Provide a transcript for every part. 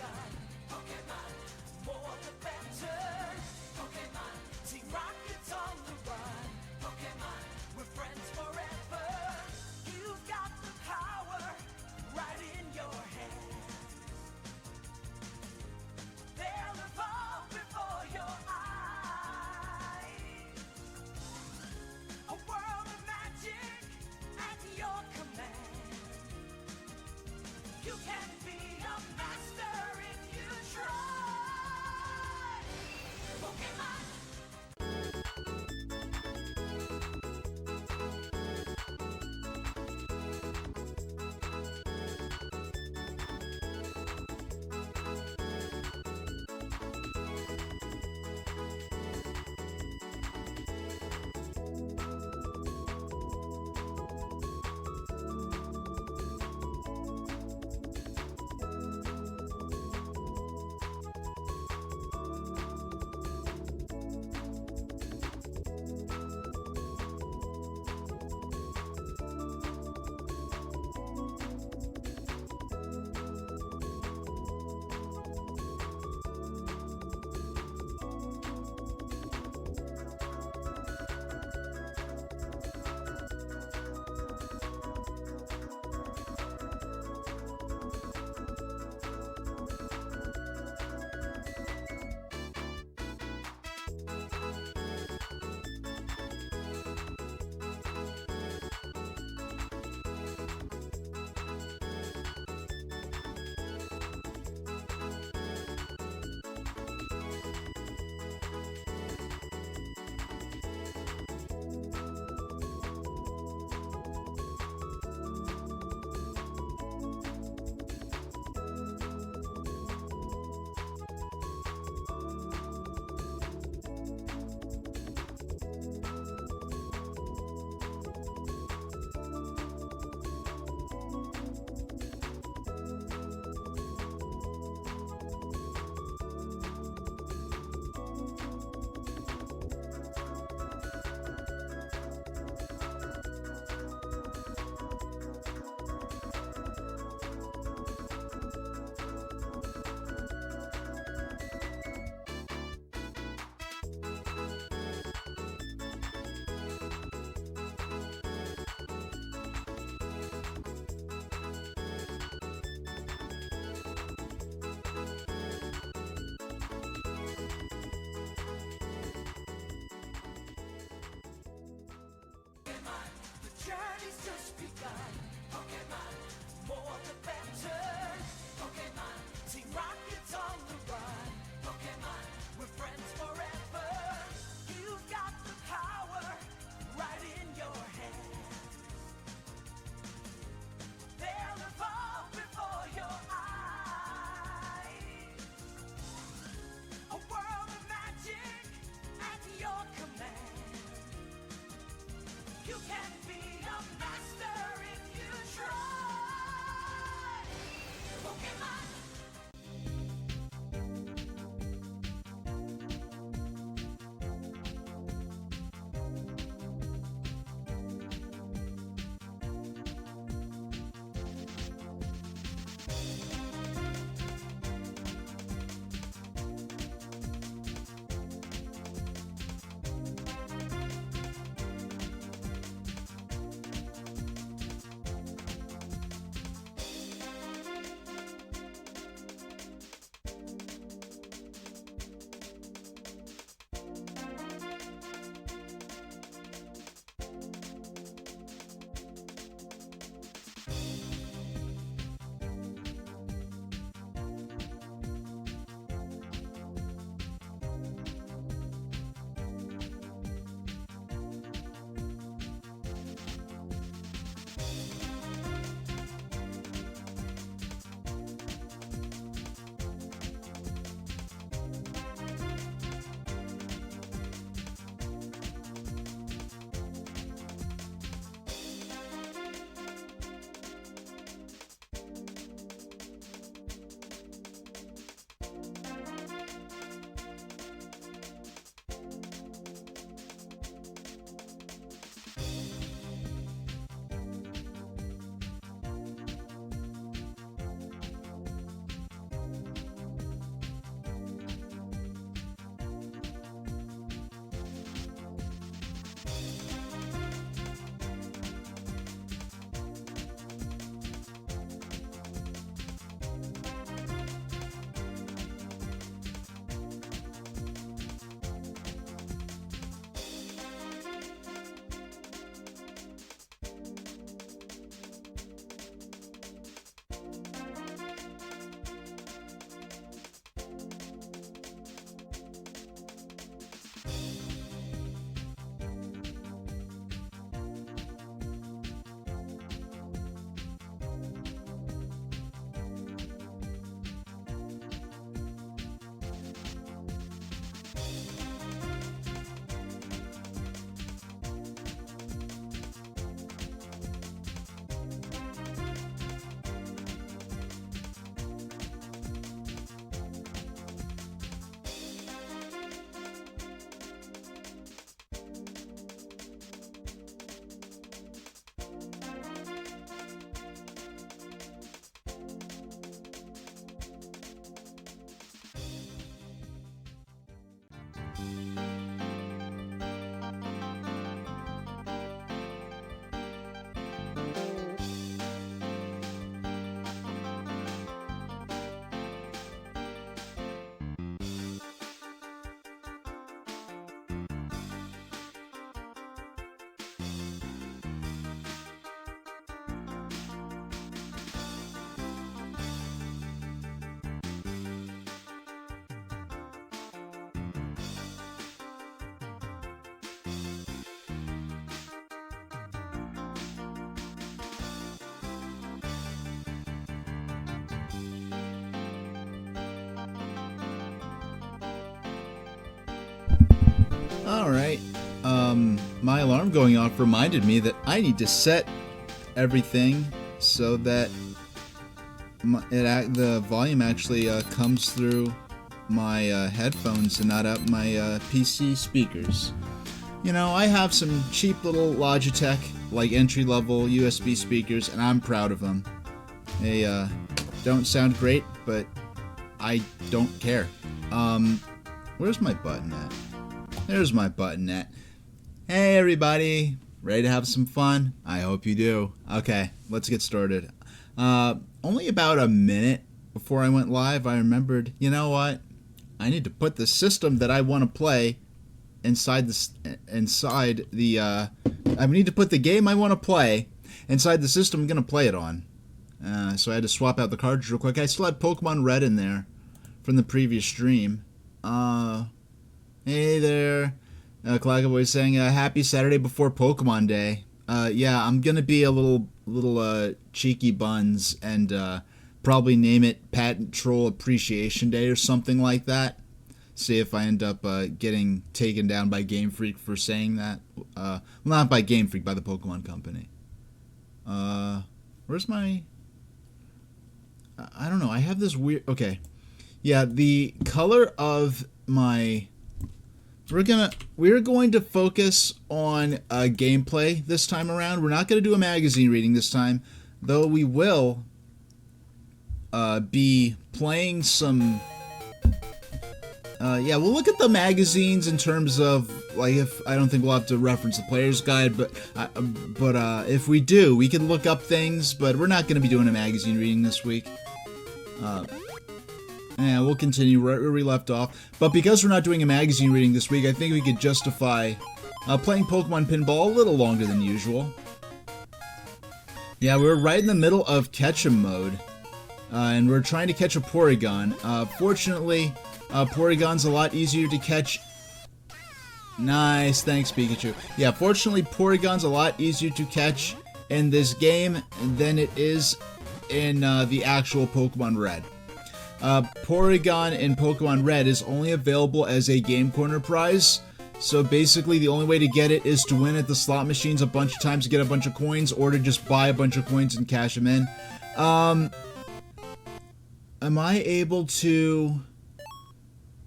sunshine. Pokémon, more the better. Pokémon, Team Rocket's on the run. Pokémon, we're friends forever. You've got the power right in your hand. They'll evolve before your eyes. A world of magic at your command. You can be a master in Alright, my alarm going off reminded me that I need to set everything so that the volume actually comes through my headphones and not out my PC speakers. You know, I have some cheap little Logitech, like entry-level USB speakers, and I'm proud of them. They don't sound great, but I don't care. Where's my button at? There's my button at. Hey everybody, ready to have some fun? I hope you do. Okay, let's get started. Only about a minute before I went live, I remembered, you know what? I need to put the system that I want to play inside the I need to put the game I want to play inside the system I'm going to play it on. So I had to swap out the cartridge real quick. I still had Pokemon Red in there from the previous stream. Hey there. Claggaboy saying, happy Saturday before Pokemon Day. Yeah, I'm gonna be a little cheeky buns and probably name it Patent Troll Appreciation Day or something like that. See if I end up getting taken down by Game Freak for saying that. Well, not by Game Freak, by the Pokemon Company. Where's my... I don't know, I have this weird... Okay. Yeah, the color of my... We're going to focus on gameplay this time around. We're not going to do a magazine reading this time, though we will be playing some... yeah, we'll look at the magazines in terms of, like, if I don't think we'll have to reference the player's guide, but if we do, we can look up things, but we're not going to be doing a magazine reading this week. Yeah, we'll continue right where we left off. But because we're not doing a magazine reading this week, I think we could justify playing Pokemon Pinball a little longer than usual. Yeah, we're right in the middle of Catch-em mode. And we're trying to catch a Porygon. Fortunately, Porygon's a lot easier to catch. Nice, thanks Pikachu. Yeah, fortunately, Porygon's a lot easier to catch in this game than it is in the actual Pokemon Red. Porygon in Pokemon Red is only available as a Game Corner prize, so basically the only way to get it is to win at the slot machines a bunch of times to get a bunch of coins, or to just buy a bunch of coins and cash them in. Am I able to...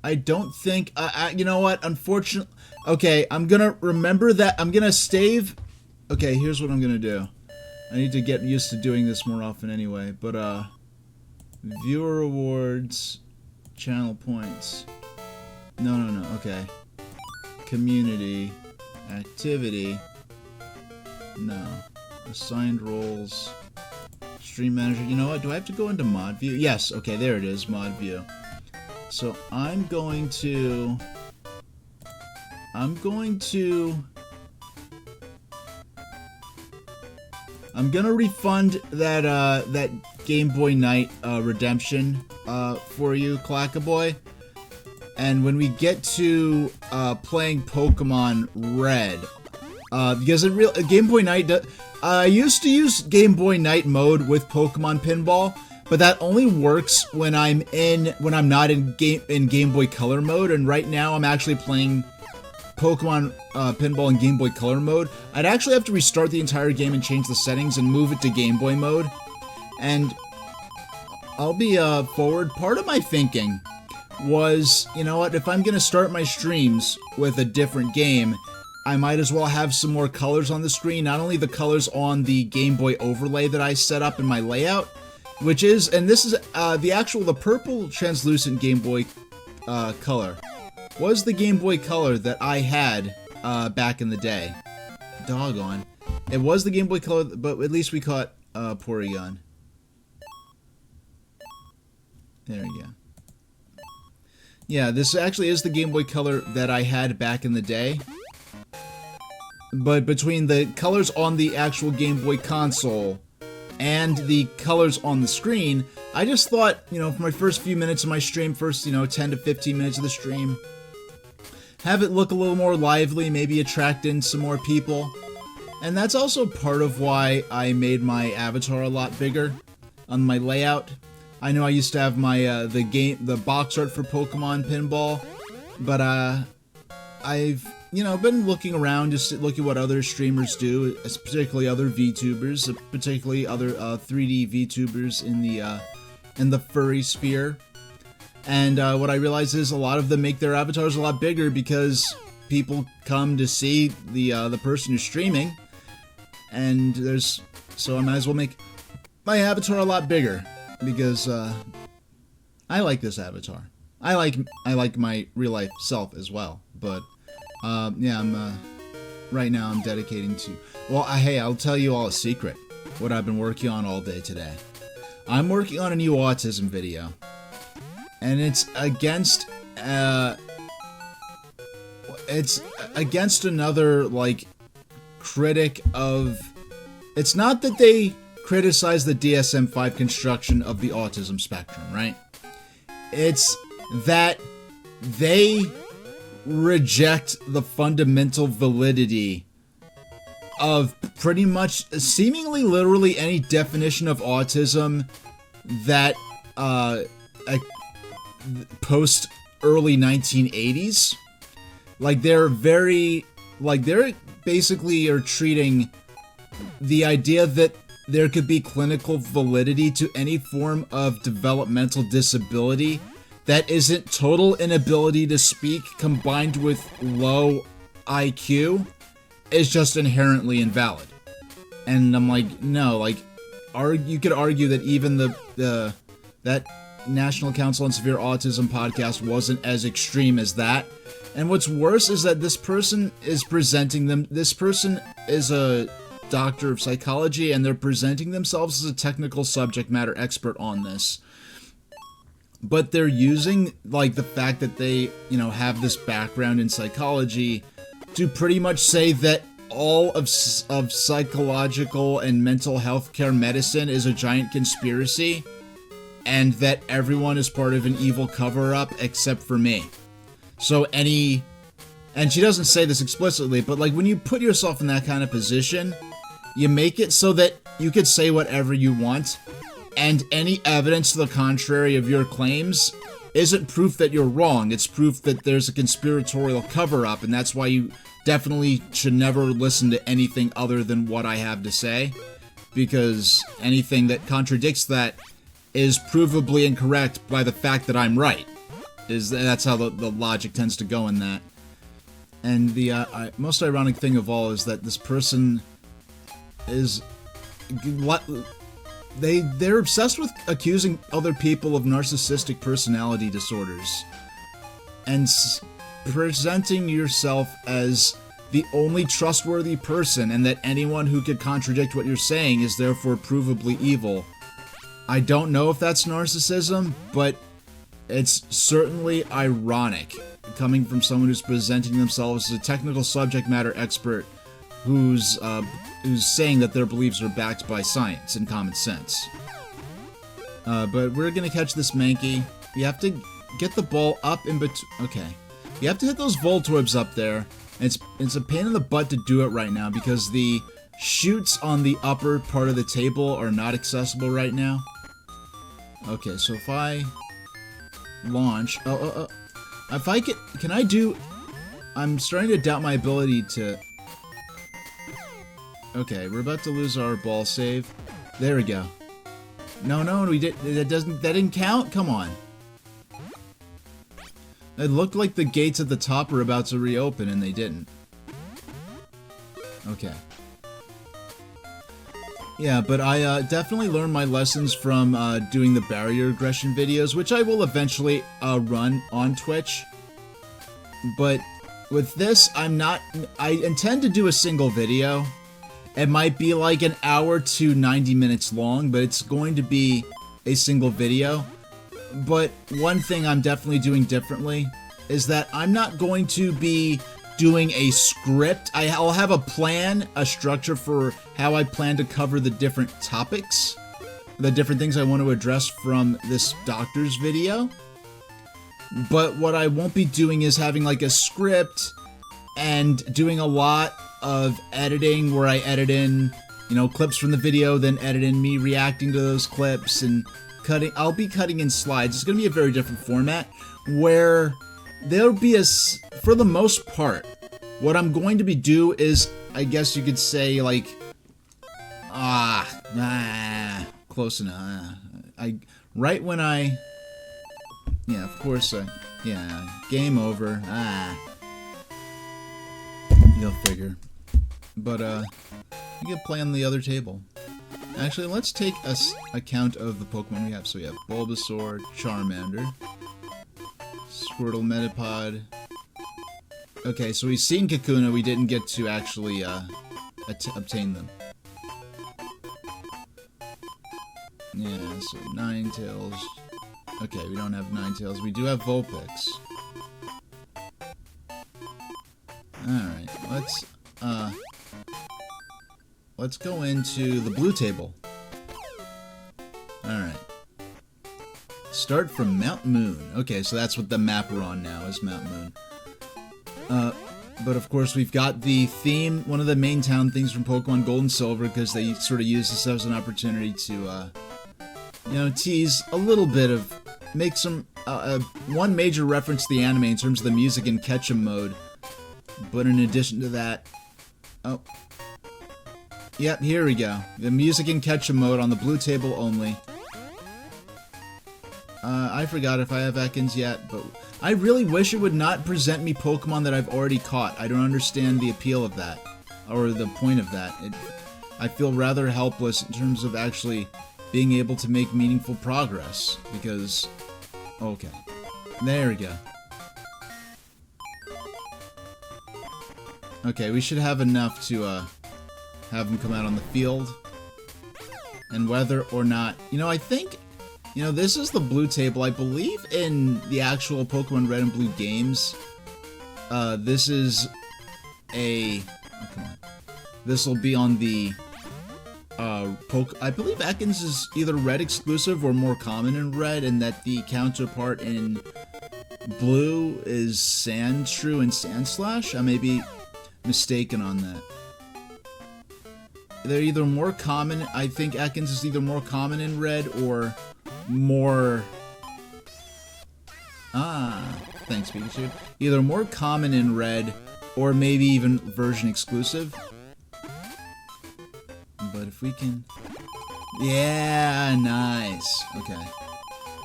I don't think... you know what? Unfortunately... Okay, I'm gonna remember that... I'm gonna save... Okay, here's what I'm gonna do. I need to get used to doing this more often anyway, but, viewer rewards, channel points. No, okay. Community, activity, no. Assigned roles, stream manager. You know what, do I have to go into mod view? Yes, okay, there it is, mod view. So I'm going to refund that that Game Boy Night redemption for you, Clackaboy. And when we get to playing Pokemon Red, because Game Boy Night, I used to use Game Boy Night mode with Pokemon Pinball, but that only works when I'm not in Game Boy Color mode. And right now I'm actually playing Pokemon Pinball in Game Boy Color mode. I'd actually have to restart the entire game and change the settings and move it to Game Boy mode. And I'll be forward. Part of my thinking was, you know what, if I'm gonna start my streams with a different game, I might as well have some more colors on the screen. Not only the colors on the Game Boy overlay that I set up in my layout, which is, and this is the purple translucent Game Boy color was the Game Boy Color that I had back in the day. Doggone. It was the Game Boy Color, but at least we caught Porygon. There we go. Yeah, this actually is the Game Boy Color that I had back in the day. But between the colors on the actual Game Boy console and the colors on the screen, I just thought, you know, for my first few minutes of my stream, first, you know, 10 to 15 minutes of the stream, have it look a little more lively, maybe attract in some more people. And that's also part of why I made my avatar a lot bigger on my layout. I know I used to have my the box art for Pokemon Pinball, but been looking around, just looking what other streamers do, particularly other VTubers, particularly other 3D VTubers in the furry sphere. And what I realize is a lot of them make their avatars a lot bigger because people come to see the person who's streaming, and so I might as well make my avatar a lot bigger because I like this avatar. I like my real life self as well, but yeah, right now I'm dedicating to. Well, hey, I'll tell you all a secret. What I've been working on all day today. I'm working on a new autism video, and it's against another like critic of. It's not that they criticize the DSM-5 construction of the autism spectrum, right? It's that they reject the fundamental validity of pretty much seemingly literally any definition of autism that post early 1980s. Like they're basically are treating the idea that there could be clinical validity to any form of developmental disability that isn't total inability to speak combined with low IQ is just inherently invalid. And I'm like, no, like, you could argue that even that National Council on Severe Autism podcast wasn't as extreme as that. And what's worse is that this person is a doctor of psychology, and they're presenting themselves as a technical subject matter expert on this. But they're using, like, the fact that they, have this background in psychology to pretty much say that all of psychological and mental health care medicine is a giant conspiracy, and that everyone is part of an evil cover-up except for me. So and she doesn't say this explicitly, but, like, when you put yourself in that kind of position, you make it so that you could say whatever you want, and any evidence to the contrary of your claims isn't proof that you're wrong. It's proof that there's a conspiratorial cover-up, and that's why you definitely should never listen to anything other than what I have to say, because anything that contradicts that is provably incorrect by the fact that I'm right. That's how the logic tends to go in that. And the most ironic thing of all is that this person is they're obsessed with accusing other people of narcissistic personality disorders and presenting yourself as the only trustworthy person, and that anyone who could contradict what you're saying is therefore provably evil. I don't know if that's narcissism, but it's certainly ironic coming from someone who's presenting themselves as a technical subject matter expert who's saying that their beliefs are backed by science and common sense. But we're gonna catch this Mankey. You have to get the ball up in between. Okay. You have to hit those Voltorbs up there. It's a pain in the butt to do it right now because the chutes on the upper part of the table are not accessible right now. Okay, so if I launch... If I can I do... I'm starting to doubt my ability to... Okay, we're about to lose our ball save. There we go. No, we did. That didn't count. Come on. It looked like the gates at the top were about to reopen, and they didn't. Okay. Yeah, but I definitely learned my lessons from doing the barrier aggression videos, which I will eventually run on Twitch. But with this, I intend to do a single video. It might be like an hour to 90 minutes long, but it's going to be a single video. But one thing I'm definitely doing differently is that I'm not going to be doing a script. I'll have a plan, a structure for how I plan to cover the different topics, the different things I want to address from this doctor's video. But what I won't be doing is having like a script and doing a lot of editing where I edit in, clips from the video, then edit in me reacting to those clips and cutting. I'll be cutting in slides. It's going to be a very different format where there'll be for the most part, What I'm going to do is, I guess you could say, like, close enough. Right when I, yeah, of course, yeah, game over. You'll figure. But you can play on the other table. Actually, let's take a count of the Pokemon we have. So we have Bulbasaur, Charmander, Squirtle, Metapod. Okay, so we've seen Kakuna. We didn't get to actually obtain them. Yeah, so Ninetales. Okay, we don't have Ninetales. We do have Vulpix. Alright, let's go into the blue table. Alright. Start from Mount Moon. Okay, so that's what the map we're on now is Mount Moon. But of course we've got the theme, one of the main town things from Pokemon Gold and Silver, because they sort of use this as an opportunity to, you know, tease a little bit of, make some, one major reference to the anime in terms of the music in Ketchum mode. But in addition to that, oh, yep, here we go. The music in Ketchum mode on the blue table only. I forgot if I have Ekans yet, but I really wish it would not present me Pokemon that I've already caught. I don't understand the appeal of that, or the point of that. I feel rather helpless in terms of actually being able to make meaningful progress, because, okay, there we go. Okay, we should have enough to have them come out on the field. And whether or not, you know, I think, you know, this is the blue table. I believe in the actual Pokemon Red and Blue games, this is a, oh, come on. This will be on the, I believe Ekans is either Red exclusive or more common in Red, and that the counterpart in Blue is Sandshrew and Sandslash. I may be mistaken on that. They're either more common, I think Ekans is either more common in Red or more... thanks Pikachu. Either more common in Red or maybe even version exclusive. But if we can... Yeah, nice. Okay.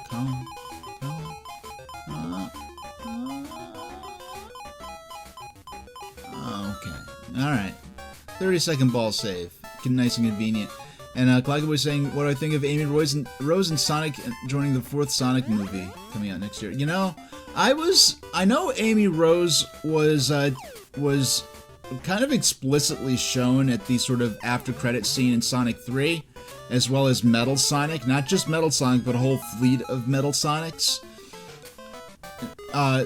Come. Okay. Alright. 30-second ball save. Nice and convenient. And Claudia was saying, what do I think of Amy Rose and Sonic joining the 4th Sonic movie coming out next year? You know, I know Amy Rose was kind of explicitly shown at the sort of after-credit scene in Sonic 3, as well as Metal Sonic. Not just Metal Sonic, but a whole fleet of Metal Sonics.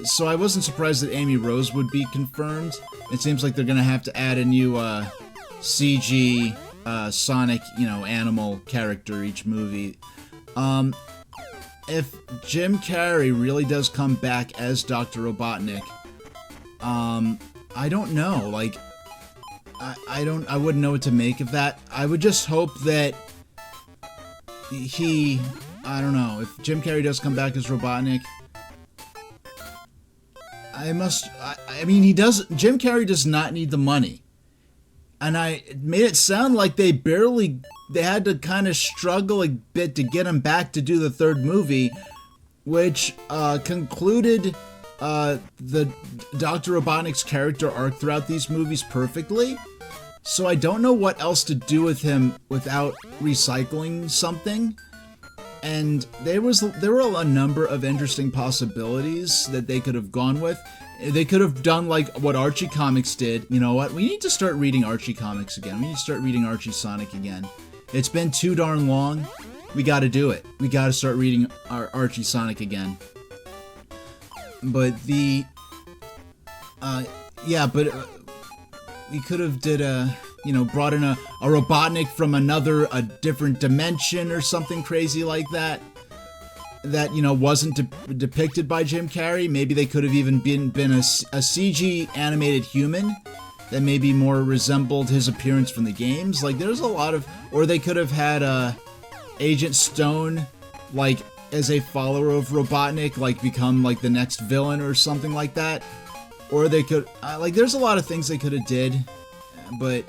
So I wasn't surprised that Amy Rose would be confirmed. It seems like they're gonna have to add a new, CG, Sonic, you know, animal character each movie. If Jim Carrey really does come back as Dr. Robotnik, I don't know, like, I wouldn't know what to make of that. I would just hope that I don't know, if Jim Carrey does come back as Robotnik, I mean, Jim Carrey does not need the money. And it made it sound like they had to kind of struggle a bit to get him back to do the 3rd movie, which concluded the Dr. Robotnik's character arc throughout these movies perfectly. So I don't know what else to do with him without recycling something. And there were a number of interesting possibilities that they could have gone with. They could have done like what Archie Comics did. You know what? We need to start reading Archie Comics again. We need to start reading Archie Sonic again. It's been too darn long. We gotta do it. We gotta start reading our Archie Sonic again. But we could have brought in a Robotnik from a different dimension or something crazy like that. That, you know, wasn't depicted by Jim Carrey. Maybe they could have even been a CG animated human that maybe more resembled his appearance from the games. Like, there's a lot of... Or they could have had Agent Stone, like, as a follower of Robotnik, like, become, like, the next villain or something like that. Or they could, like, there's a lot of things they could have did, but,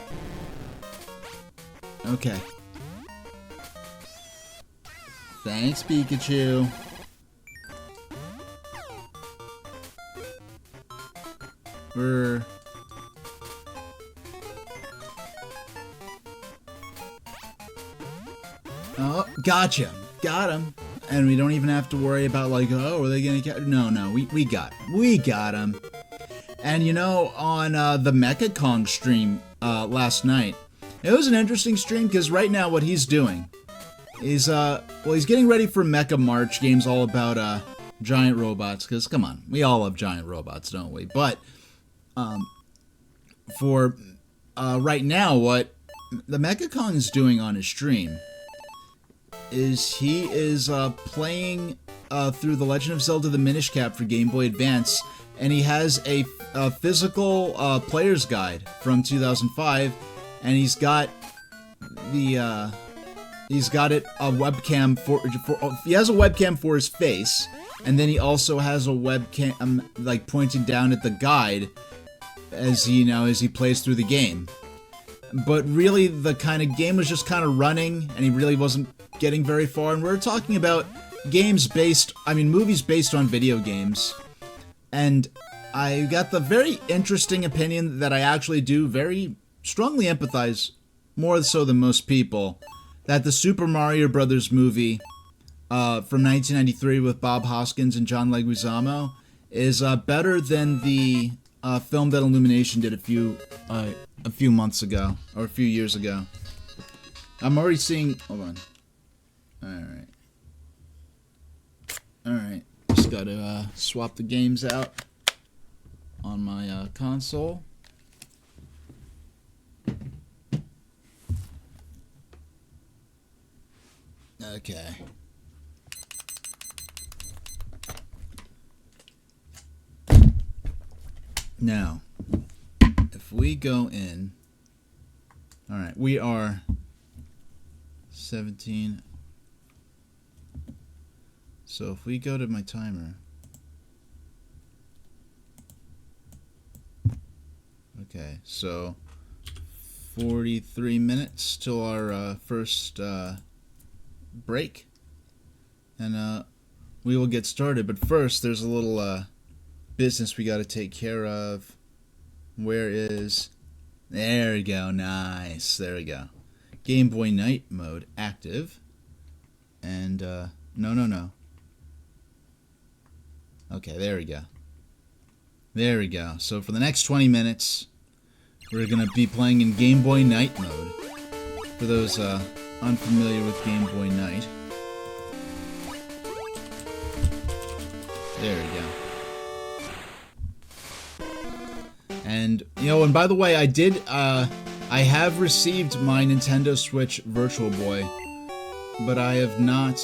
okay. Thanks, Pikachu. We're... Oh, gotcha. Got him. And we don't even have to worry about, like, oh, are they gonna catch? No, we got him. And you know, on the Mecha Kong stream last night, it was an interesting stream because right now what he's doing is, well, he's getting ready for Mecha March, games all about giant robots. Because come on, we all love giant robots, don't we? But for right now, what the Mecha Kong is doing on his stream is he is playing through The Legend of Zelda: The Minish Cap for Game Boy Advance, and he has a physical player's guide from 2005, and he's got the he's got it a webcam for he has a webcam for his face, and then he also has a webcam like pointing down at the guide as he plays through the game. But really, the kind of game was just kind of running, and he really wasn't getting very far. And we're talking about movies based on video games. And I got the very interesting opinion that I actually do very strongly empathize, more so than most people, that the Super Mario Brothers movie from 1993 with Bob Hoskins and John Leguizamo is better than the film that Illumination did a few months ago, or a few years ago. I'm already seeing... Hold on. Alright. Just gotta swap the games out on my console. Okay. Now, if we go in... Alright, we are 17... So if we go to my timer... Okay, so 43 minutes till our first break. And we will get started. But first, there's a little business we got to take care of. Where is... There we go, nice. There we go. Game Boy Night mode active. And, no. Okay, there we go. There we go. So for the next 20 minutes, we're going to be playing in Game Boy Night mode. For those unfamiliar with Game Boy Night. There we go. And, and by the way, I have received my Nintendo Switch Virtual Boy, but I have not...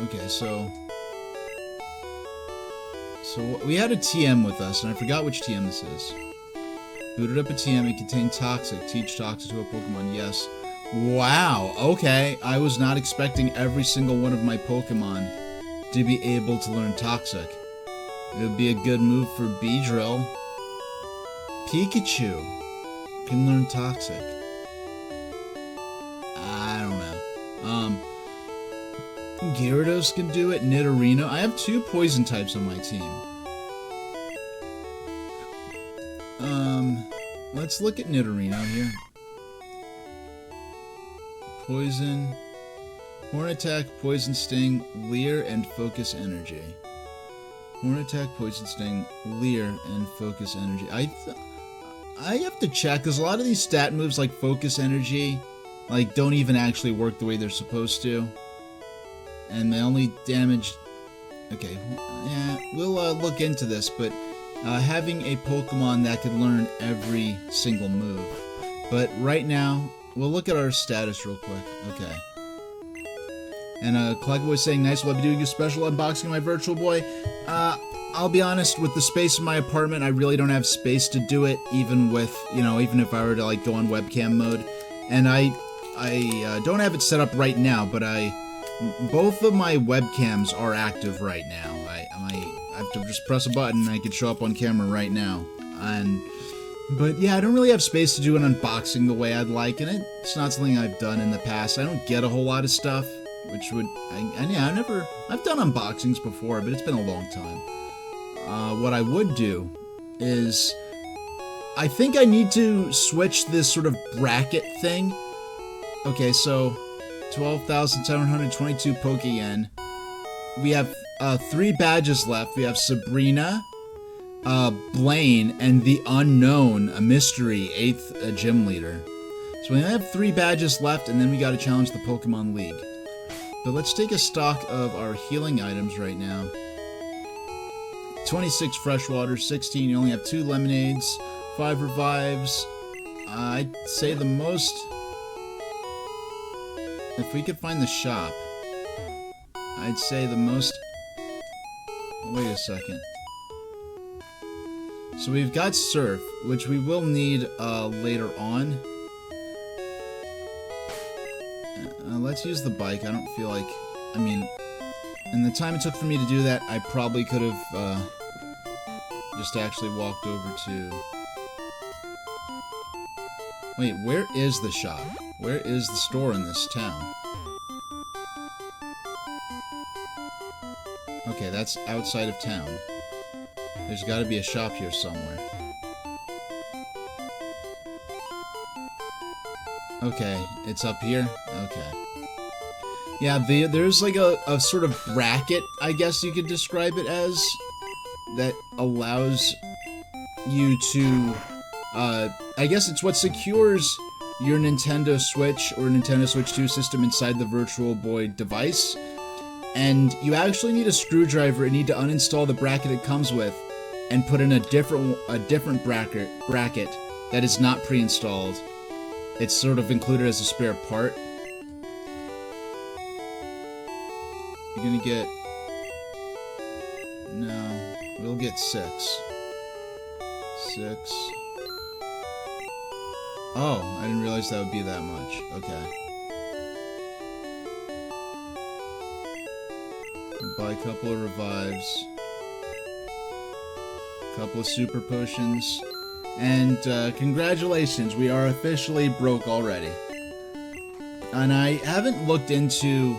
Okay, so we had a TM with us, and I forgot which TM this is. Booted up a TM, it contained Toxic. Teach Toxic to a Pokemon, yes. Wow, okay. I was not expecting every single one of my Pokemon to be able to learn Toxic. It would be a good move for Beedrill. Pikachu can learn Toxic. I don't know. Gyarados can do it. Nidorino. I have 2 poison types on my team. Let's look at Nidorino here. Poison, Horn Attack, Poison Sting, Leer, and Focus Energy. Horn Attack, Poison Sting, Leer, and Focus Energy. I have to check, because a lot of these stat moves like Focus Energy don't even actually work the way they're supposed to. And they only damage... Okay, yeah, we'll look into this, but having a Pokemon that could learn every single move. But right now, we'll look at our status real quick. Okay. And Clagga was saying, nice, will I be doing a special unboxing of my Virtual Boy? I'll be honest, with the space in my apartment, I really don't have space to do it, even with, even if I were to go on webcam mode. And I don't have it set up right now, but both of my webcams are active right now. I've to just press a button and I could show up on camera right now. But yeah, I don't really have space to do an unboxing the way I'd like, and it's not something I've done in the past. I don't get a whole lot of stuff, which would, I've done unboxings before, but it's been a long time. What I would do is, I think I need to switch this sort of bracket thing. Okay, so 12,722 Poké-Yen. We have 3 badges left. We have Sabrina, Blaine, and the Unknown, a mystery 8th gym leader. So we only have 3 badges left, and then we gotta challenge the Pokemon League. But let's take a stock of our healing items right now. 26 freshwater, 16, you only have 2 lemonades, 5 revives. I'd say the most... If we could find the shop, I'd say the most... Wait a second. So we've got Surf, which we will need later on. Let's use the bike. I don't feel like... I mean, in the time it took for me to do that, I probably could have just actually walked over to... Wait, where is the shop? Where is the store in this town? Okay, that's outside of town. There's gotta be a shop here somewhere. Okay, it's up here? Okay. Yeah, there's like a sort of bracket, I guess you could describe it as, that allows you to, I guess it's what secures your Nintendo Switch or Nintendo Switch 2 system inside the Virtual Boy device. And you actually need a screwdriver and need to uninstall the bracket it comes with and put in a different bracket that is not pre-installed. It's sort of included as a spare part. You're gonna get... No, we'll get 6. 6. Oh, I didn't realize that would be that much. Okay. Buy a couple of revives. A couple of super potions. And congratulations, we are officially broke already. And I haven't looked into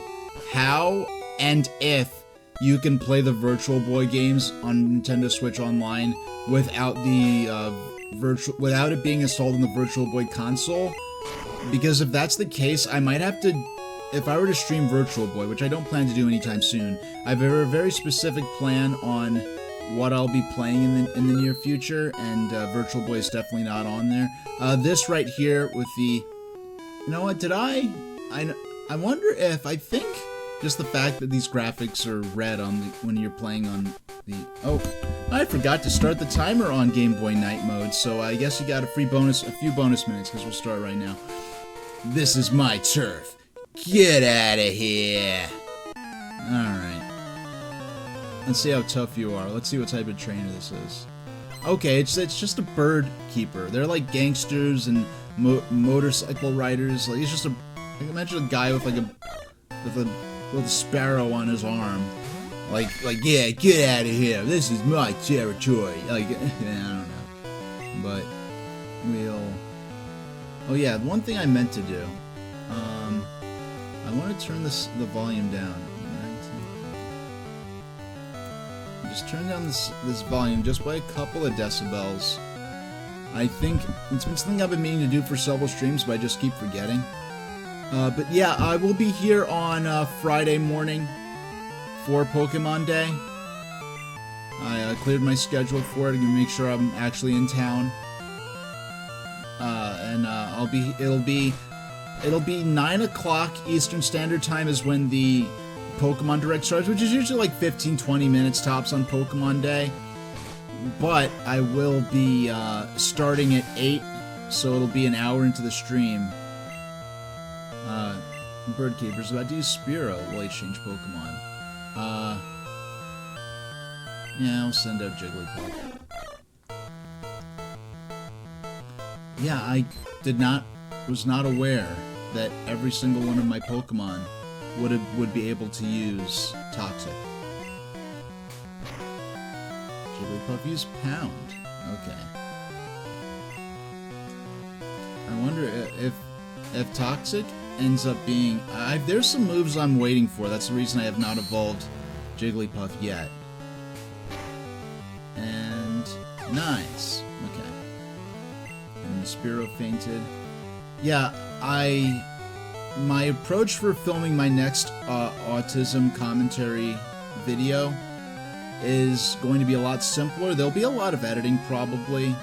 how and if you can play the Virtual Boy games on Nintendo Switch Online without the without it being installed in the Virtual Boy console. Because if that's the case, I might have to, if I were to stream Virtual Boy, which I don't plan to do anytime soon, I have a very specific plan on what I'll be playing in the near future, and Virtual Boy is definitely not on there. This right here with the... You know what, I wonder if, I think just the fact that these graphics are red on the, when you're playing on the... Oh, I forgot to start the timer on Game Boy Night mode, so I guess you got a few bonus minutes, because we'll start right now. This is my turf. Get out of here. Alright. Let's see how tough you are. Let's see what type of trainer this is. Okay, it's just a bird keeper. They're like gangsters and motorcycle riders. Like, it's just a... Imagine a guy with like a sparrow on his arm. Like, yeah, get out of here. This is my territory. Like, yeah, I don't know. But we'll... Oh yeah, one thing I meant to do. I want to turn the volume down. Just turn down this volume just by a couple of decibels. I think it's been something I've been meaning to do for several streams, but I just keep forgetting. But yeah, I will be here on Friday morning for Pokemon Day. I cleared my schedule for it to make sure I'm actually in town. It'll be 9 o'clock Eastern Standard Time is when the Pokemon Direct starts, which is usually like 15-20 minutes tops on Pokemon Day. But I will be starting at 8, so it'll be an hour into the stream. Birdkeeper's about to use Spearow while he change Pokemon. Yeah, I'll send out Jigglypuff. Yeah, I was not aware that every single one of my Pokemon would be able to use Toxic. Jigglypuff used Pound. Okay. I wonder if Toxic ends up being... there's some moves I'm waiting for. That's the reason I have not evolved Jigglypuff yet. And... nice. Okay. And Spearow fainted. Yeah, my approach for filming my next autism commentary video is going to be a lot simpler. There'll be a lot of editing probably,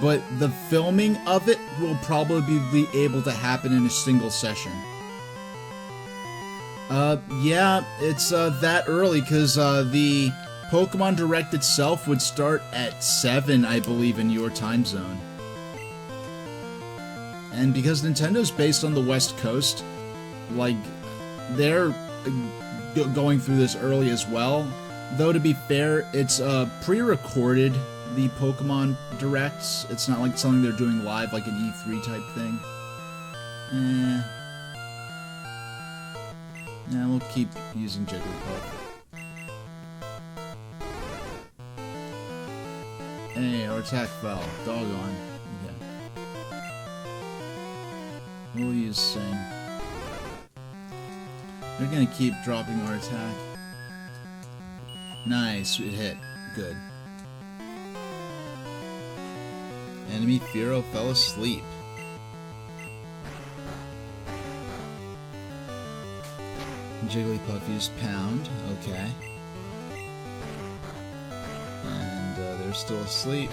but the filming of it will probably be able to happen in a single session. Yeah, it's that early because the Pokemon Direct itself would start at 7, I believe, in your time zone. And because Nintendo's based on the West Coast, like, they're going through this early as well. Though, to be fair, it's pre-recorded, the Pokemon Directs. It's not like something they're doing live, like an E3 type thing. Yeah, we'll keep using Jigglypuff. Hey, our attack fell. Doggone. Okay. We'll use Sing. They're gonna keep dropping our attack. Nice, it hit. Good. Enemy Fearow fell asleep. Jigglypuff used Pound. Okay. And they're still asleep.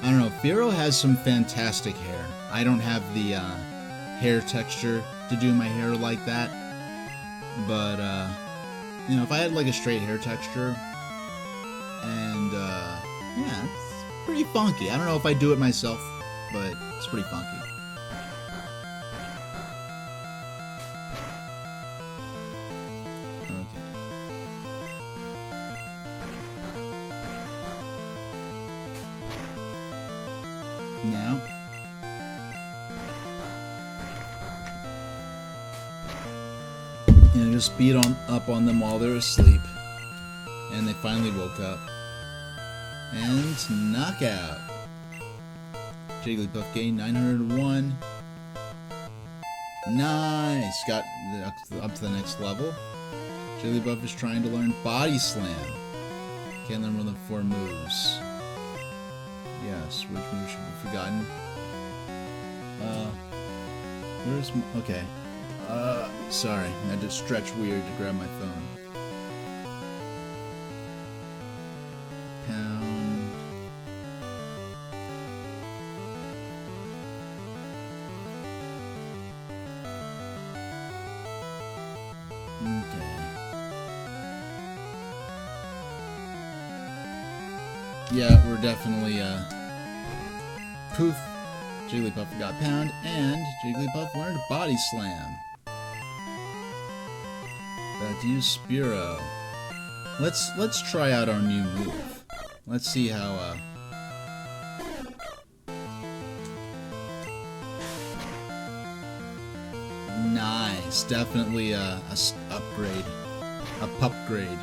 I don't know, Fearow has some fantastic hair. I don't have the hair texture to do my hair like that. But, you know, if I had like a straight hair texture, and, yeah, it's pretty funky. I don't know if I do it myself, but it's pretty funky. Okay. Now. You know, just beat up on them while they're asleep. And they finally woke up. And knockout. Jigglypuff gained 901. Nice! Got up to the next level. Jigglypuff is trying to learn Body Slam. Can't learn more than 4 moves. Yes, which move should be forgotten? Where's... okay. Sorry, I had to stretch weird to grab my phone. Pound. Okay. Yeah, we're definitely, poof. Jigglypuff got Pound, and Jigglypuff learned Body Slam. About to use Spearow. Let's try out our new move. Let's see how nice, definitely a upgrade, a pupgrade.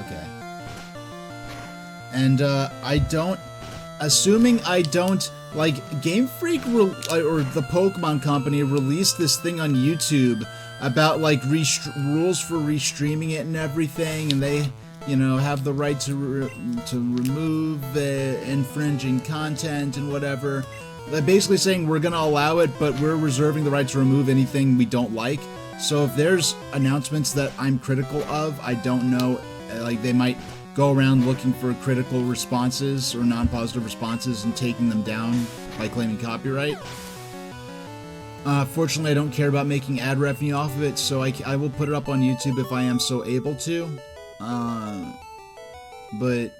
Okay. And I don't, assuming I don't, like, Game Freak or the Pokemon Company released this thing on YouTube about, like, rules for restreaming it and everything, and they, you know, have the right to remove infringing content and whatever. They're basically saying we're gonna allow it, but we're reserving the right to remove anything we don't like. So if there's announcements that I'm critical of, I don't know, like, they might go around looking for critical responses or non-positive responses and taking them down by claiming copyright. Fortunately, I don't care about making ad revenue off of it, so I will put it up on YouTube if I am so able to. But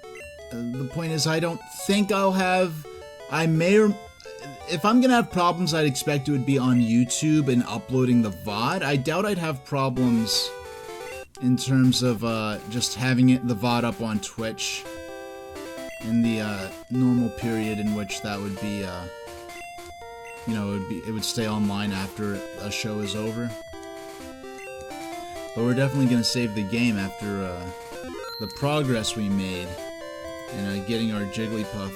the point is, I don't think I'll have... I may or... If I'm gonna have problems, I'd expect it would be on YouTube and uploading the VOD. I doubt I'd have problems in terms of just having the VOD up on Twitch in the normal period in which that would be, you know, it would stay online after a show is over. But we're definitely gonna save the game after the progress we made and getting our Jigglypuff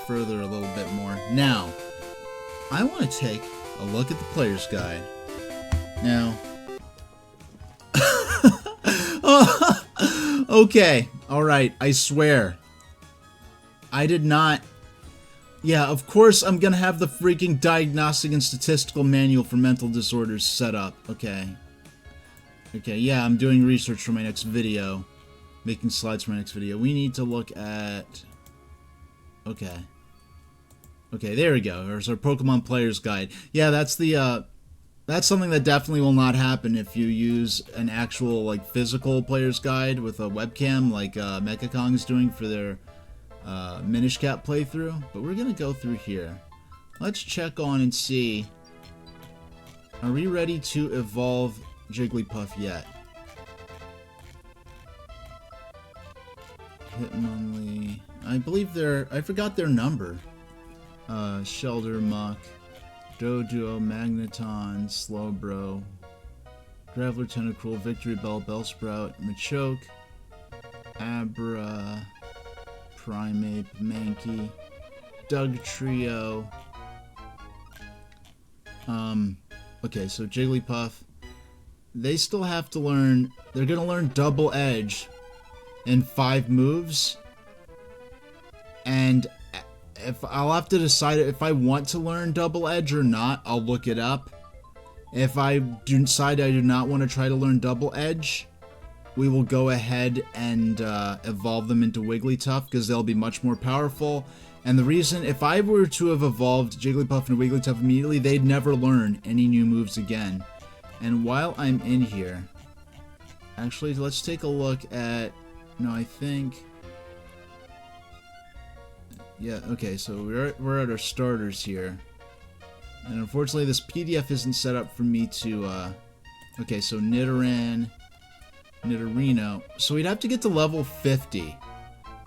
further a little bit more. Now, I want to take a look at the player's guide. Now, okay, alright, I swear. I did not... Yeah, of course I'm gonna have the freaking Diagnostic and Statistical Manual for Mental Disorders set up. Okay. Okay, yeah, I'm doing research for my next video. Making slides for my next video. We need to look at... Okay. Okay, there we go. There's our Pokemon Player's Guide. Yeah, that's the, that's something that definitely will not happen if you use an actual, like, physical player's guide with a webcam like Mechakong is doing for their Minish Cap playthrough. But we're gonna go through here. Let's check on and see. Are we ready to evolve Jigglypuff yet? Hitmonlee. I believe they're... I forgot their number. Shelter, Muck, Doduo, Magneton, Slowbro, Graveler, Tentacruel, Victory Bell, Bellsprout, Machoke, Abra, Primeape, Mankey, Dugtrio. Okay, so Jigglypuff. They still have to learn... They're gonna learn Double Edge in 5 moves. And... if I'll have to decide if I want to learn Double Edge or not. I'll look it up. If I decide I do not want to try to learn Double Edge, we will go ahead and evolve them into Wigglytuff, because they'll be much more powerful. And the reason, if I were to have evolved Jigglypuff and Wigglytuff immediately, they'd never learn any new moves again. And while I'm in here, actually, let's take a look at... No, I think... Yeah, okay, so we're at our starters here. And unfortunately, this PDF isn't set up for me to, Okay, so Nidoran, Nidorino. So we'd have to get to level 50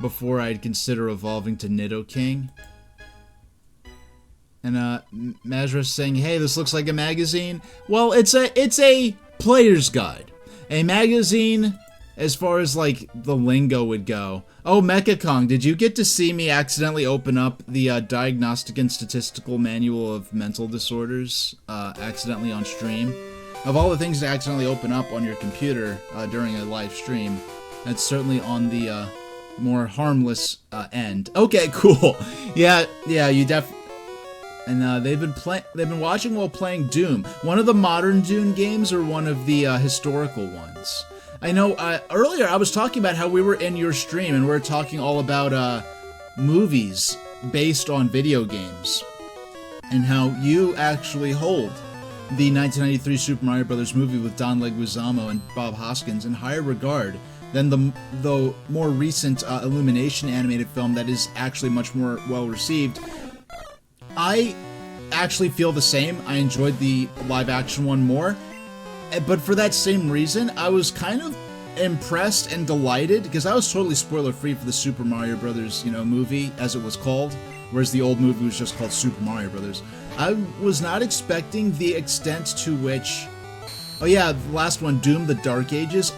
before I'd consider evolving to Nidoking. And, Mazra's saying, hey, this looks like a magazine. Well, it's a player's guide. A magazine... as far as, like, the lingo would go. Oh, Mechakong, did you get to see me accidentally open up the Diagnostic and Statistical Manual of Mental Disorders accidentally on stream? Of all the things to accidentally open up on your computer during a live stream, that's certainly on the more harmless end. Okay, cool. Yeah, you and they've been watching while playing Doom. One of the modern Doom games or one of the historical ones? I know, earlier I was talking about how we were in your stream and we were talking all about, movies based on video games. And how you actually hold the 1993 Super Mario Bros. Movie with Don Leguizamo and Bob Hoskins in higher regard than the more recent, Illumination animated film that is actually much more well-received. I actually feel the same. I enjoyed the live-action one more. But for that same reason, I was kind of impressed and delighted, because I was totally spoiler-free for the Super Mario Brothers, movie, as it was called, whereas the old movie was just called Super Mario Brothers. I was not expecting the extent to which... Oh yeah, the last one, Doom, The Dark Ages.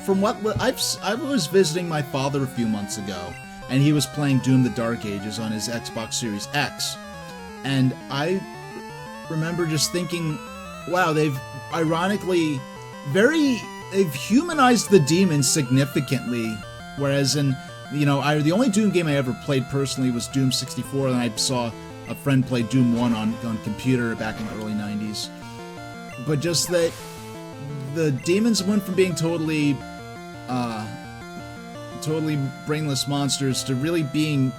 From what... I was visiting my father a few months ago, and he was playing Doom, The Dark Ages on his Xbox Series X. And I remember just thinking, wow, they've humanized the demons significantly, whereas in, the only Doom game I ever played personally was Doom 64, and I saw a friend play Doom 1 on computer back in the early 90s. But just that the demons went from being totally brainless monsters to really being,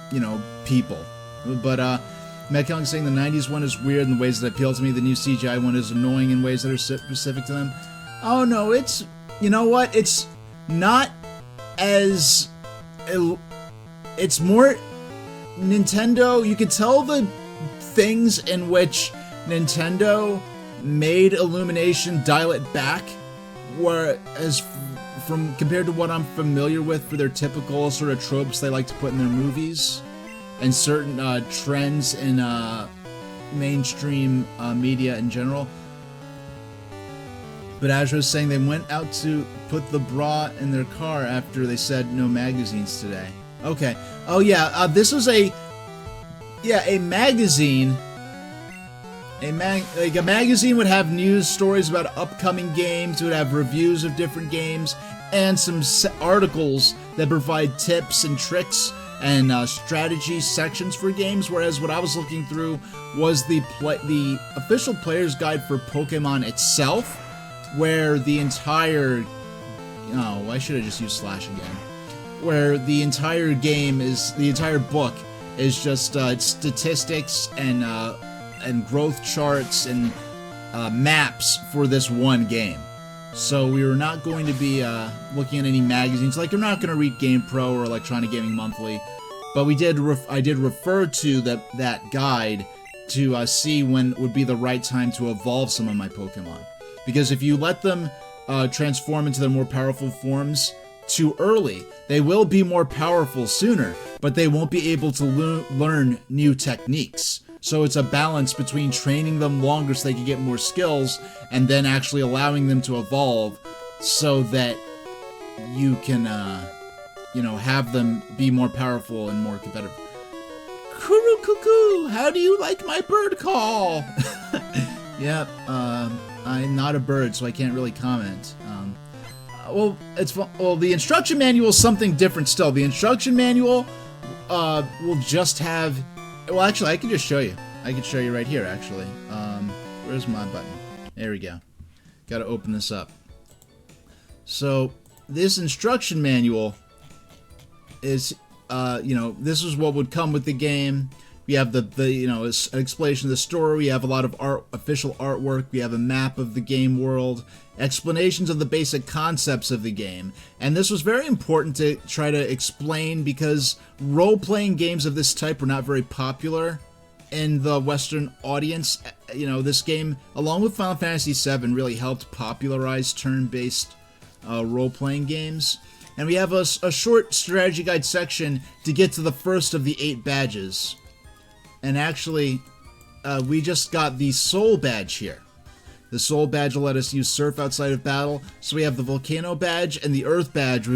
people. But, Mechakong saying the 90s one is weird in the ways that appeal to me. The new CGI one is annoying in ways that are specific to them. Oh no, it's... You know what? It's not as... It's more... Nintendo... You could tell the things in which Nintendo made Illumination dial it back, whereas compared to what I'm familiar with for their typical sort of tropes they like to put in their movies. And certain trends in mainstream media in general. But Azra was saying they went out to put the bra in their car after they said no magazines today. Okay. Oh yeah. This was a magazine. Like a magazine would have news stories about upcoming games. It would have reviews of different games and some articles that provide tips and tricks and strategy sections for games. Whereas what I was looking through was the official player's guide for Pokemon itself, where the entire I should have just used slash again. Where the entire book is just statistics and growth charts and maps for this one game. So we were not going to be looking at any magazines. Like, I'm not going to read GamePro or Electronic Gaming Monthly, but I did refer to that guide to see when would be the right time to evolve some of my Pokemon. Because if you let them transform into their more powerful forms too early, they will be more powerful sooner, but they won't be able to learn new techniques. So it's a balance between training them longer so they can get more skills, and then actually allowing them to evolve so that you can, have them be more powerful and more competitive. Kuru cuckoo, how do you like my bird call? Yeah, I'm not a bird, so I can't really comment. The instruction manual is something different still. The instruction manual will just have... Well, actually, I can just show you. I can show you right here, actually. Where's my button? There we go. Gotta open this up. So, this instruction manual is, this is what would come with the game. We have the an explanation of the story. We have a lot of official artwork. We have a map of the game world, explanations of the basic concepts of the game. And this was very important to try to explain because role-playing games of this type were not very popular in the Western audience. This game, along with Final Fantasy VII, really helped popularize turn-based role-playing games. And we have a short strategy guide section to get to the first of the 8 badges. And actually, we just got the Soul Badge here. The Soul Badge will let us use Surf outside of battle. So we have the Volcano Badge and the Earth Badge,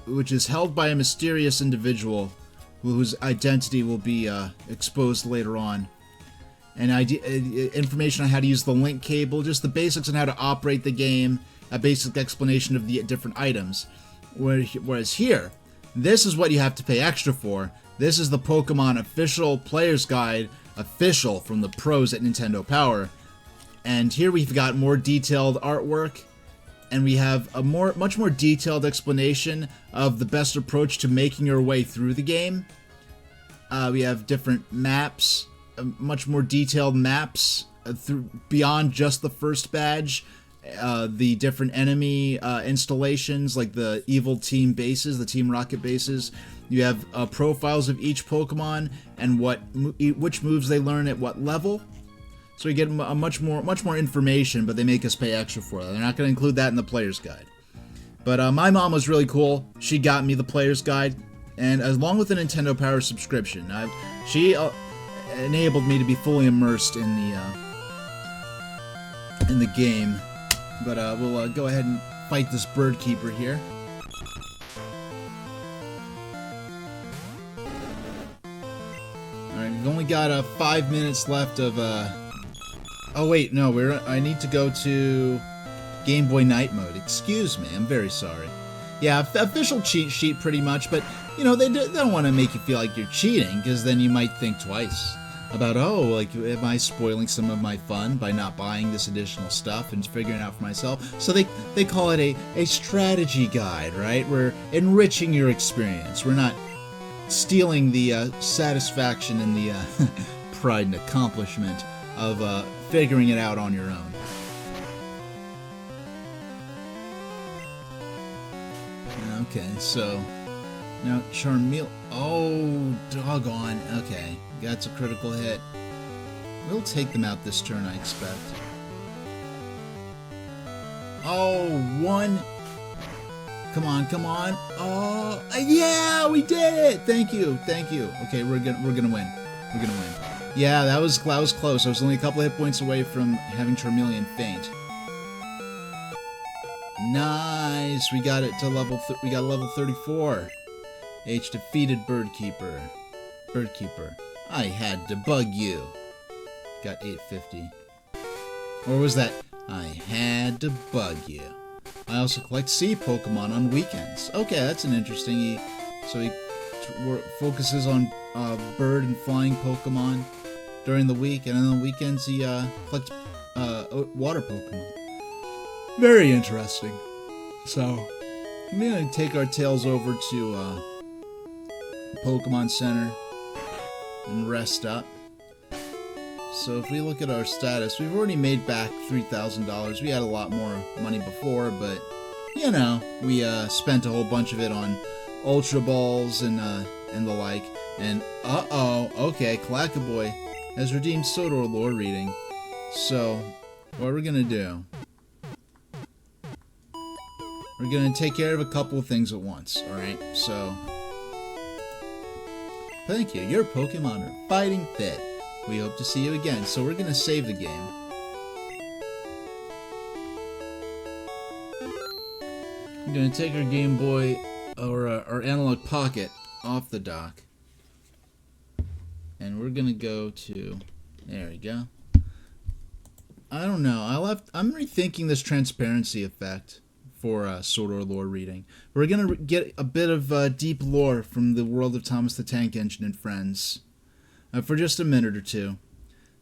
which is held by a mysterious individual whose identity will be exposed later on. And information on how to use the link cable, just the basics on how to operate the game, a basic explanation of the different items. Whereas here, this is what you have to pay extra for. This is the Pokemon official player's guide, official from the pros at Nintendo Power. And here we've got more detailed artwork, and we have a much more detailed explanation of the best approach to making your way through the game. We have different maps, much more detailed maps beyond just the first badge. The different enemy installations, like the evil team bases, the Team Rocket bases. You have profiles of each Pokemon and which moves they learn at what level. So we get a much more information, but they make us pay extra for that. They're not going to include that in the player's guide. But my mom was really cool. She got me the player's guide, and along with the Nintendo Power subscription, she enabled me to be fully immersed in the game. But we'll go ahead and fight this bird keeper here. Alright, we've only got 5 minutes left of oh wait, no, I need to go to Game Boy Night mode. Excuse me, I'm very sorry. Yeah, official cheat sheet pretty much, but they don't want to make you feel like you're cheating, because then you might think twice about, am I spoiling some of my fun by not buying this additional stuff and figuring it out for myself? So they call it a strategy guide, right? We're enriching your experience. We're not stealing the satisfaction and the pride and accomplishment of figuring it out on your own. Okay, so now Charmeleon. Oh, doggone. Okay, that's a critical hit. We'll take them out this turn, I expect. Oh, one. Come on, come on. Oh, yeah, we did it. Thank you, thank you. Okay, we're gonna win. We're gonna win. Yeah, that was close. I was only a couple hit points away from having Charmeleon faint. Nice. We got it to level 34. H, defeated Birdkeeper. Birdkeeper, I had to bug you. Got 850. Or was that, I had to bug you? I also collect sea Pokemon on weekends. Okay, that's an interesting... So he focuses on bird and flying Pokemon during the week, and on the weekends he collects water Pokemon. Very interesting. So, I'm going to take our tails over to Pokemon Center and rest up. So if we look at our status, we've already made back $3,000. We had a lot more money before, but, you know, we spent a whole bunch of it on Ultra Balls and the like. And, okay, Clackaboy has redeemed Sodor lore reading. So, what we're going to do... We're going to take care of a couple of things at once, alright? So, thank you. Your Pokemon are fighting fit. We hope to see you again. So we're going to save the game. I'm going to take our Game Boy, or our Analog Pocket, off the dock. And we're going to go to... There we go. I don't know. I'm rethinking this transparency effect for Sodor lore reading. We're going to get a bit of deep lore from the world of Thomas the Tank Engine and Friends for just a minute or two.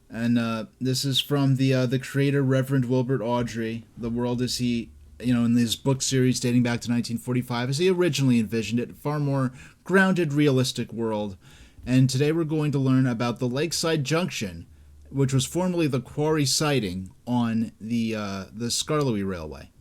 And this is from the creator, Reverend Wilbert Awdry. The world as he, in this book series dating back to 1945, as he originally envisioned it, far more grounded, realistic world. And today we're going to learn about the Lakeside Junction, which was formerly the quarry siding on the Skarloey Railway.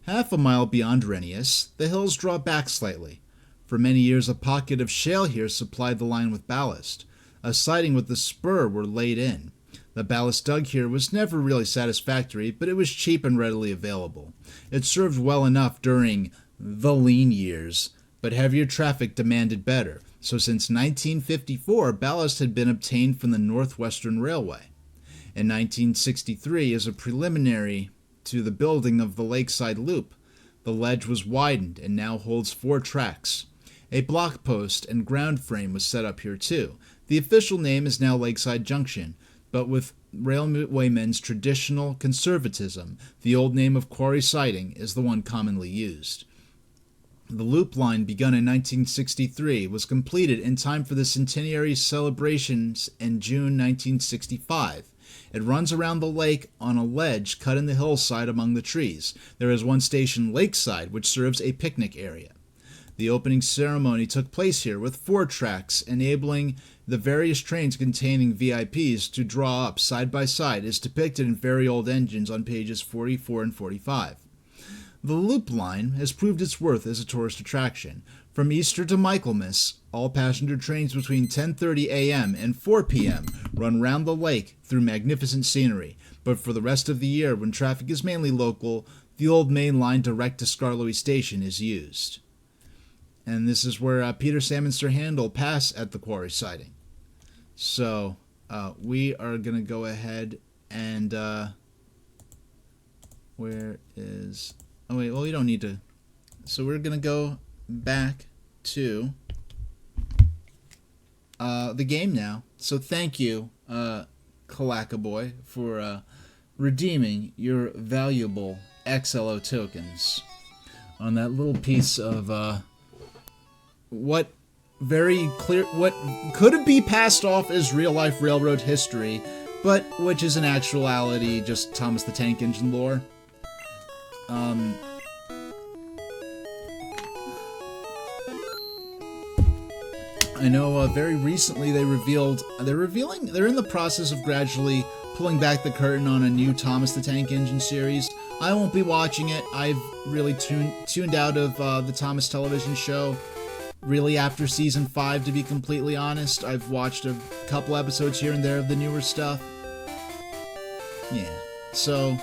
Half a mile beyond Renius, the hills draw back slightly. For many years, a pocket of shale here supplied the line with ballast. A siding with the spur were laid in. The ballast dug here was never really satisfactory, but it was cheap and readily available. It served well enough during the lean years, but heavier traffic demanded better, so since 1954, ballast had been obtained from the Northwestern Railway. In 1963, as a preliminary to the building of the Lakeside Loop, the ledge was widened and now holds 4 tracks. A block post and ground frame was set up here too. The official name is now Lakeside Junction, but with railwaymen's traditional conservatism, the old name of Quarry Siding is the one commonly used. The loop line, begun in 1963, was completed in time for the centenary celebrations in June 1965. It runs around the lake on a ledge cut in the hillside among the trees. There is one station lakeside which serves a picnic area. The opening ceremony took place here with 4 tracks, enabling the various trains containing VIPs to draw up side by side, as depicted in very old engines on pages 44 and 45. The loop line has proved its worth as a tourist attraction. From Easter to Michaelmas, all passenger trains between 10:30 a.m. and 4 p.m. run round the lake through magnificent scenery, but for the rest of the year, when traffic is mainly local, the old main line direct to Skarloey Station is used. And this is where Peter, Sam, and Sir Handel pass at the quarry siding. So, we are going to go ahead and, where is... Oh, wait, well, you don't need to... So we're going to go back to the game now. So thank you, Clackaboy, for redeeming your valuable XLO tokens on that little piece of what could be passed off as real-life railroad history, but which is in actuality just Thomas the Tank Engine lore. I know very recently they're in the process of gradually pulling back the curtain on a new Thomas the Tank Engine series. I won't be watching it. I've really tuned out of the Thomas television show really after season 5, to be completely honest. I've watched a couple episodes here and there of the newer stuff. Yeah, so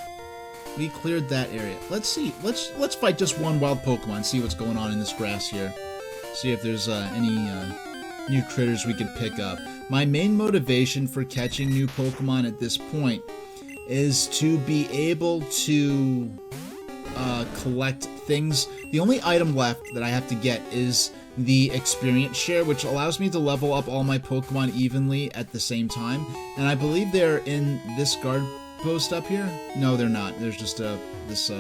we cleared that area. Let's see. Let's fight just one wild Pokemon, see what's going on in this grass here. See if there's any new critters we can pick up. My main motivation for catching new Pokemon at this point is to be able to collect things. The only item left that I have to get is the experience share, which allows me to level up all my Pokemon evenly at the same time. And I believe they're in this guard post up here. No, they're not. There's just this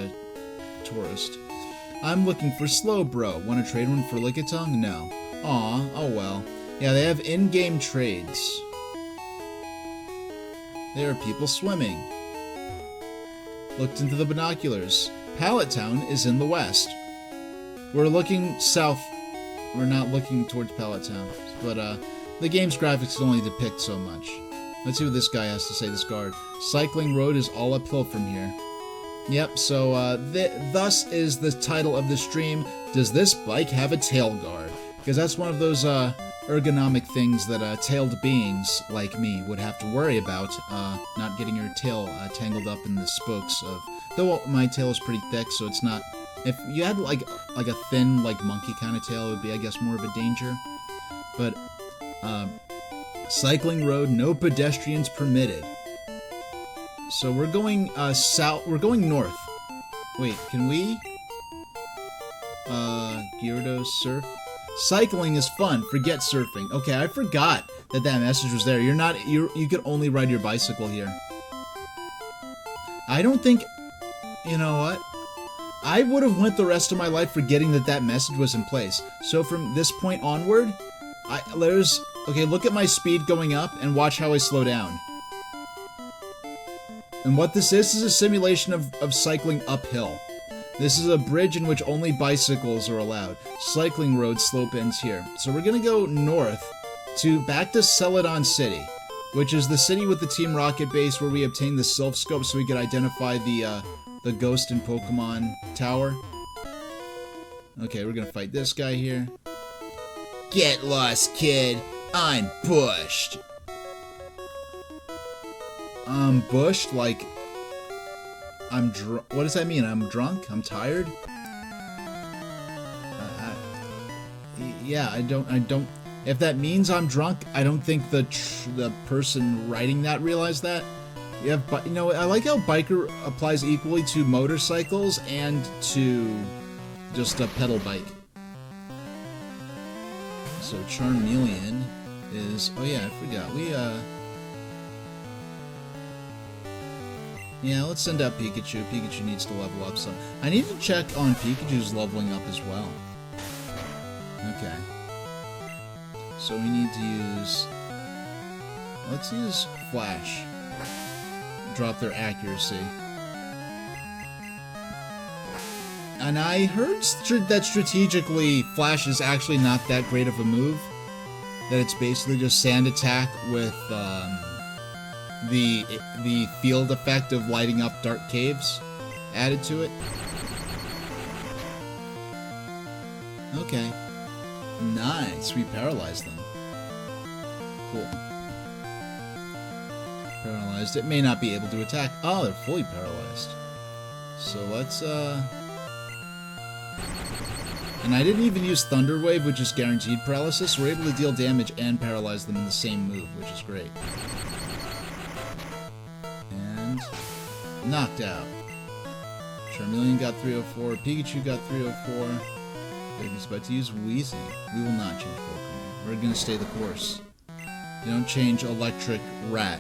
tourist. I'm looking for Slowbro. Want to trade one for Lickitung? No. Aw, oh well. Yeah, they have in-game trades. There are people swimming. Looked into the binoculars. Pallet Town is in the west. We're looking south. We're not looking towards Pallet Town, but the game's graphics can only depict so much. Let's see what this guy has to say, this guard. Cycling road is all uphill from here. Yep, so thus is the title of the stream, Does This Bike Have a Tail Guard? Because that's one of those ergonomic things that tailed beings like me would have to worry about, not getting your tail tangled up in the spokes of... Though my tail is pretty thick, so it's not... If you had like a thin, like monkey kind of tail, it would be, I guess, more of a danger. But, cycling road, no pedestrians permitted. So we're going south. We're going north. Wait, can we? Gyarados surf. Cycling is fun. Forget surfing. Okay, I forgot that message was there. You could only ride your bicycle here. I don't think. You know what? I would have went the rest of my life forgetting that message was in place. So from this point onward, okay, look at my speed going up and watch how I slow down. And what this is a simulation of cycling uphill. This is a bridge in which only bicycles are allowed. Cycling road slope ends here. So we're gonna go north back to Celadon City, which is the city with the Team Rocket base where we obtained the Sylph Scope so we could identify the ghost in Pokemon Tower. Okay, we're gonna fight this guy here. Get lost, kid. I'm bushed. I'm bushed? Like, I'm drunk? What does that mean? I'm drunk? I'm tired? Yeah, I don't... If that means I'm drunk, I don't think the person writing that realized that. You know, I like how biker applies equally to motorcycles and to just a pedal bike. So Charmeleon is... Oh yeah, I forgot. Yeah, let's send out Pikachu. Pikachu needs to level up some. I need to check on Pikachu's leveling up as well. Okay. So we need to use... Let's use Flash. Drop their accuracy. And I heard that strategically Flash is actually not that great of a move. That it's basically just Sand Attack with the field effect of lighting up dark caves added to it. Okay. Nice. We paralyzed them. Cool. Paralyzed. It may not be able to attack. Oh, they're fully paralyzed. So let's, And I didn't even use Thunder Wave, which is guaranteed paralysis. We're able to deal damage and paralyze them in the same move, which is great. And... knocked out. Charmeleon got 304. Pikachu got 304. He's about to use Weezing. We will not change Pokemon. We're gonna stay the course. You don't change Electric Rat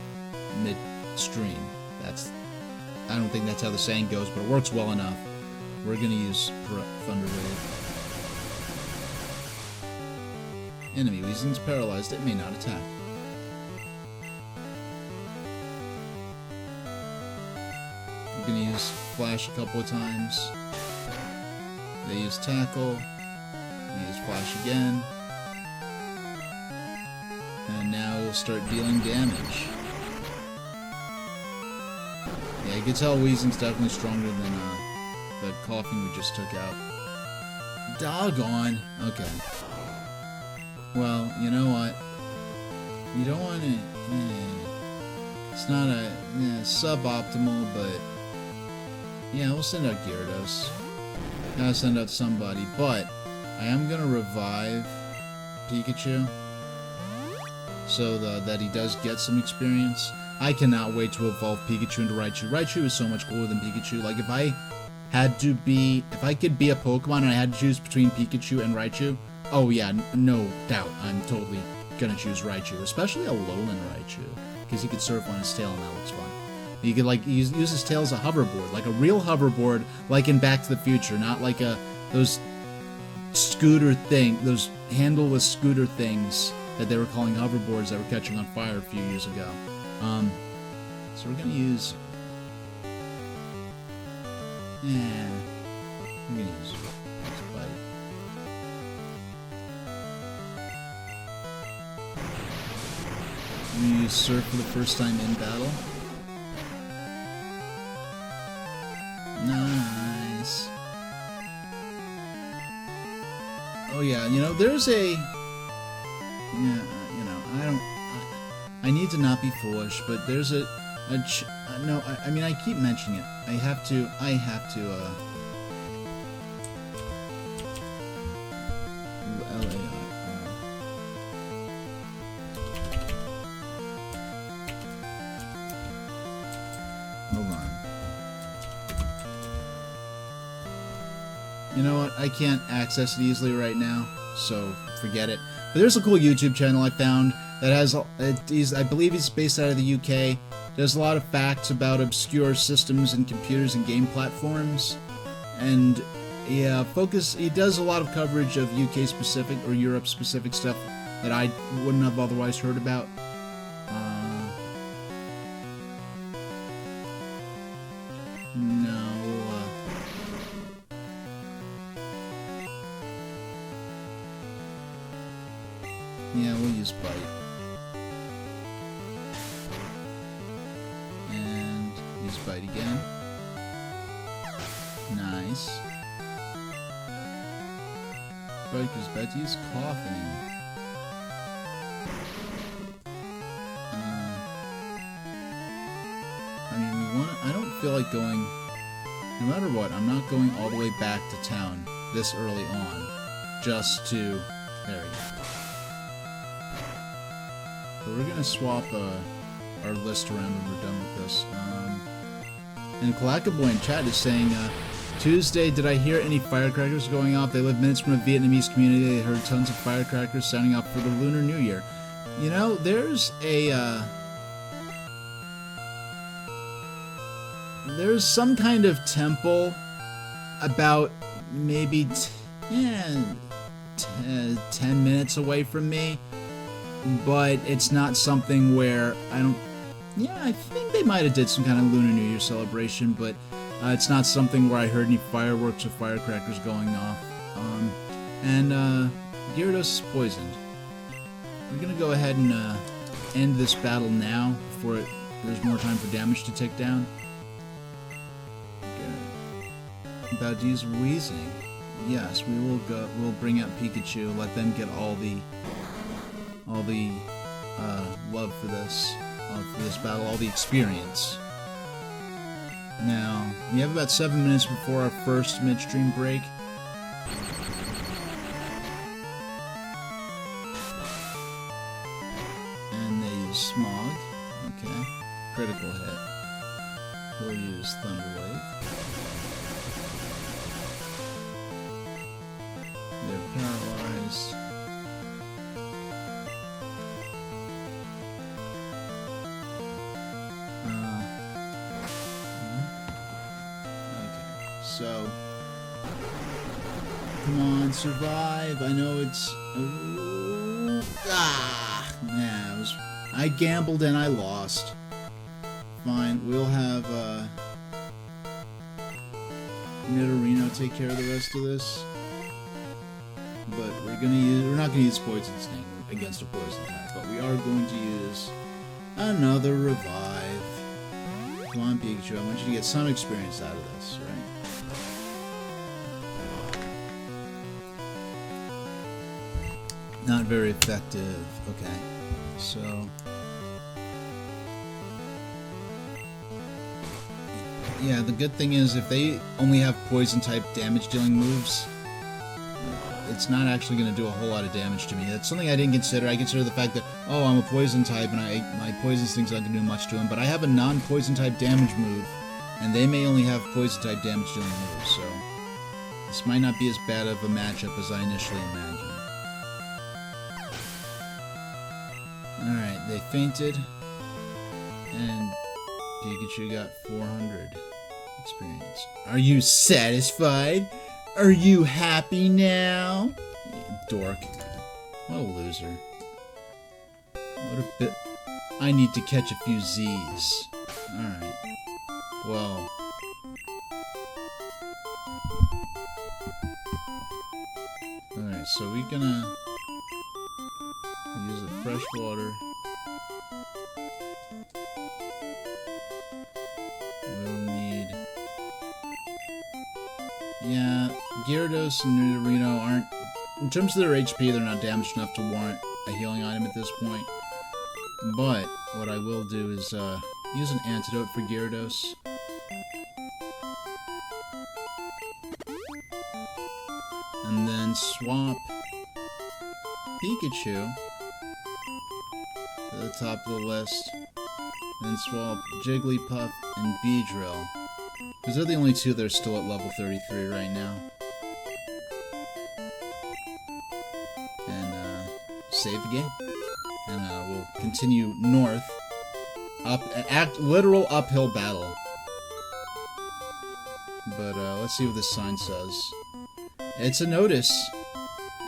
midstream. I don't think that's how the saying goes, but it works well enough. We're gonna use Thunder Wave. Enemy Weezing's paralyzed. It may not attack. We're gonna use Flash a couple of times. They use Tackle. We use Flash again. And now we'll start dealing damage. Yeah, you can tell Weezing's definitely stronger than that Coughing we just took out. Doggone! Okay. Well, you know what? You don't want to... it's not a... suboptimal, but... Yeah, we'll send out Gyarados. Gotta send out somebody, but... I am gonna revive Pikachu. So that he does get some experience. I cannot wait to evolve Pikachu into Raichu. Raichu is so much cooler than Pikachu. Like, if I could be a Pokemon and I had to choose between Pikachu and Raichu, Oh yeah, no doubt. I'm totally gonna choose Raichu, especially a Lowland Raichu, because he could surf on his tail and that looks fun. You could like use his tail as a hoverboard, like a real hoverboard, like in Back to the Future, not like those scooter thing, those handleless scooter things that they were calling hoverboards that were catching on fire a few years ago. So we're gonna use. Yeah, I'm gonna use Bite. I'm gonna use Surf for the first time in battle. Nice. Oh yeah, you know, there's a... Yeah, you know, I need to not be foolish, but there's no, I mean, I keep mentioning it. I have to, hold on. You know what? I can't access it easily right now, so forget it. But there's a cool YouTube channel I found that has, I believe he's based out of the UK. Does a lot of facts about obscure systems and computers and game platforms. And yeah, he does a lot of coverage of UK specific or Europe specific stuff that I wouldn't have otherwise heard about. Yeah, we'll use Bite. And use Bite again. Nice. Bite goes back to use Coughing. I mean, I don't feel like going... No matter what, I'm not going all the way back to town this early on. Just to... There we go. But we're gonna swap our list around when we're done with this. And Kalakaboy in chat is saying, Tuesday, did I hear any firecrackers going off? They live minutes from a Vietnamese community. They heard tons of firecrackers sounding off for the Lunar New Year. You know, there's some kind of temple about maybe 10 minutes away from me. But it's not something where I think they might have did some kind of Lunar New Year celebration, but it's not something where I heard any fireworks or firecrackers going off. And Gyarados is poisoned. We're gonna go ahead and end this battle now before there's more time for damage to tick down. Okay. About to use Weezing. Yes, we'll bring out Pikachu, let them get all the love for this battle, all the experience. Now, we have about 7 minutes before our first midstream break. And they use Smog. Okay. Critical hit. We'll use Thunder Wave. They're paralyzed. So, come on, survive. I know it's... Yeah, I gambled and I lost. Fine, we'll have Nidorino take care of the rest of this. But we're not gonna use Poison Sting against a poison type, but we are going to use another revive. Come on, Pikachu, I want you to get some experience out of this, right? Not very effective. Okay. So... Yeah, the good thing is if they only have poison-type damage-dealing moves, it's not actually going to do a whole lot of damage to me. That's something I didn't consider. I consider the fact that, oh, I'm a poison-type and my poison sting's not going to do much to him, but I have a non-poison-type damage move, and they may only have poison-type damage-dealing moves, so... This might not be as bad of a matchup as I initially imagined. Alright, they fainted. And Pikachu got 400 experience. Are you satisfied? Are you happy now? You dork. What a loser. What a bit. I need to catch a few Z's. Alright. Well. Alright, so we're gonna use the fresh water. We'll need... Yeah, Gyarados and Nidorino aren't... In terms of their HP, they're not damaged enough to warrant a healing item at this point. But, what I will do is, use an antidote for Gyarados. And then swap Pikachu to the top of the list. Then swap Jigglypuff and Beedrill. Because they're the only two that are still at level 33 right now. And, save the game. And, we'll continue north. Literal uphill battle. But, let's see what this sign says. It's a notice.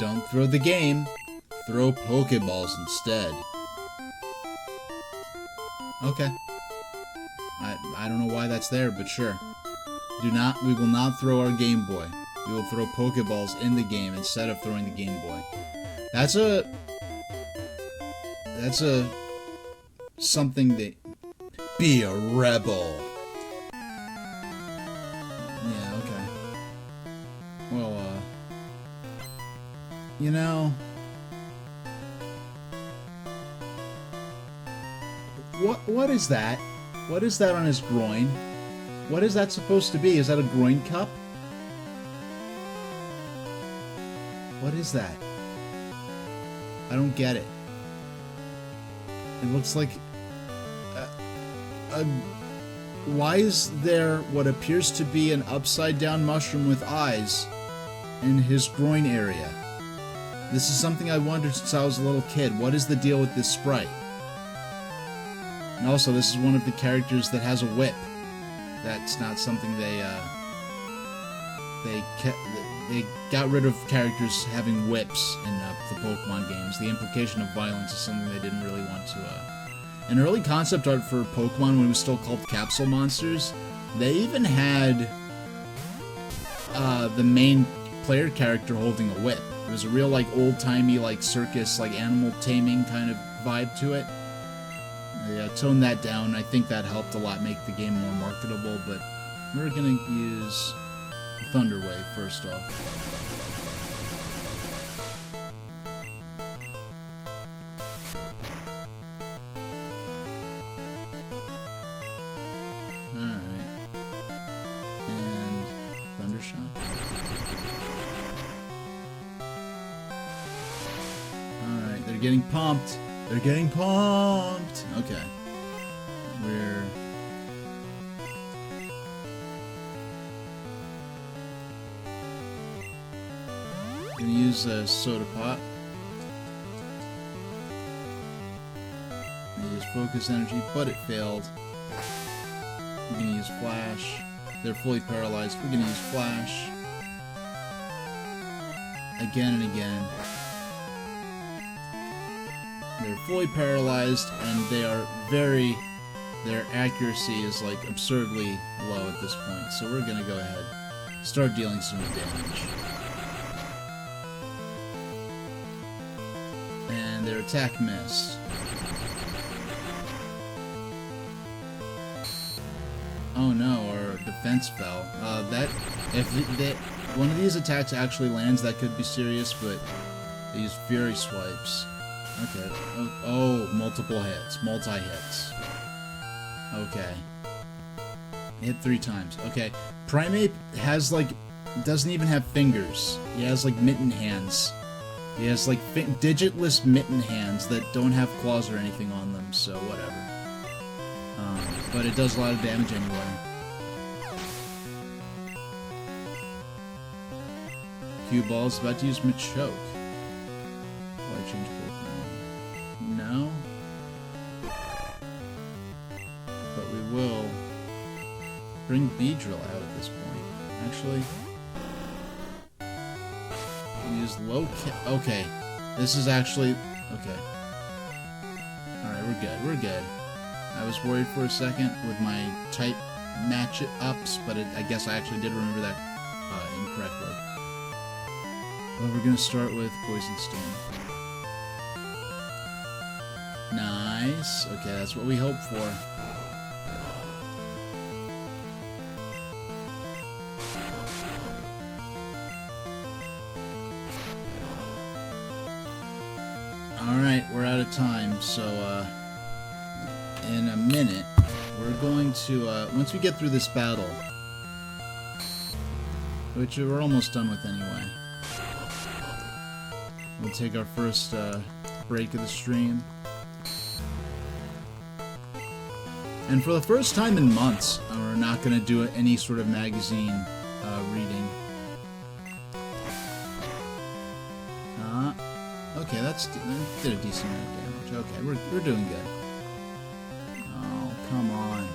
Don't throw the game. Throw Pokeballs instead. Okay. I don't know why that's there, but sure. We will not throw our Game Boy. We will throw Pokeballs in the game instead of throwing the Game Boy. That's something that... Be a rebel. Yeah, okay. Well, you know... What is that? What is that on his groin? What is that supposed to be? Is that a groin cup? What is that? I don't get it. It looks like... why is there what appears to be an upside-down mushroom with eyes in his groin area? This is something I wondered since I was a little kid. What is the deal with this sprite? And also, this is one of the characters that has a whip. That's not something they got rid of characters having whips in the Pokemon games. The implication of violence is something they didn't really want to... In early concept art for Pokemon, when it was still called Capsule Monsters, they even had the main player character holding a whip. It was a real, like, old-timey, like, circus, like, animal taming kind of vibe to it. They toned that down. I think that helped a lot make the game more marketable, but we're gonna use Thunder Wave first off. Alright. And Thundershock. Alright, they're getting pumped. They're getting pumped! Okay. We're... gonna use a soda pop. Gonna use focus energy, but it failed. We're gonna use flash. They're fully paralyzed. We're gonna use flash. Again and again. They're fully paralyzed, and they are very... Their accuracy is, like, absurdly low at this point. So we're gonna go ahead. Start dealing some damage. And their attack missed. Oh no, our defense fell. If one of these attacks actually lands, that could be serious, but they use Fury Swipes. Okay. Oh, multiple hits. Multi-hits. Okay. Hit 3 times. Okay. Primeape has, like, doesn't even have fingers. He has, like, mitten hands. He has, like, digitless mitten hands that don't have claws or anything on them, so whatever. But it does a lot of damage anyway. Cue Ball's about to use Machoke. Why change Pokemon? No? bring Beedrill out at this point. Actually, use low okay, this is actually... Okay. Alright, we're good. We're good. I was worried for a second with my type match-ups, but I guess I actually did remember that incorrectly. Well, we're gonna start with Poison Sting. Nice. Okay, that's what we hoped for. Alright, we're out of time, so in a minute, we're going to, once we get through this battle, which we're almost done with anyway, we'll take our first break of the stream. And for the first time in months, we're not going to do any sort of magazine reading. Okay, that did a decent amount of damage. Okay, we're doing good. Oh, come on.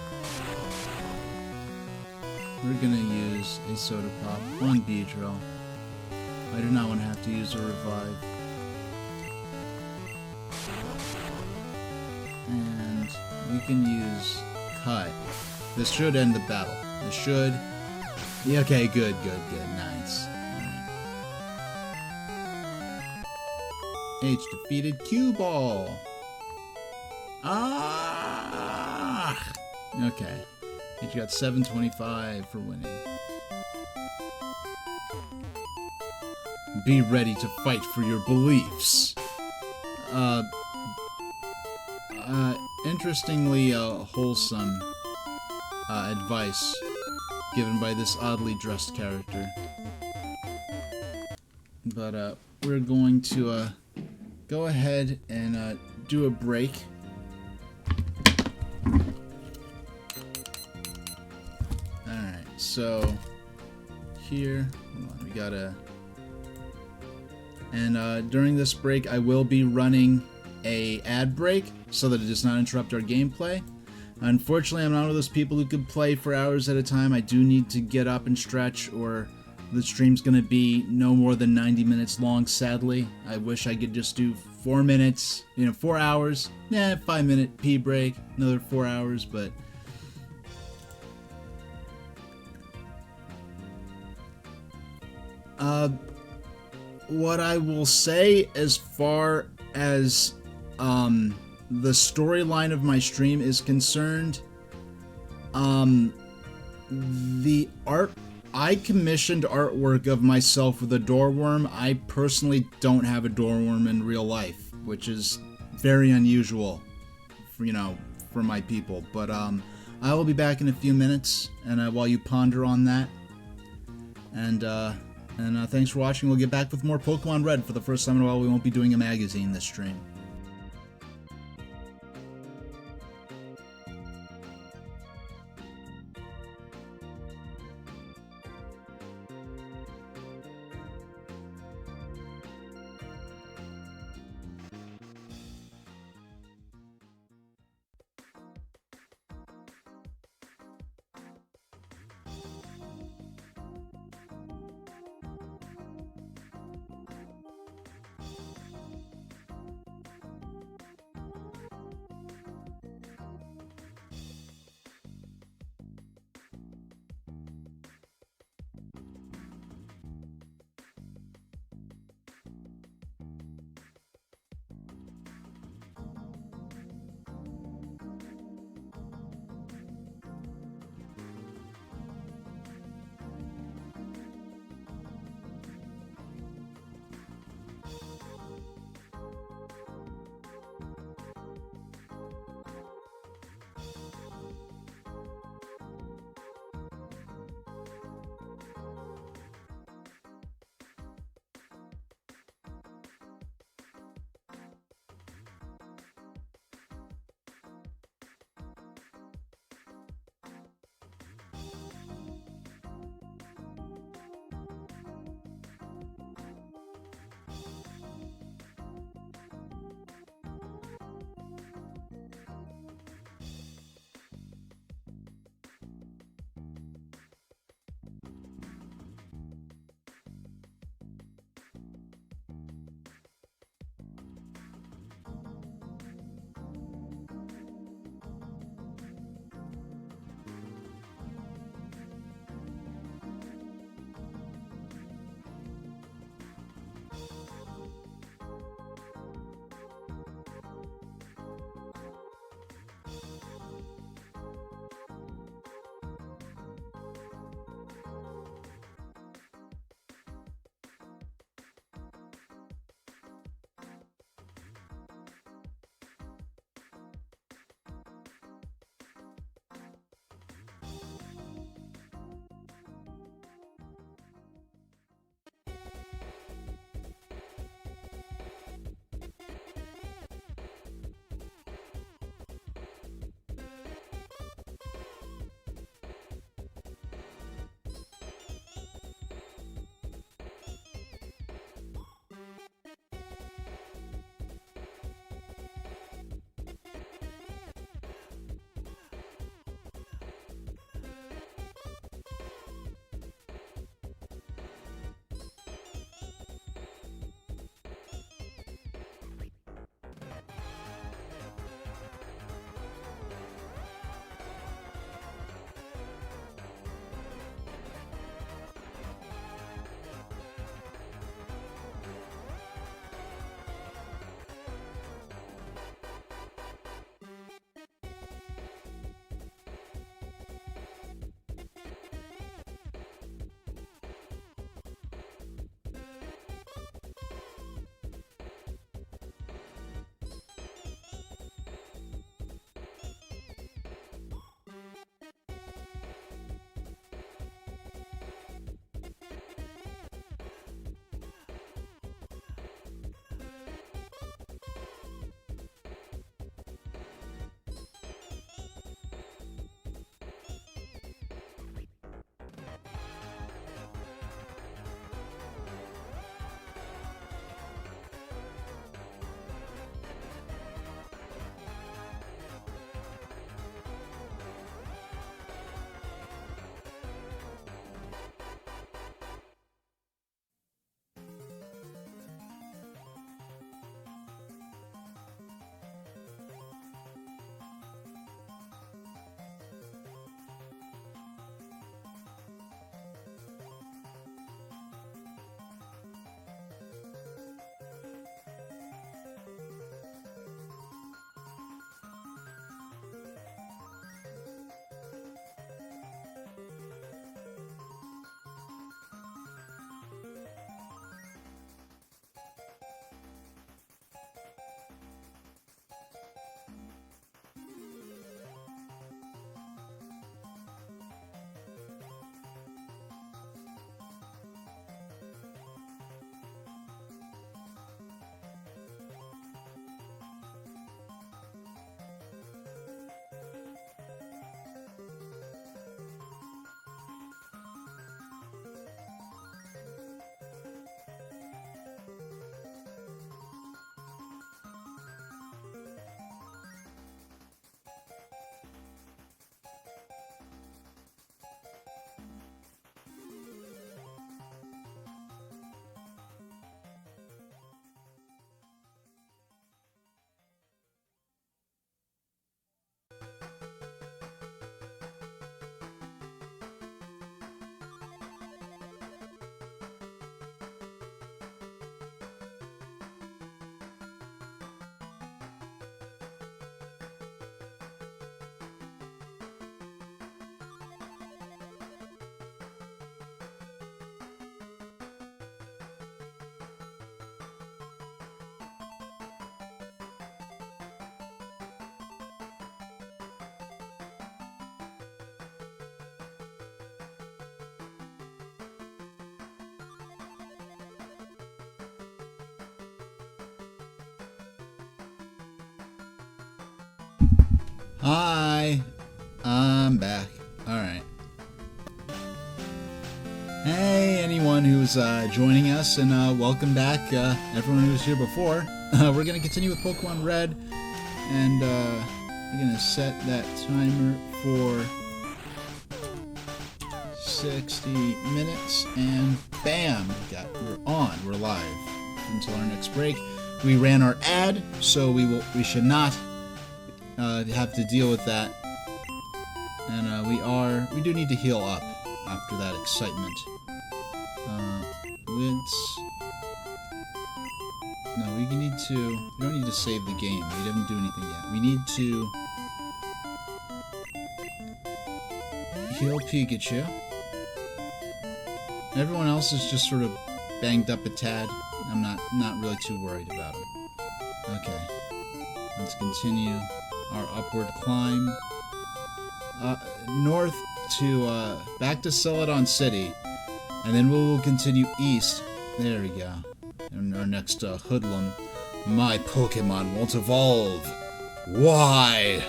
We're going to use a Soda Pop on Beedrill. I do not want to have to use a Revive. And we can use Cut. This should end the battle. This should... Yeah, okay, good. Nice. Alright. H defeated Cue Ball. Ah! Okay. H got 725 for winning. Be ready to fight for your beliefs. Interestingly wholesome advice given by this oddly dressed character. But we're going to go ahead and do a break. Alright, so here, hold on, we gotta... And during this break, I will be running a ad break so that it does not interrupt our gameplay. Unfortunately, I'm not one of those people who could play for hours at a time. I do need to get up and stretch, or the stream's gonna be no more than 90 minutes long, sadly. I wish I could just do 4 minutes, 4 hours. 5-minute pee break, another 4 hours, but... what I will say as far as the storyline of my stream is concerned, the art, I commissioned artwork of myself with a doorworm. I personally don't have a doorworm in real life, which is very unusual, for my people. But I will be back in a few minutes, and while you ponder on that, and thanks for watching. We'll get back with more Pokémon Red. For the first time in a while, we won't be doing a magazine this stream. Hi. I'm back. Alright. Hey, anyone who's joining us, and welcome back, everyone who was here before. We're going to continue with Pokemon Red, and we're going to set that timer for 60 minutes, and bam! We're live until our next break. We ran our ad, so we should not have to deal with that. And we do need to heal up after that excitement. We don't need to save the game. We didn't do anything yet. We need to heal Pikachu. Everyone else is just sort of banged up a tad. I'm not really too worried about them. Okay. Let's continue our upward climb. North to, back to Celadon City. And then we'll continue east. There we go. And our next, hoodlum. My Pokemon won't evolve. Why?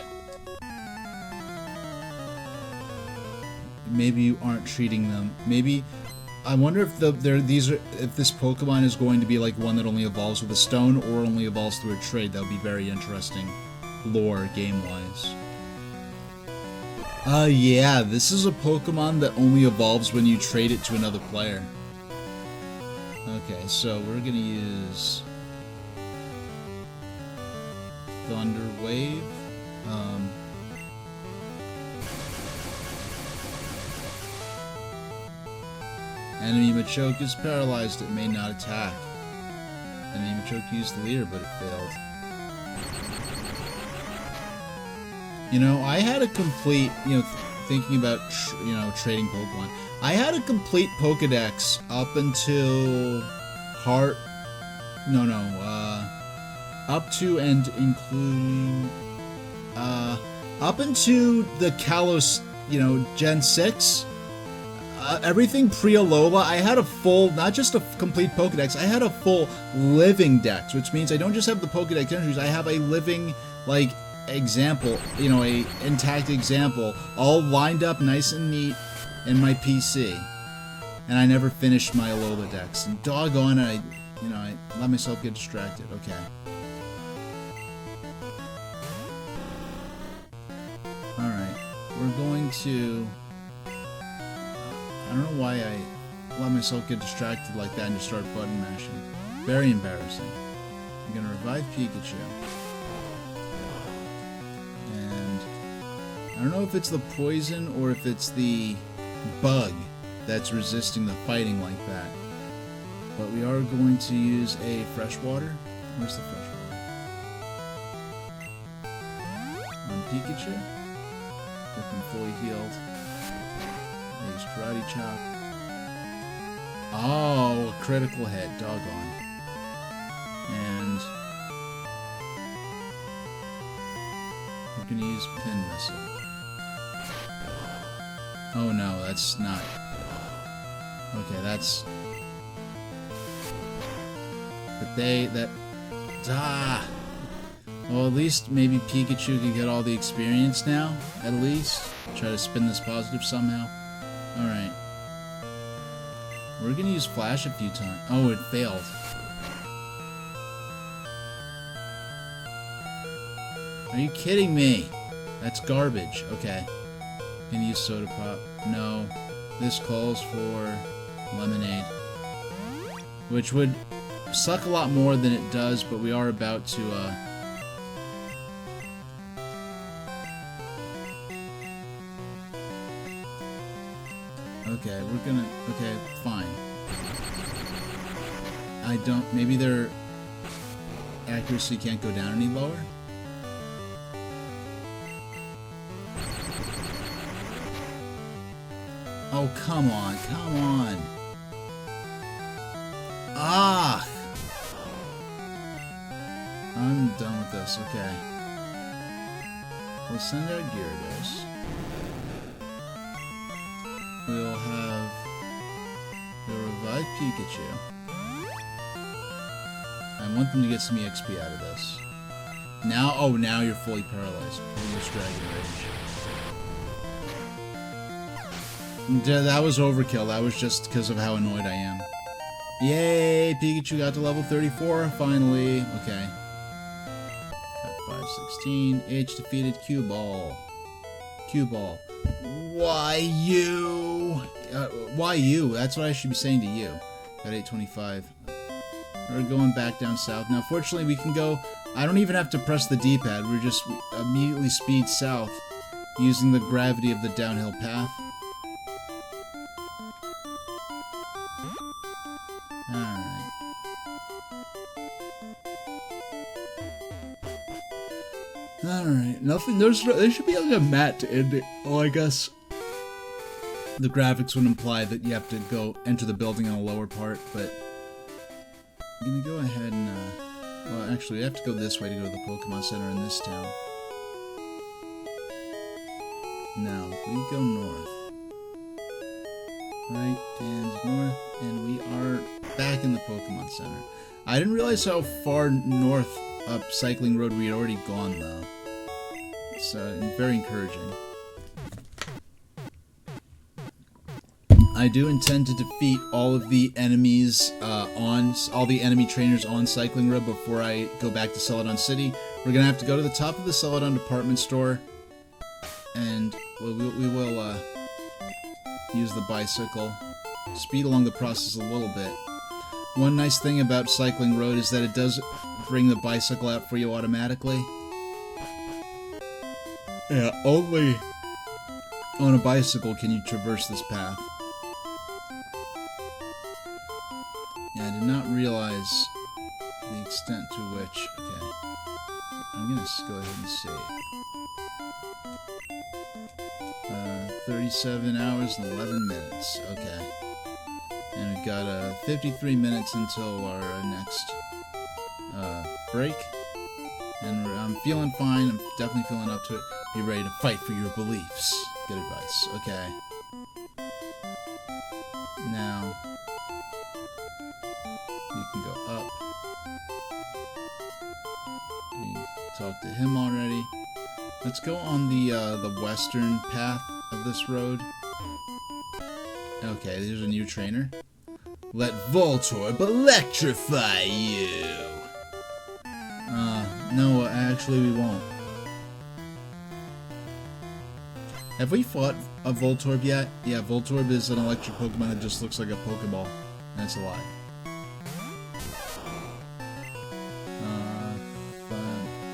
Maybe you aren't treating them. Maybe... I wonder if if this Pokemon is going to be like one that only evolves with a stone or only evolves through a trade. That would be very interesting lore game-wise. Yeah, this is a Pokemon that only evolves when you trade it to another player. Okay, so we're gonna use Thunder Wave. Enemy Machoke is paralyzed. It may not attack. Enemy Machoke used the leader, but it failed. You know, I had a complete, thinking about, trading Pokemon. I had a complete Pokedex up until up to and including, up into the Kalos, Gen 6. Everything pre-Alola, I had a full, not just a complete Pokedex, I had a full living dex, which means I don't just have the Pokedex entries, I have a living, example, a intact example, all lined up nice and neat in my PC. And I never finished my Alola dex. And doggone it, I let myself get distracted. Okay. Alright. We're going to... I don't know why I let myself get distracted like that and just start button mashing. Very embarrassing. I'm gonna revive Pikachu. And I don't know if it's the poison or if it's the bug that's resisting the fighting like that. But we are going to use a freshwater. Where's the freshwater? On Pikachu. Get them fully healed. Use Karate Chop. Oh, a critical hit. Doggone. And we're going to use Pin Missile. Oh no, that's not... Okay, that's... But well, at least maybe Pikachu can get all the experience now, at least. Try to spin this positive somehow. Alright. We're gonna use Flash a few times. Oh, it failed. Are you kidding me? That's garbage. Okay. Gonna use Soda Pop. No. This calls for Lemonade. Which would suck a lot more than it does, but we are about to, Okay, we're gonna... Okay, fine. I don't... Maybe their accuracy can't go down any lower? Oh, come on, come on. Ah! I'm done with this, okay. We'll send out Gyarados. We'll have the Revive Pikachu. I want them to get some EXP out of this. Now, oh, now you're fully paralyzed. Use Dragon Rage. That was overkill. That was just because of how annoyed I am. Yay! Pikachu got to level 34, finally. Okay. Got 516. H defeated Cue Ball. Cue Ball. Why you? Why you? That's what I should be saying to you. Got 825. We're going back down south. Now, fortunately, we can go... I don't even have to press the D-pad. We immediately speed south using the gravity of the downhill path. Alright. Alright. Nothing... there should be like a mat to end it. Well, I guess the graphics would imply that you have to go enter the building on a lower part, but I'm gonna go ahead and, well, actually, we have to go this way to go to the Pokemon Center in this town. Now, we go north. Right and north, and we are back in the Pokemon Center. I didn't realize how far north up Cycling Road we had already gone, though. It's very encouraging. I do intend to defeat all of the enemies all the enemy trainers on Cycling Road before I go back to Celadon City. We're gonna have to go to the top of the Celadon department store, and we will use the bicycle, speed along the process a little bit. One nice thing about Cycling Road is that it does bring the bicycle out for you automatically. Yeah, only on a bicycle can you traverse this path. Yeah, I did not realize the extent to which... Okay. I'm gonna go ahead and save. 37 hours and 11 minutes. Okay. And we've got 53 minutes until our next break. And I'm feeling fine. I'm definitely feeling up to it. Be ready to fight for your beliefs. Good advice. Okay. Now... you can go up. We talked to him already. Let's go on the western path of this road. Okay, there's a new trainer. Let Voltorb electrify you! No, actually we won't. Have we fought a Voltorb yet? Yeah, Voltorb is an electric Pokemon that just looks like a Pokeball. That's a lie.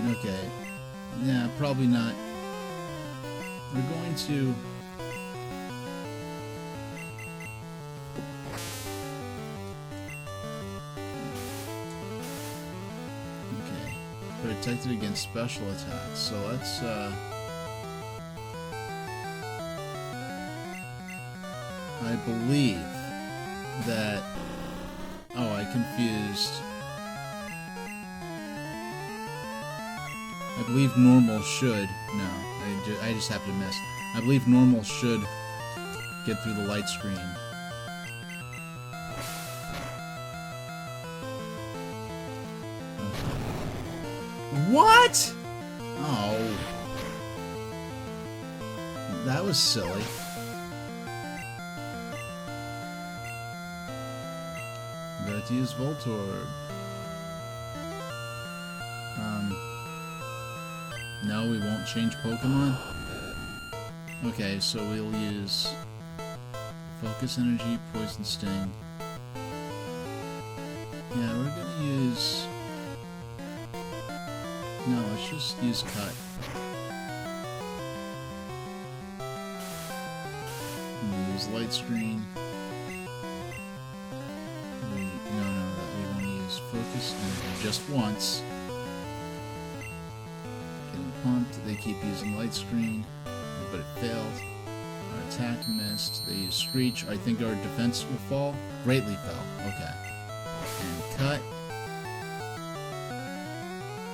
Okay. Yeah, probably not. We're going to... okay. Protected against special attacks. So let's, I believe that... oh, I confused... I believe normal should... no, I just happened to miss. I believe normal should get through the light screen. Okay. What?! Oh. That was silly. I'm about to use Voltorb. No, we won't change Pokemon? Okay, so we'll use Focus Energy, Poison Sting. Yeah, we're gonna use... no, let's just use Cut. We'll use Light Screen. No, we want to use Focus Energy just once. They keep using Light Screen, but it failed. Our attack missed. They use Screech. I think our defense will fall. Greatly fell. Okay. And Cut.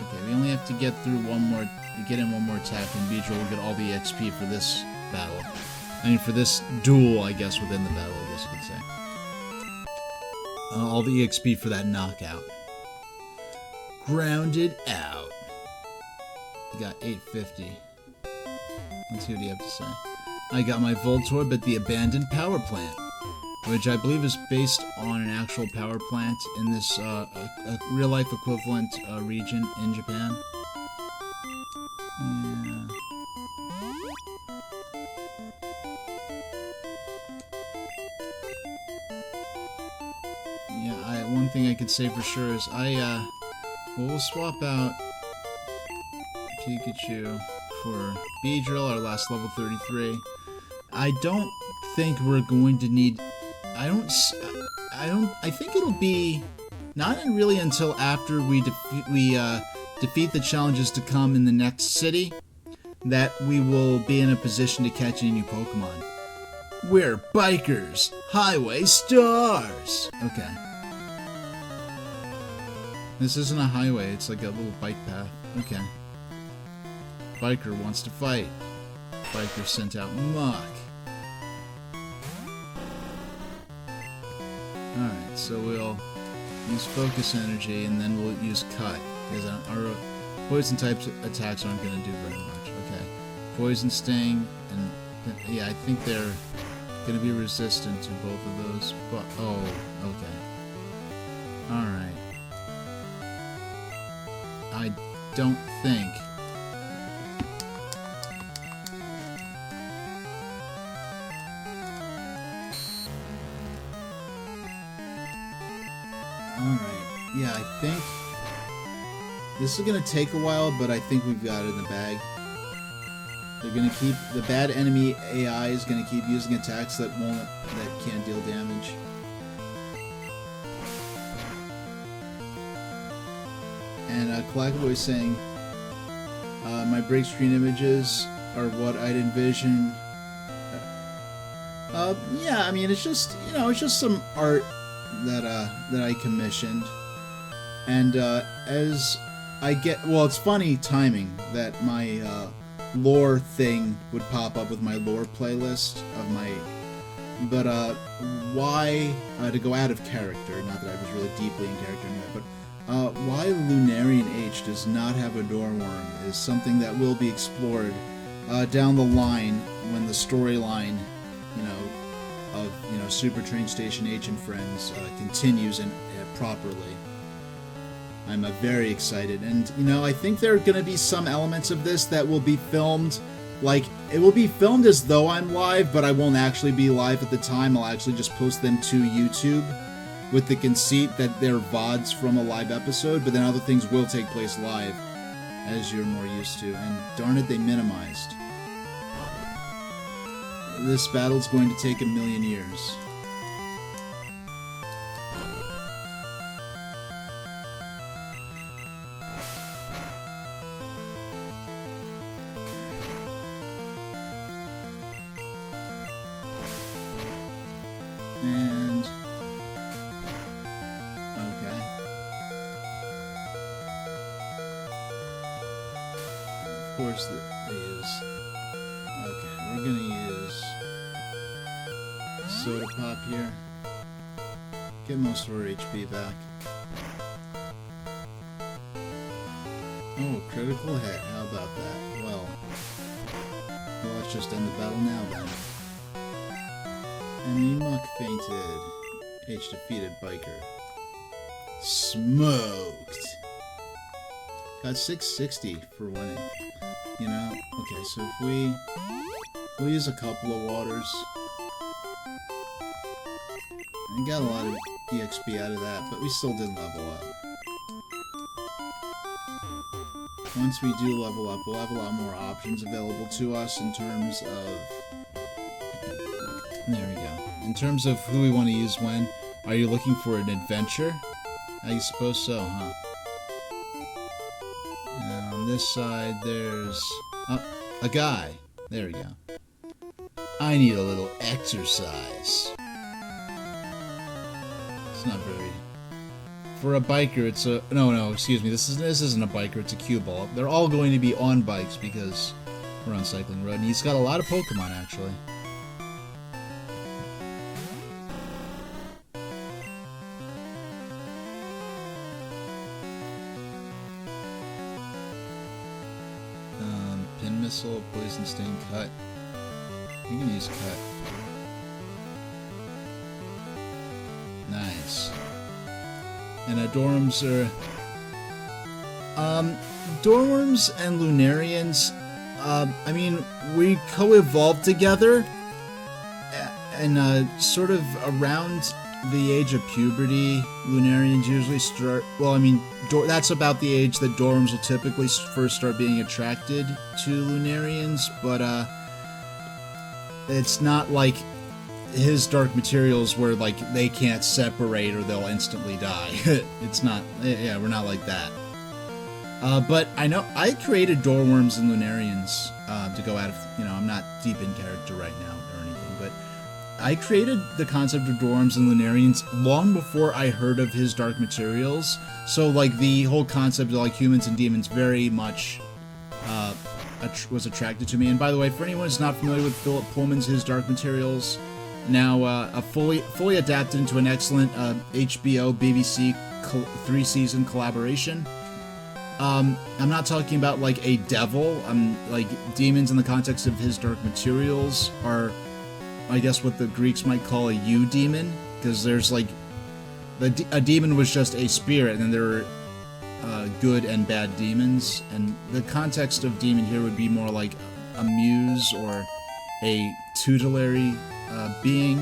Okay, we only have to get through one more, get in one more attack, and Beedrill will get all the XP for this battle. I mean, for this duel, I guess, within the battle, I guess you could say. All the EXP for that knockout. Grounded out. You got 850. Let's see what you have to say. I got my Voltorb at the abandoned power plant, which I believe is based on an actual power plant in this a real-life equivalent region in Japan. Yeah. Yeah, one thing I could say for sure is we'll swap out Pikachu for Beedrill, our last level 33. I don't think we're going to need... I think it'll be not really until after we defeat the challenges to come in the next city that we will be in a position to catch any new Pokemon. We're bikers, highway stars. Okay. This isn't a highway, it's like a little bike path. Okay. Biker wants to fight. Biker sent out Muck. Alright, so we'll use Focus Energy and then we'll use Cut. Because our poison type attacks aren't going to do very much. Okay. Poison Sting, and yeah, I think they're going to be resistant to both of those. But, oh, okay. Alright. I don't think... Alright, yeah, I think this is going to take a while, but I think we've got it in the bag. They're going to keep, the bad enemy AI is going to keep using attacks that can't deal damage. And Clackboy is saying, my break screen images are what I'd envision. Yeah, I mean, it's just, you know, it's just some art that I commissioned, and as I get, well, it's funny timing that my lore thing would pop up with my lore playlist of my, but why to go out of character? Not that I was really deeply in character anyway, but why Lunarian H does not have a Dorworm is something that will be explored down the line when the storyline, you know, of, you know, Super Train Station H and Friends continues and properly. I'm very excited, and you know, I think there are going to be some elements of this that will be filmed, like it will be filmed as though I'm live, but I won't actually be live at the time. I'll actually just post them to YouTube with the conceit that they're VODs from a live episode, but then other things will take place live, as you're more used to, and darn it, they minimized. This battle's going to take 1,000,000 years. And... okay. Of course, they use... okay, we're gonna use... Soda Pop here. Get most of our HP back. Oh, critical hit. How about that? Well, let's just end the battle now then. Enemy Muck fainted. H defeated Biker. Smoked. Got 660 for winning. You know? Okay, so if we'll use a couple of waters. I got a lot of EXP out of that, but we still didn't level up. Once we do level up, we'll have a lot more options available to us in terms of... there we go. In terms of who we want to use when. Are you looking for an adventure? I suppose so, huh? And on this side, there's... a guy. There we go. I need a little exercise. It's not very... for a biker, it's a... no, excuse me. This isn't a biker, it's a cue ball. They're all going to be on bikes because we're on Cycling Road. And he's got a lot of Pokemon, actually. missile, poison stain, cut. You can use cut. Nice. And Dorms are... Dorms and Lunarians, I mean, we co-evolved together, and sort of around the age of puberty, Lunarians usually start... Well, I mean, that's about the age that Dorms will typically first start being attracted to Lunarians, but it's not like his dark materials where, like, they can't separate or they'll instantly die. It's not... Yeah, we're not like that. But I know I created Doorworms and Lunarians to go out of, you know, I'm not deep in character right now or anything, but I created the concept of Doorworms and Lunarians long before I heard of his dark materials. So, like, the whole concept of, like, humans and demons very much was attracted to me. And by the way, for anyone who's not familiar with Philip Pullman's His Dark Materials, now a fully adapted into an excellent HBO BBC 3-season collaboration. I'm not talking about, like, a devil. Like, demons in the context of His Dark Materials are, I guess, what the Greeks might call a eudemon, because there's, like, a demon was just a spirit, and then there are good and bad demons, and the context of demon here would be more like a muse or a tutelary being.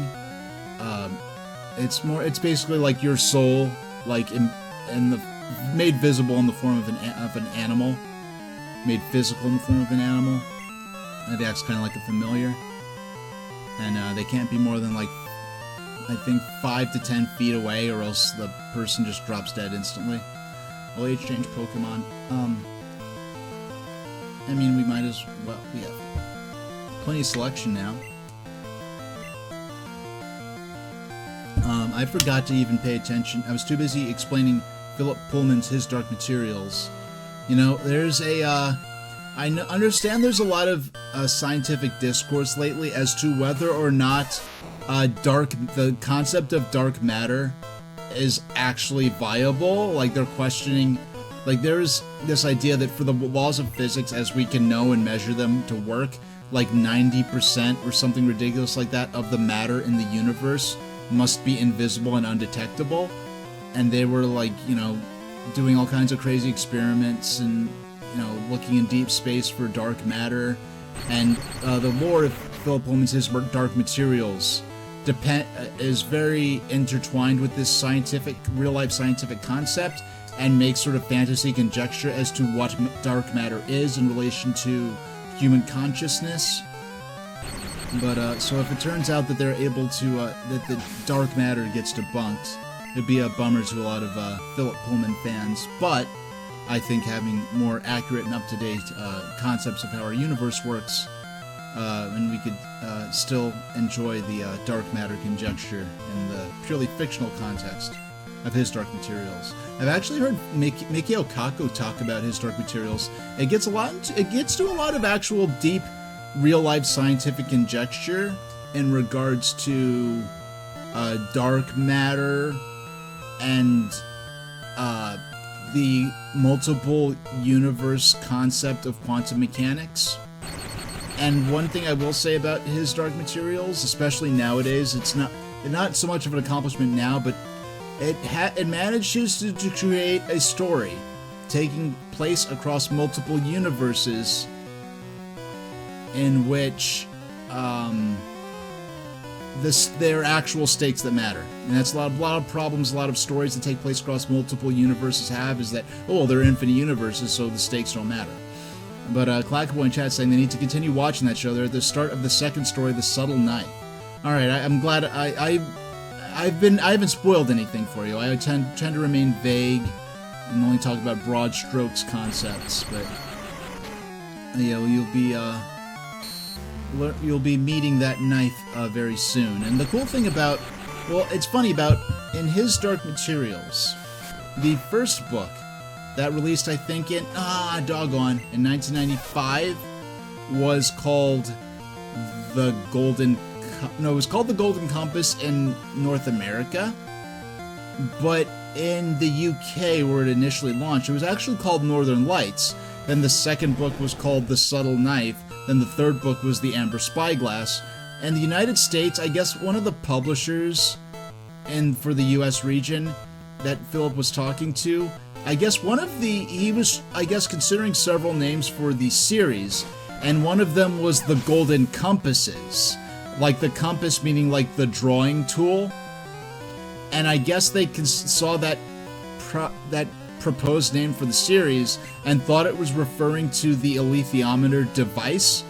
It's basically like your soul, like in the made visible in the form of an animal, made physical in the form of an animal. It acts kind of like a familiar, and they can't be more than, like, I think 5 to 10 feet away, or else the person just drops dead instantly. Well, exchange Pokemon. I mean, we might as well. We have plenty of selection now. I forgot to even pay attention. I was too busy explaining Philip Pullman's His Dark Materials. You know, there's a, I understand there's a lot of scientific discourse lately as to whether or not the concept of dark matter is actually viable. Like, they're questioning, like, there's this idea that for the laws of physics as we can know and measure them to work, like 90% or something ridiculous like that of the matter in the universe must be invisible and undetectable. And they were, like, you know, doing all kinds of crazy experiments and, you know, looking in deep space for dark matter. And the lore of Philip Pullman's His Dark Materials is very intertwined with this real-life scientific concept, and makes sort of fantasy conjecture as to what dark matter is in relation to human consciousness. But, so if it turns out that they're able to, that the dark matter gets debunked, it'd be a bummer to a lot of Philip Pullman fans, but I think having more accurate and up-to-date concepts of how our universe works, and we could still enjoy the dark matter conjecture in the purely fictional context of His Dark Materials. I've actually heard Mikio Kaku talk about His Dark Materials. It gets to a lot of actual deep, real-life scientific conjecture in regards to dark matter and the multiple universe concept of quantum mechanics. And one thing I will say about His Dark Materials, especially nowadays, it's not so much of an accomplishment now, but it manages to create a story taking place across multiple universes in which there are actual stakes that matter. And that's a lot of problems, a lot of stories that take place across multiple universes have, is that, oh, they're infinite universes, so the stakes don't matter. But Clackaboy in chat saying they need to continue watching that show. They're at the start of the second story, The Subtle Knight. All right, I'm glad I haven't spoiled anything for you. I tend to remain vague and only talk about broad strokes concepts. But yeah, you'll be meeting that knife very soon. And the cool thing about, well, it's funny about in His Dark Materials, the first book that released, I think, in 1995, was called The Golden Compass in North America. But in the UK, where it initially launched, it was actually called Northern Lights. Then the second book was called The Subtle Knife. Then the third book was The Amber Spyglass. And the United States, I guess one of the publishers for the US region that Philip was talking to, I guess he was, I guess, considering several names for the series, and one of them was the Golden Compasses. Like the compass meaning like the drawing tool. And I guess they saw that proposed name for the series and thought it was referring to the alethiometer device,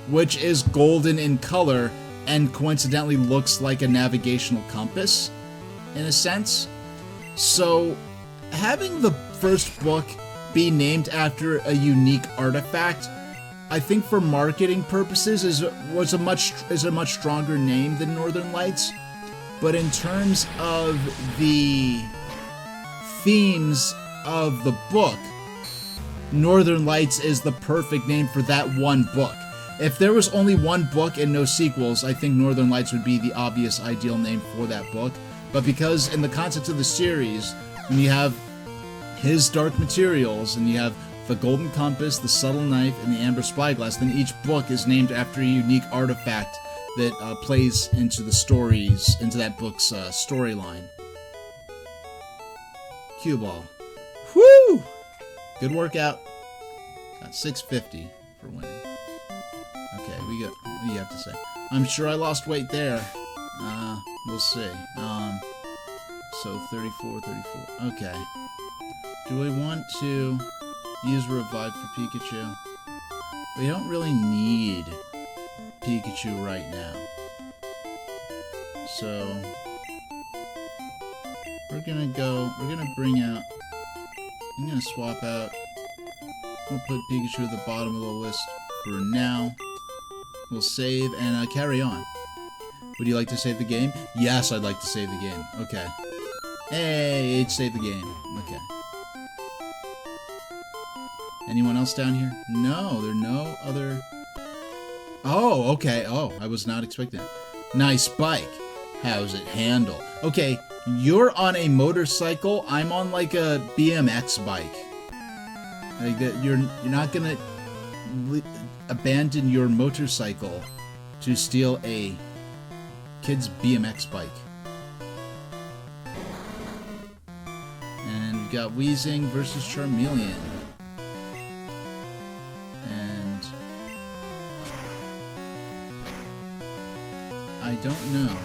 which is golden in color and coincidentally looks like a navigational compass, in a sense. So, having the first book be named after a unique artifact, I think for marketing purposes is a much stronger name than Northern Lights. But in terms of the themes of the book, Northern Lights is the perfect name for that one book. If there was only one book and no sequels, I think Northern Lights would be the obvious ideal name for that book. But because in the context of the series, when you have his Dark Materials and you have the Golden Compass, the Subtle Knife, and the Amber Spyglass, then each book is named after a unique artifact that plays into that book's storyline. Cue ball. Woo! Good workout. Got 650 for winning. Okay, what do you have to say? I'm sure I lost weight there. We'll see. So 34. Okay. Do I want to use Revive for Pikachu? We don't really need Pikachu right now. So we're gonna bring out, I'm gonna swap out, we'll put Pikachu at the bottom of the list for now. We'll save and carry on. Would you like to save the game? Yes, I'd like to save the game. Okay. Hey, it saved the game. Okay. Anyone else down here? No, there are no other... Oh, okay. Oh, I was not expecting it. Nice bike. How's it handle? Okay, you're on a motorcycle. I'm on like a BMX bike. Like that, you're not gonna abandon your motorcycle to steal a kid's BMX bike. And we've got Weezing versus Charmeleon. And I don't know.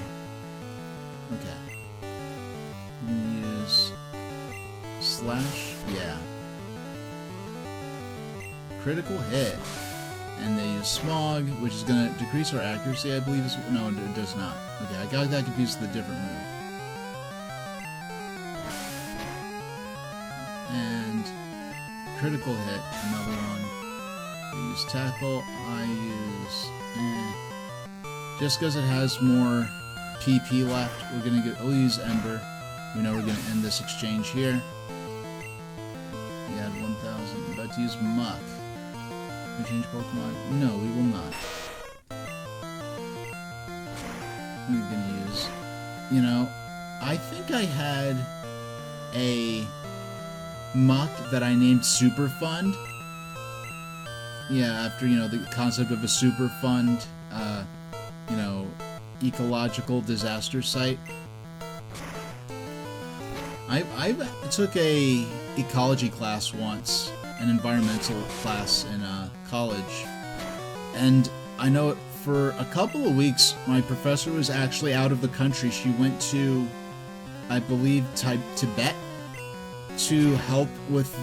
Okay. I'm gonna use Slash. Yeah. Critical hit. And they use Smog, which is going to decrease our accuracy, I believe. No, it does not. Okay, I got that confused with a different move. And critical hit, another one. I use Tackle. I use... Just because it has more PP left, we'll use Ember. We know we're going to end this exchange here. We had 1,000. We're about to use Muck. We change Pokemon? No, we will not. We're gonna use... You know, I think I had a Muck that I named Super Fund. Yeah, after, you know, the concept of a Super Fund, you know, ecological disaster site. I took a ecology class once, an environmental class in college, and I know for a couple of weeks my professor was actually out of the country. She went to, I believe, Tibet to help with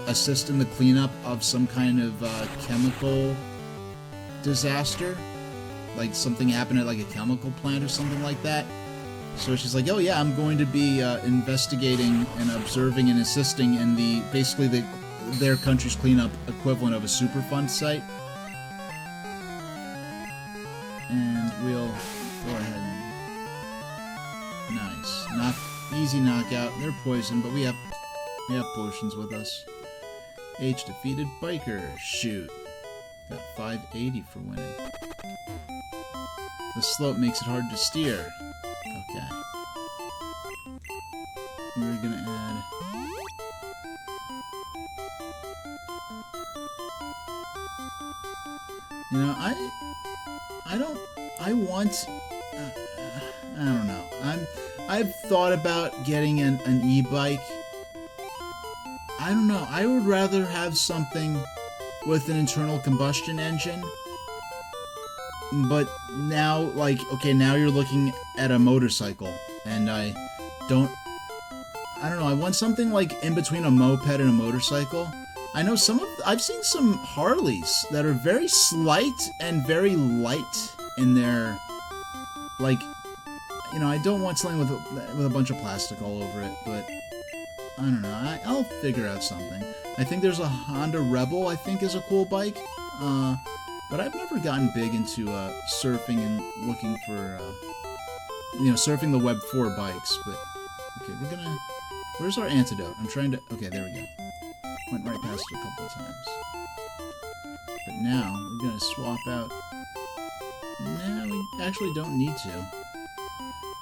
assist in the cleanup of some kind of chemical disaster, like something happened at like a chemical plant or something like that. So she's like, oh yeah, I'm going to be investigating and observing and assisting in their country's cleanup equivalent of a Superfund site. And we'll go ahead and... Nice. Easy knockout. They're poisoned, but we have potions with us. H defeated Biker. Shoot. Got 580 for winning. The slope makes it hard to steer. Okay. We're gonna add... You know, I want, I don't know. I've thought about getting an e-bike. I don't know. I would rather have something with an internal combustion engine. But now, like, okay, now you're looking at a motorcycle, and I don't know, I want something like in between a moped and a motorcycle. I know I've seen some Harleys that are very slight and very light in their, like, you know, I don't want something with a bunch of plastic all over it, but I don't know, I'll figure out something. I think there's a Honda Rebel, I think is a cool bike, but I've never gotten big into surfing and looking for, you know, surfing the web for bikes, but, okay, where's our antidote? I'm trying to, okay, there we go. Went right past it a couple of times. But now, we're gonna swap out, nah, we actually don't need to.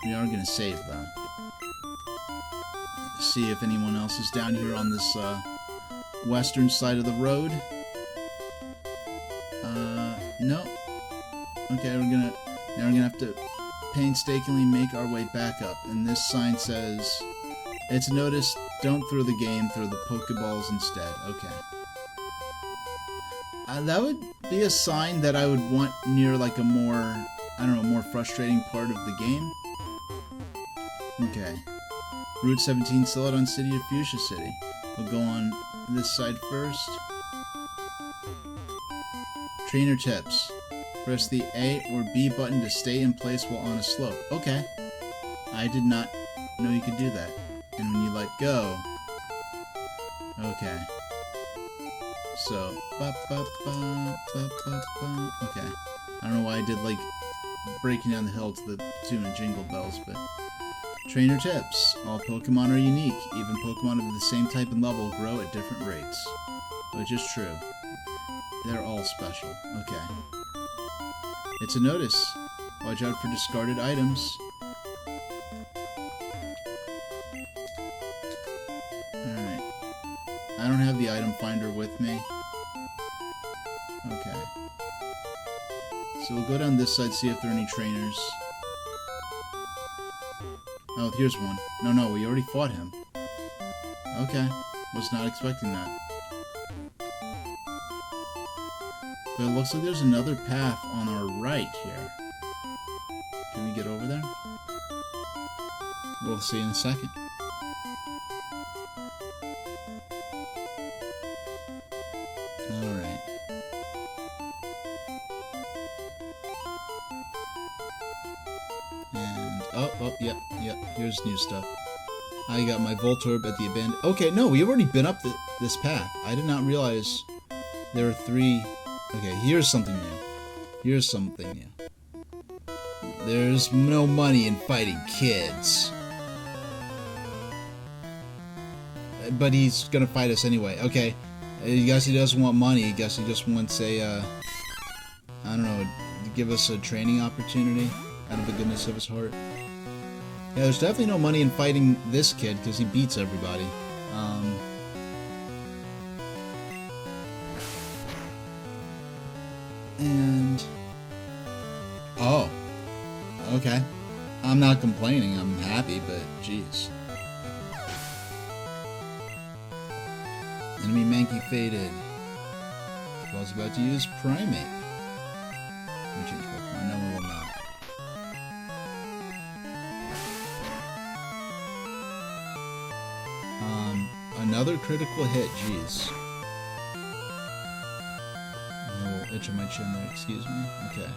We are gonna save, though. See if anyone else is down here on this, western side of the road. No. Okay, now we're gonna have to painstakingly make our way back up. And this sign says, it's a notice, don't throw the game, throw the Pokeballs instead. Okay. That would be a sign that I would want near, like, a more, I don't know, more frustrating part of the game. Okay. Route 17, Celadon City to Fuchsia City. We'll go on this side first. Trainer tips. Press the A or B button to stay in place while on a slope. Okay. I did not know you could do that. And when you let go... Okay. So... Okay. I don't know why I did, like, breaking down the hill to the tune of Jingle Bells, but... Trainer tips. All Pokemon are unique. Even Pokemon of the same type and level grow at different rates. Which is true. They're all special. Okay. It's a notice. Watch out for discarded items. Alright. I don't have the item finder with me. Okay. So we'll go down this side, see if there are any trainers. Oh, here's one. No, we already fought him. Okay. Was not expecting that. But it looks like there's another path on our right here. Can we get over there? We'll see in a second. Alright. And, yep, here's new stuff. I got my Voltorb at the abandoned... Okay, no, we've already been up this path. I did not realize there are 3... Okay, here's something new. There's no money in fighting kids. But he's gonna fight us anyway. Okay, I guess he doesn't want money. I guess he just wants a, I don't know, to give us a training opportunity out of the goodness of his heart. Yeah, there's definitely no money in fighting this kid because he beats everybody. And... Oh. Okay. I'm not complaining, I'm happy, but jeez. Enemy Mankey faded. I was about to use Primate. Let me change Pokemon. No, we will not. Another critical hit, jeez. A little itch on my chin there, excuse me. Okay.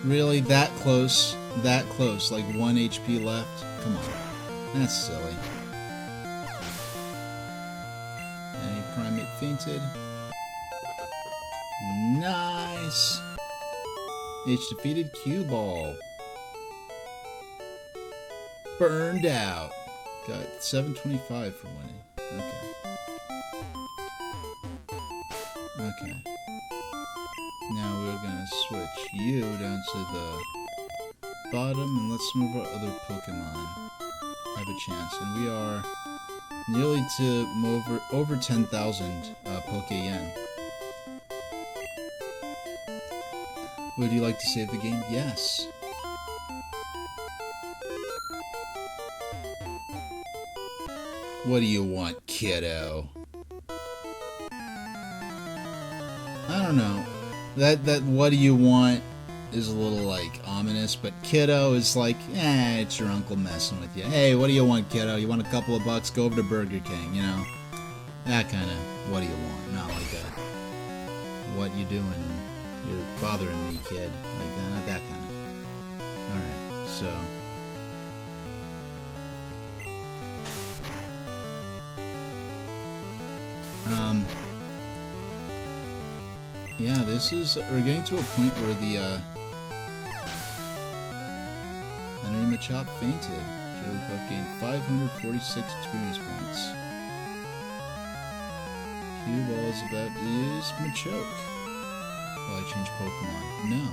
Really? That close? That close? Like 1 HP left? Come on. That's silly. Any Primate fainted. Nice! H defeated Cue-Ball. Burned out. Got 725 for winning. Okay. Now we're gonna switch you down to the bottom, and let's move our other Pokemon have a chance. And we are Nearly to over 10,000 Poke Yen. Would you like to save the game? Yes. What do you want, kiddo? I don't know. That what do you want is a little like ominous, but kiddo is like, it's your uncle messing with you. Hey, what do you want, kiddo? You want a couple of bucks? Go over to Burger King, you know? That kind of, what do you want? Not like a, what you doing? You're bothering me, kid. Like that, not that kind of. Alright, so. Yeah, this is, we're getting to a point where the, enemy Machop fainted. Jigglypuff gained 546 experience points. Cue-Ball is about to use Machoke. Will I change Pokemon? No.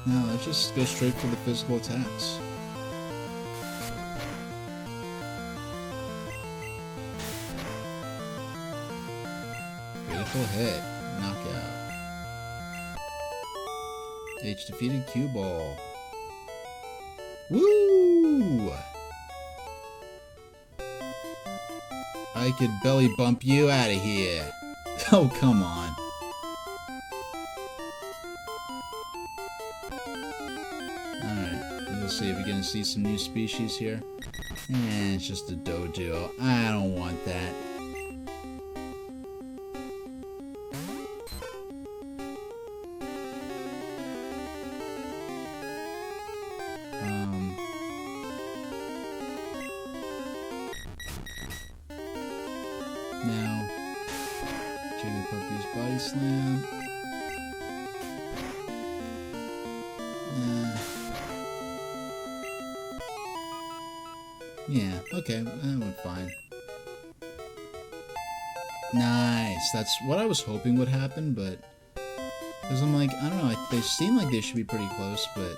No, let's just go straight for the physical attacks. Critical hit. Knockout. H defeated Cue-Ball. Woo! I could belly bump you out of here. Oh, come on. Alright, we'll see if we're gonna see some new species here. It's just a Doduo. I don't want that. Now, Jigglypuff use Body Slam. Yeah, okay, that went fine. Nice, that's what I was hoping would happen, but... Because I'm like, I don't know, they seem like they should be pretty close, but...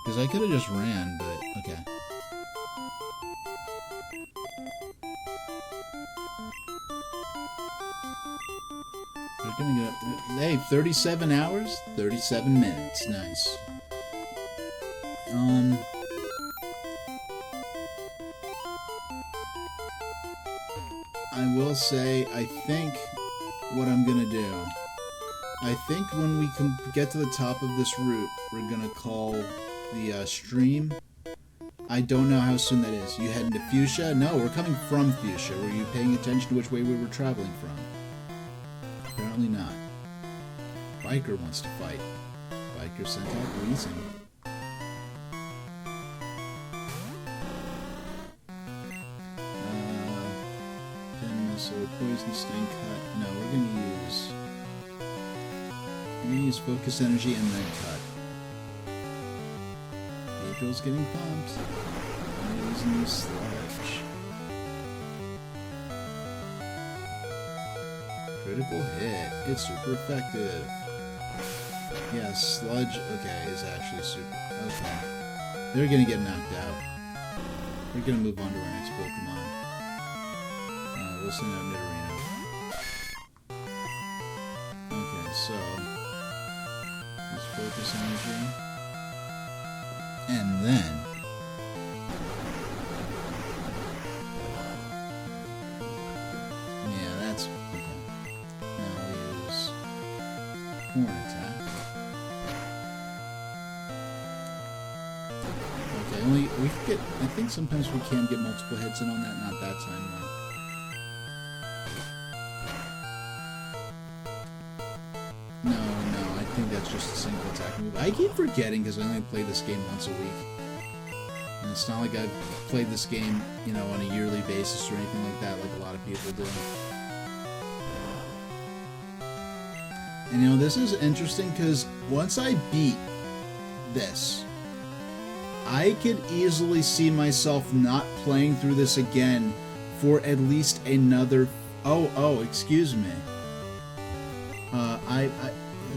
Because I could have just ran, but okay. We're gonna go... Hey, 37 hours? 37 minutes, nice. I will say, I think what I'm gonna do, I think when we can get to the top of this route, we're gonna call the stream. I don't know how soon that is. You heading to Fuchsia? No, we're coming from Fuchsia. Were you paying attention to which way we were traveling from? Apparently not. Biker wants to fight. Biker sent out Weezing. Poison Sting Cut. No, we're gonna use Focus Energy and then Cut. Pedro's getting pumped. I'm using Sludge. Critical hit. It's super effective. Yeah, Sludge, okay, is actually super. Okay. They're gonna get knocked out. We're gonna move on to our next Pokemon. We'll send out Nidorino. Okay, so let's Focus Energy. And then yeah, that's okay. Now we'll use Horn Attack. Okay, only we can get, I think sometimes we can get multiple hits in on that, not that time though. I think that's just a single attack move. I keep forgetting because I only play this game once a week. And it's not like I've played this game, you know, on a yearly basis or anything like that, like a lot of people do. And you know, this is interesting because once I beat this, I could easily see myself not playing through this again for at least another... Oh, excuse me.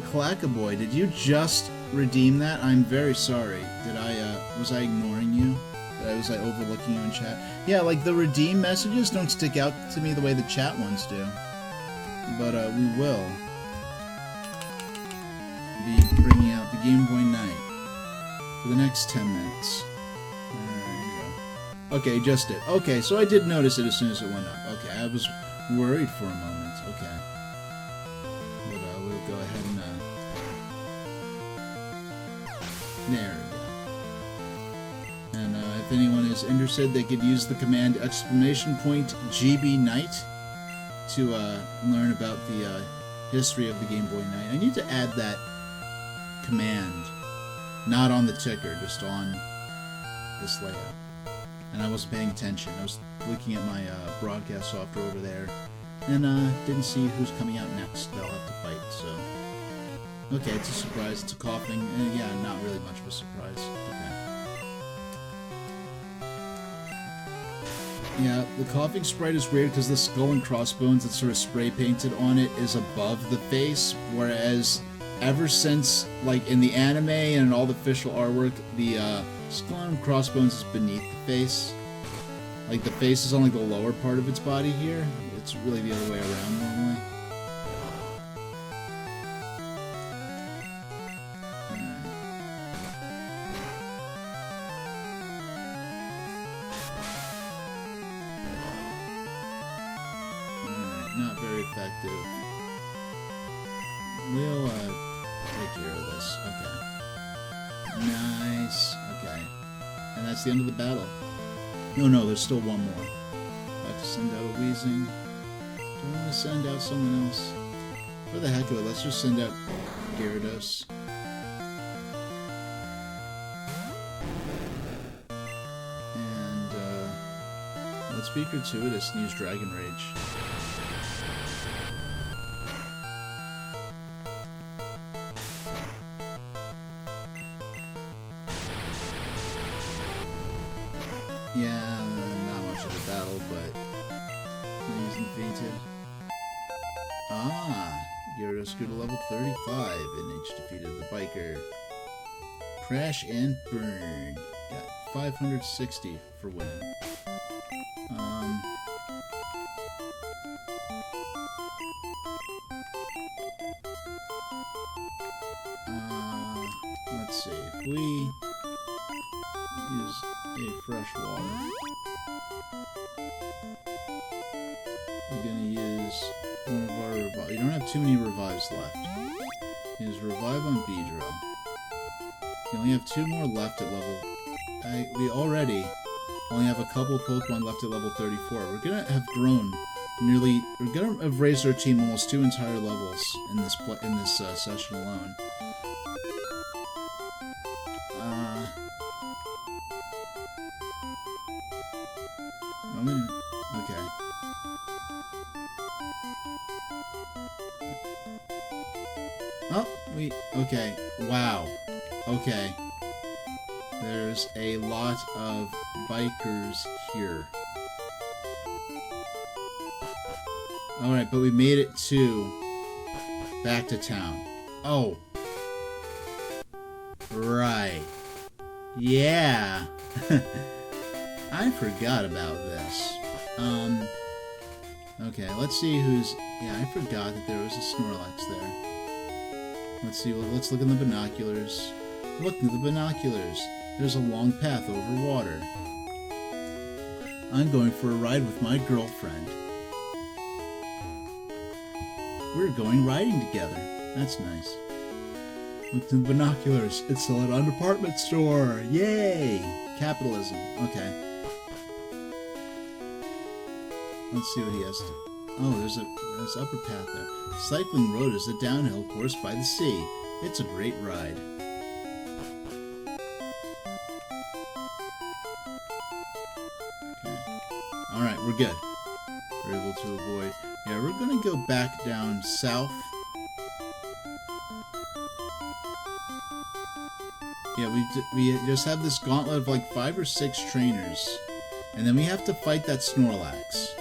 Clackaboy, did you just redeem that? I'm very sorry. Was I ignoring you? Was I overlooking you in chat? Yeah, like, the redeem messages don't stick out to me the way the chat ones do. But, we will be bringing out the Game Boy Night for the next 10 minutes. There you go. Okay, just it. Okay, so I did notice it as soon as it went up. Okay, I was worried for a moment. Okay. But, we'll go ahead and, there we go. And if anyone is interested, they could use the command !GB Night to learn about the history of the Game Boy Night. I need to add that command, not on the ticker, just on this layout. And I wasn't paying attention. I was looking at my broadcast software over there, and didn't see who's coming out next that I'll have to fight. So. Okay, it's a surprise. It's a coughing. Yeah, not really much of a surprise. Okay. Yeah, the coughing sprite is weird because the skull and crossbones that's sort of spray painted on it is above the face, whereas ever since, like, in the anime and all the official artwork, the skull and crossbones is beneath the face. Like, the face is on, like, the lower part of its body here. It's really the other way around normally. Not very effective. We'll take care of this. Okay. Nice. Okay. And that's the end of the battle. No, there's still one more. About to send out a Wheezing. Do I want to send out someone else? For the heck of it, let's just send out Gyarados. And let's be gratuitous and use Dragon Rage. Yeah, not much of a battle, but I'm using Fainted. Gyarados grew to level 35 and H defeated the biker. Crash and Burn. Got 560 for winning. Let's see. If we use a fresh water, we're gonna use one of our revive. You don't have too many revives left. Use revive on Beedrill. You only have 2 more left at level. We already only have a couple Pokemon left at level 34. We're gonna have grown nearly. We're gonna have raised our team almost 2 entire levels in this session alone. Okay. Oh, okay. Wow. Okay. There's a lot of bikers here. Alright, but we made it back to town. Oh. Right. Yeah. I forgot about this. Okay, let's see who's... Yeah, I forgot that there was a Snorlax there. Let's see, let's look in the binoculars. Look in the binoculars. There's a long path over water. I'm going for a ride with my girlfriend. We're going riding together. That's nice. Look in the binoculars. It's still at a department store. Yay! Capitalism. Okay. Let's see what he has to... Oh, there's an upper path there. Cycling Road is a downhill course by the sea. It's a great ride. Okay. Alright, we're good. We're able to avoid... Yeah, we're gonna go back down south. Yeah, we just have this gauntlet of like 5 or 6 trainers. And then we have to fight that Snorlax.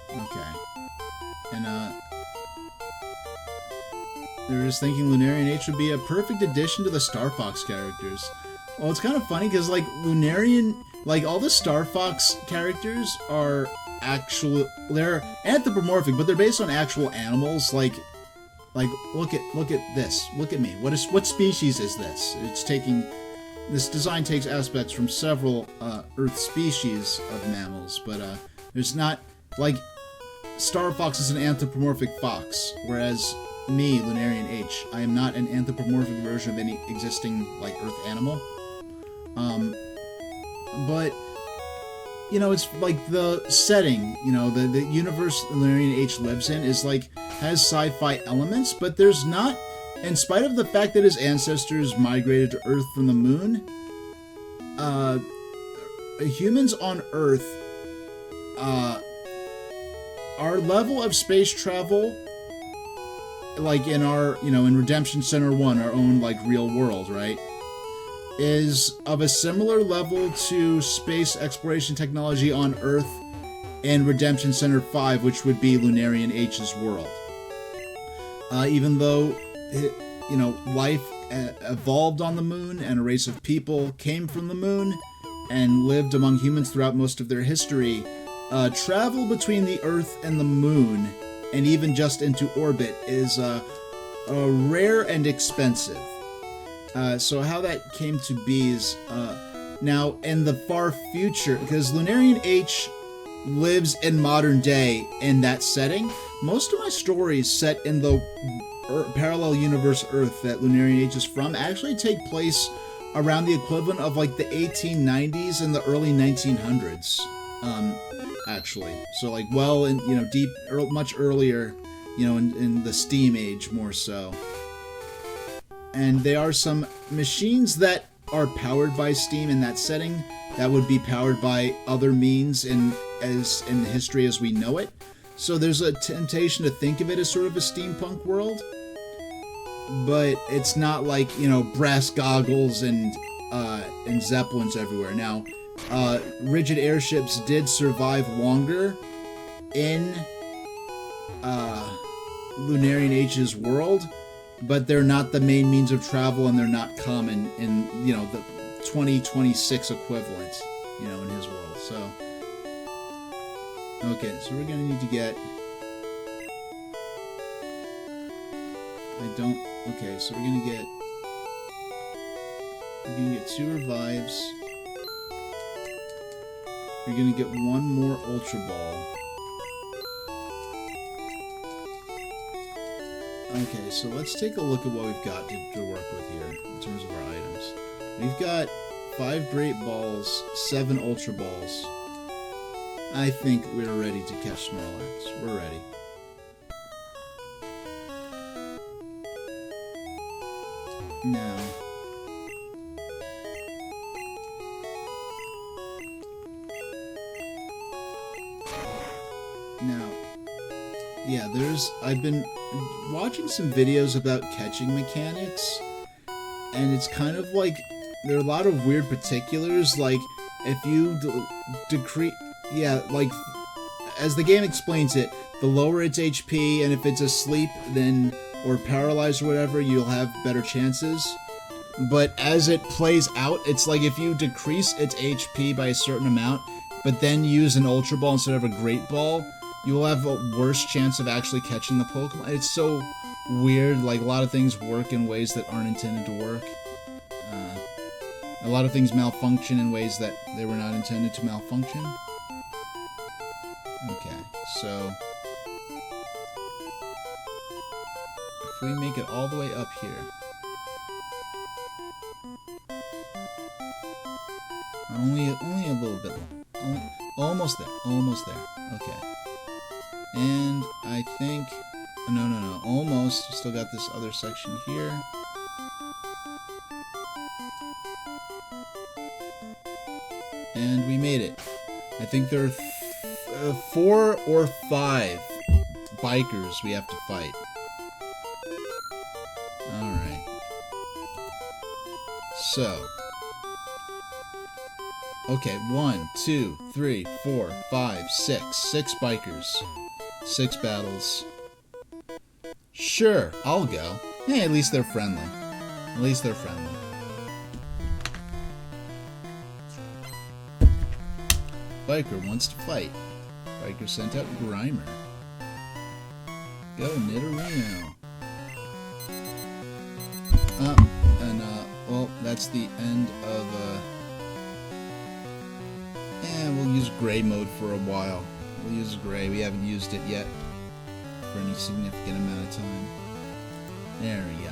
Okay. And, we were just thinking Lunarian H would be a perfect addition to the Star Fox characters. Well, it's kind of funny because, like, Lunarian, like, all the Star Fox characters are they're anthropomorphic, but they're based on actual animals. Like, look at this. Look at me. What species is this? This design takes aspects from several Earth species of mammals, but there's not, like, Star Fox is an anthropomorphic fox, whereas me, Lunarian H, I am not an anthropomorphic version of any existing, like, Earth animal. But, you know, it's like the setting, you know, the universe Lunarian H lives in is, like, has sci-fi elements, but there's not, in spite of the fact that his ancestors migrated to Earth from the moon, humans on Earth, our level of space travel, like in our, you know, in Redemption Center 1, our own, like, real world, right, is of a similar level to space exploration technology on Earth in Redemption Center 5, which would be Lunarian H's world. Even though, you know, life evolved on the moon and a race of people came from the moon and lived among humans throughout most of their history, travel between the Earth and the moon, and even just into orbit, is rare and expensive. So how that came to be is, now in the far future, because Lunarian H lives in modern day in that setting, most of my stories set in the parallel universe Earth that Lunarian H is from actually take place around the equivalent of, like, the 1890s and the early 1900s, actually. So, like, well, in, you know, much earlier, you know, in the Steam Age, more so. And there are some machines that are powered by steam in that setting that would be powered by other means in history as we know it. So there's a temptation to think of it as sort of a steampunk world, but it's not like, you know, brass goggles and zeppelins everywhere. Now, rigid airships did survive longer in Lunarian H's world, but they're not the main means of travel, and they're not common in, you know, the 2026 equivalent, you know, in his world. So, okay, so we're gonna need to get, okay, so we're gonna get 2 revives. We're gonna get 1 more Ultra Ball. Okay, so let's take a look at what we've got to work with here in terms of our items. We've got 5 Great Balls, 7 Ultra Balls. I think we're ready to catch Snorlax. We're ready. Now, yeah, I've been watching some videos about catching mechanics, and it's kind of like, there are a lot of weird particulars, like, if you decrease, yeah, like, as the game explains it, the lower its HP, and if it's asleep, then, or paralyzed or whatever, you'll have better chances. But as it plays out, it's like if you decrease its HP by a certain amount, but then use an Ultra Ball instead of a Great Ball, you will have a worse chance of actually catching the Pokemon. It's so weird, like, a lot of things work in ways that aren't intended to work. A lot of things malfunction in ways that they were not intended to malfunction. Okay, so if we make it all the way up here, only a little bit, almost there, okay. And I think, no, almost, still got this other section here. And we made it. I think there are 4 or 5 bikers we have to fight. Alright. So. Okay, 1, 2, 3, 4, 5, 6. 6 bikers. 6 battles. Sure, I'll go. Yeah, at least they're friendly. At least they're friendly. Biker wants to fight. Biker sent out Grimer. Go, Nidorino. Well, that's the end of, we'll use Gray mode for a while. We'll use Gray. We haven't used it yet for any significant amount of time. There we go.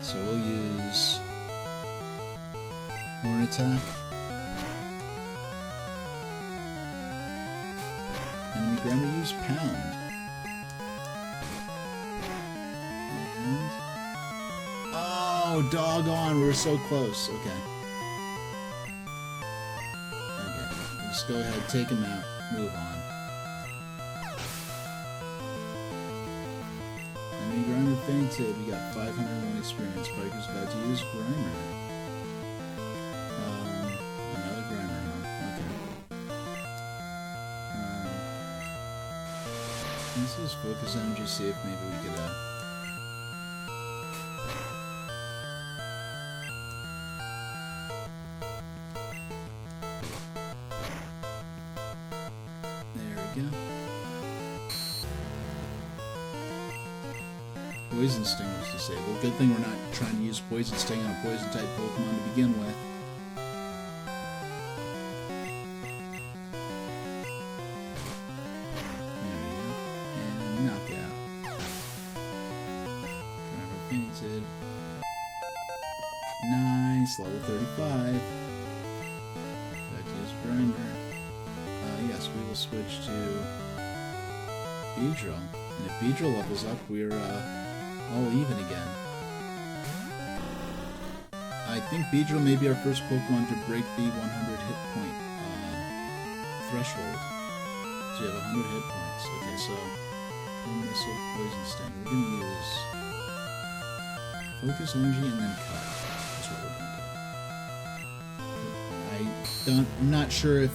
So we'll use Horn Attack. And we're going to use Pound. And... oh, doggone, we were so close. Okay. Okay, just go ahead, take him out, move on. Enemy Grimer fainted. We got 501 experience. Biker's about to use Grimer. Another Grimer, huh? Okay. Let's use Focus Energy, see if maybe we could, there we go. Poison Sting was disabled. Good thing we're not trying to use Poison Sting on a Poison-type Pokemon to begin with. There we go. And knockout. Driver fainted. Nice, level 35. Back to use Grimer. Yes, we will switch to Beedrill. And if Beedrill levels up, we're all even again. I think Beedrill may be our first Pokemon to break the 100 hit point threshold. So you have 100 hit points. Okay, so Missile, Poison Sting. We're going to use Focus Energy and then Cut. That's what we're going to do. I'm not sure if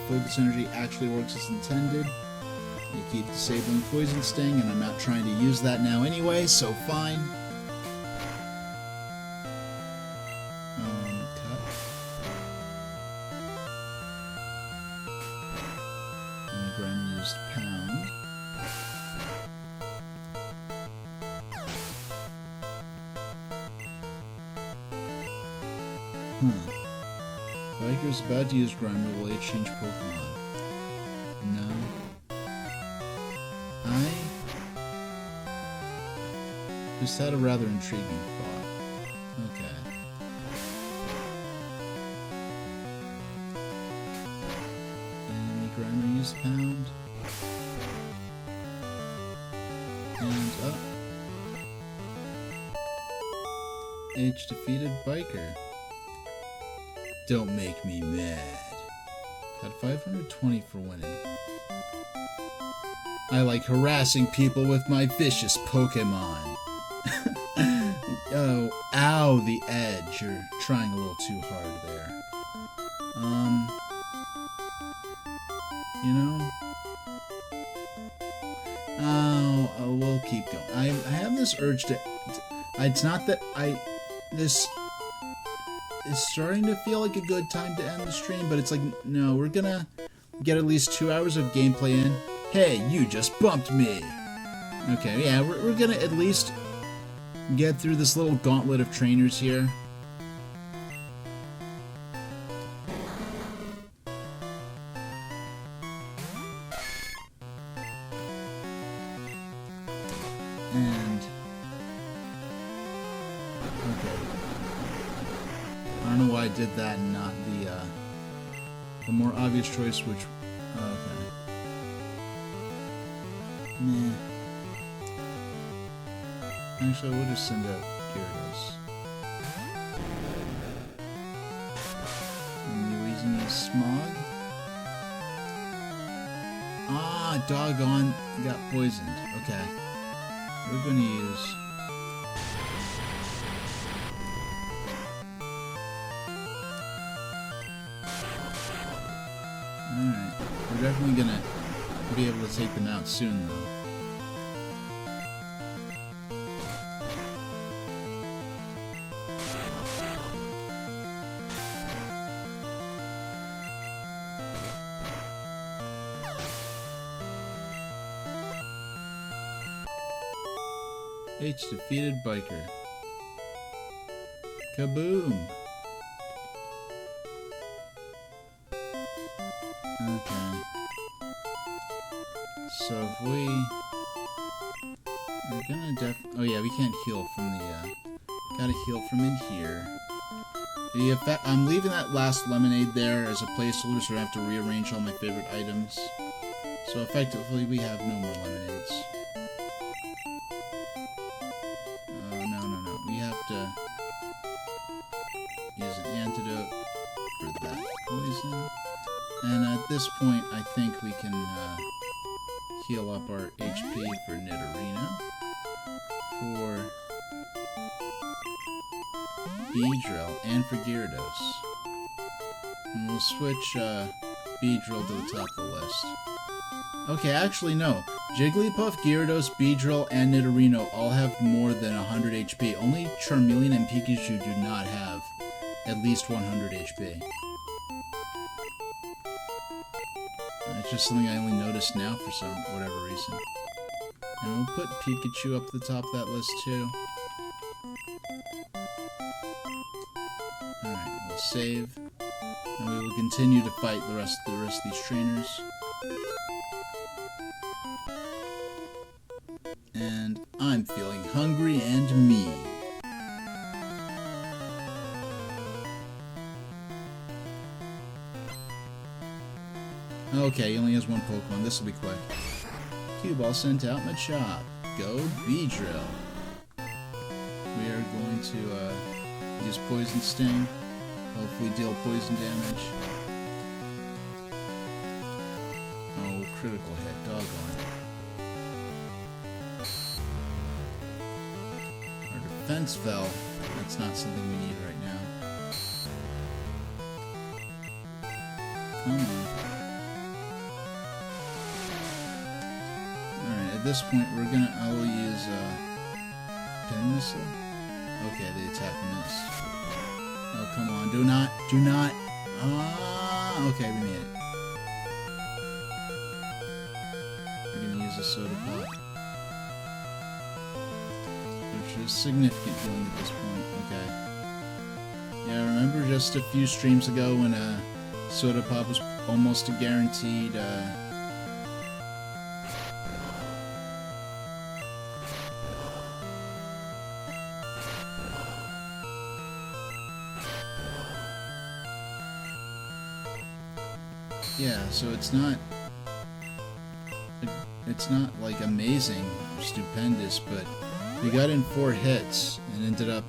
Focus Energy actually works as intended. You keep disabling Poison Sting, and I'm not trying to use that now anyway, so fine. Cut. And Grimer used Pound. Biker's about to use Grimer. Will it change Pokemon? No. I just had a rather intriguing thought. Okay. And Grimer used Pound. And up. H defeated Biker. Don't make me mad. Got 520 for winning. I like harassing people with my vicious Pokemon. Oh, ow, the edge. You're trying a little too hard there. You know? Oh, we'll keep going. I have this urge to... It's not that this is starting to feel like a good time to end the stream, but it's like, no, we're gonna get at least 2 hours of gameplay in. Hey, you just bumped me! Okay, yeah, we're gonna at least get through this little gauntlet of trainers here. And... okay. I don't know why I did that and not the more obvious choice, which... okay. Nah. Actually, we'll just send out Gyarados. And you're using a Smog? Ah, doggone, got poisoned. Okay. We're gonna use... alright. We're definitely gonna be able to take them out soon, though. H defeated biker. Kaboom! Okay. So if we're gonna oh yeah, we can't heal from the, gotta heal from in here. I'm leaving that last lemonade there as a placeholder so I don't have to rearrange all my favorite items. So effectively, we have no more lemonades. No. We have to use an antidote for that poison. And at this point, I think we can heal up our HP for Nidorino. For Beedrill and for Gyarados. And we'll switch Beedrill to the top of the list. Okay, actually no. Jigglypuff, Gyarados, Beedrill, and Nidorino all have more than 100 HP. Only Charmeleon and Pikachu do not have at least 100 HP. It's just something I only noticed now for whatever reason. And we'll put Pikachu up the top of that list too. Alright, we'll save. And we will continue to fight the rest of these trainers. And I'm feeling hungry and mean. Okay, he only has one Pokemon. This will be quick. Cue Ball sent out Machop. Go Beedrill. We are going to use Poison Sting. Hopefully deal poison damage. Oh, critical hit. Doggone. Our defense fell. That's not something we need right now. Come on. Alright, at this point I will use Pin Missile. Okay, the attack missed. Oh, come on. Do not. Ah, okay, we made it. We're gonna use a Soda Pop. Which is significant healing at this point. Okay. Yeah, I remember just a few streams ago when Soda Pop was almost a guaranteed, yeah, so it's not like amazing or stupendous, but we got in 4 hits and ended up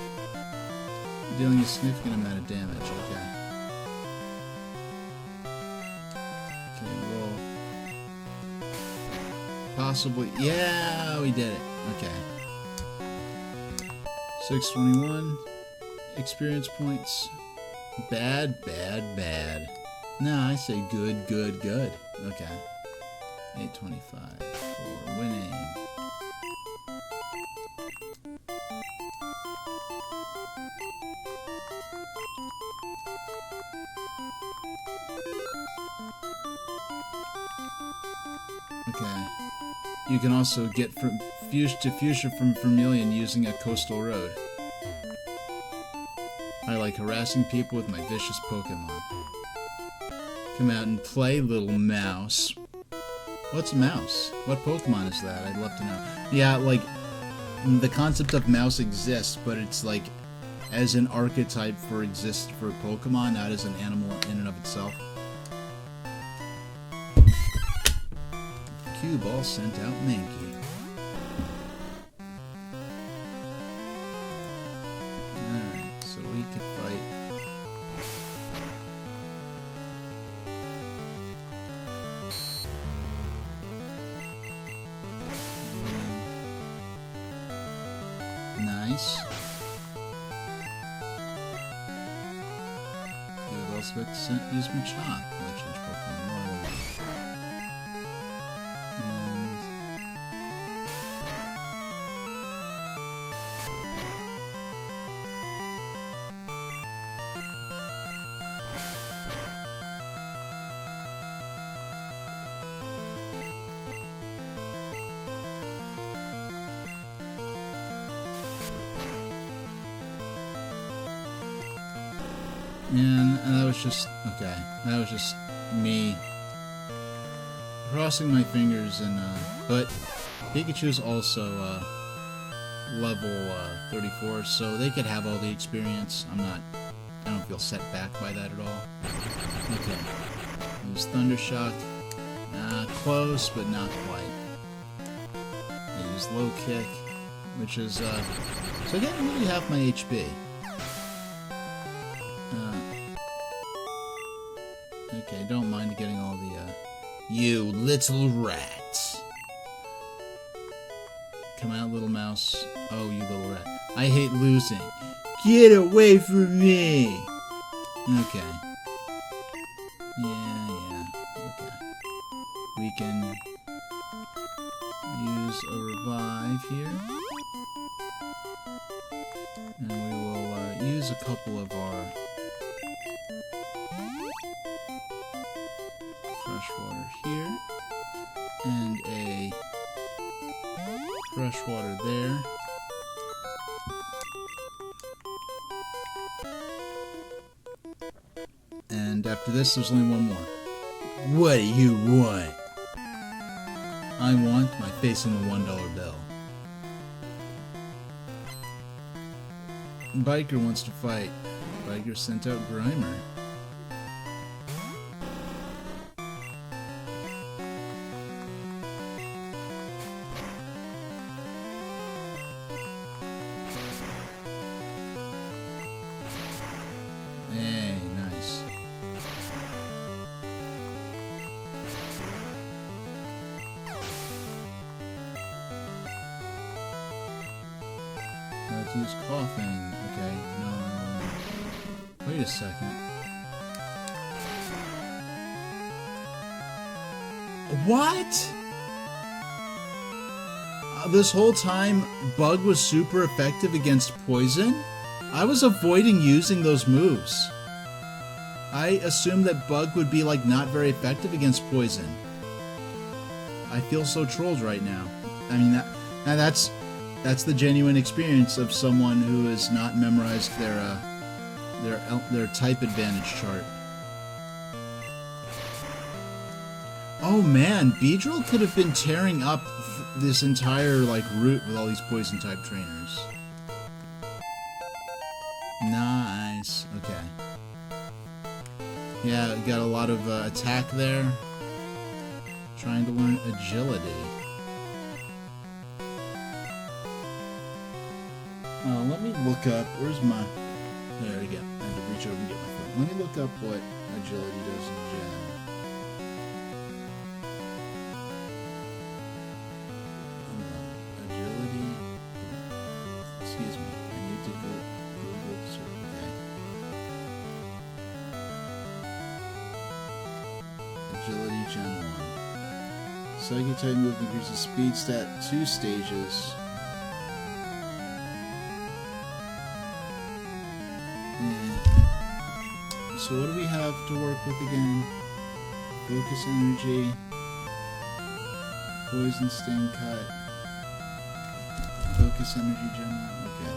dealing a significant amount of damage. Okay, we'll possibly, yeah, we did it. Okay. 621 experience points. Bad. Nah, I say good. Okay. 825 for winning. Okay. You can also get from Fuchsia from Vermilion using a coastal road. I like harassing people with my vicious Pokemon. Come out and play, little mouse. What's a mouse? What Pokemon is that? I'd love to know. Yeah, like, the concept of mouse exists, but it's like as an archetype for Pokemon, not as an animal in and of itself. Cue Ball sent out Mankey. Alright, so we could fight. Nice. Cue Ball's about to use Machop. Will I change Pokemon? No, I won't. And that was just, okay, that was just me crossing my fingers, and, but Pikachu's also, level, 34, so they could have all the experience. I don't feel set back by that at all. Okay, use Thunder Shock, close, but not quite. I use Low Kick, which is, so I get nearly half my HP. Okay, don't mind getting all the, you little rat. Come out, little mouse. Oh, you little rat. I hate losing. Get away from me! Okay. Yeah, okay. We can use a revive here. And we will, use a couple of our fresh water here, and a fresh water there. And after this, there's only one more. What do you want? I want my face on the $1 bill. Biker wants to fight. Biker sent out Grimer. Hey, nice. Let's use coughing. Okay, no. Wait a second. What? This whole time, Bug was super effective against poison? I was avoiding using those moves. I assumed that Bug would be, like, not very effective against poison. I feel so trolled right now. I mean, that's the genuine experience of someone who has not memorized their type advantage chart. Oh man, Beedrill could have been tearing up this entire, like, route with all these poison type trainers. Nice. Okay. Yeah, got a lot of attack there. Trying to learn agility. Let me look up. Where's my... There we go. I had to reach over and get my phone. Let me look up what agility does in Gen. Agility. Excuse me. I need to go Google search. Okay. Agility Gen 1. Psychic type move increases speed stat 2 stages. So what do we have to work with again? Focus energy, poison sting cut, focus energy general. Okay.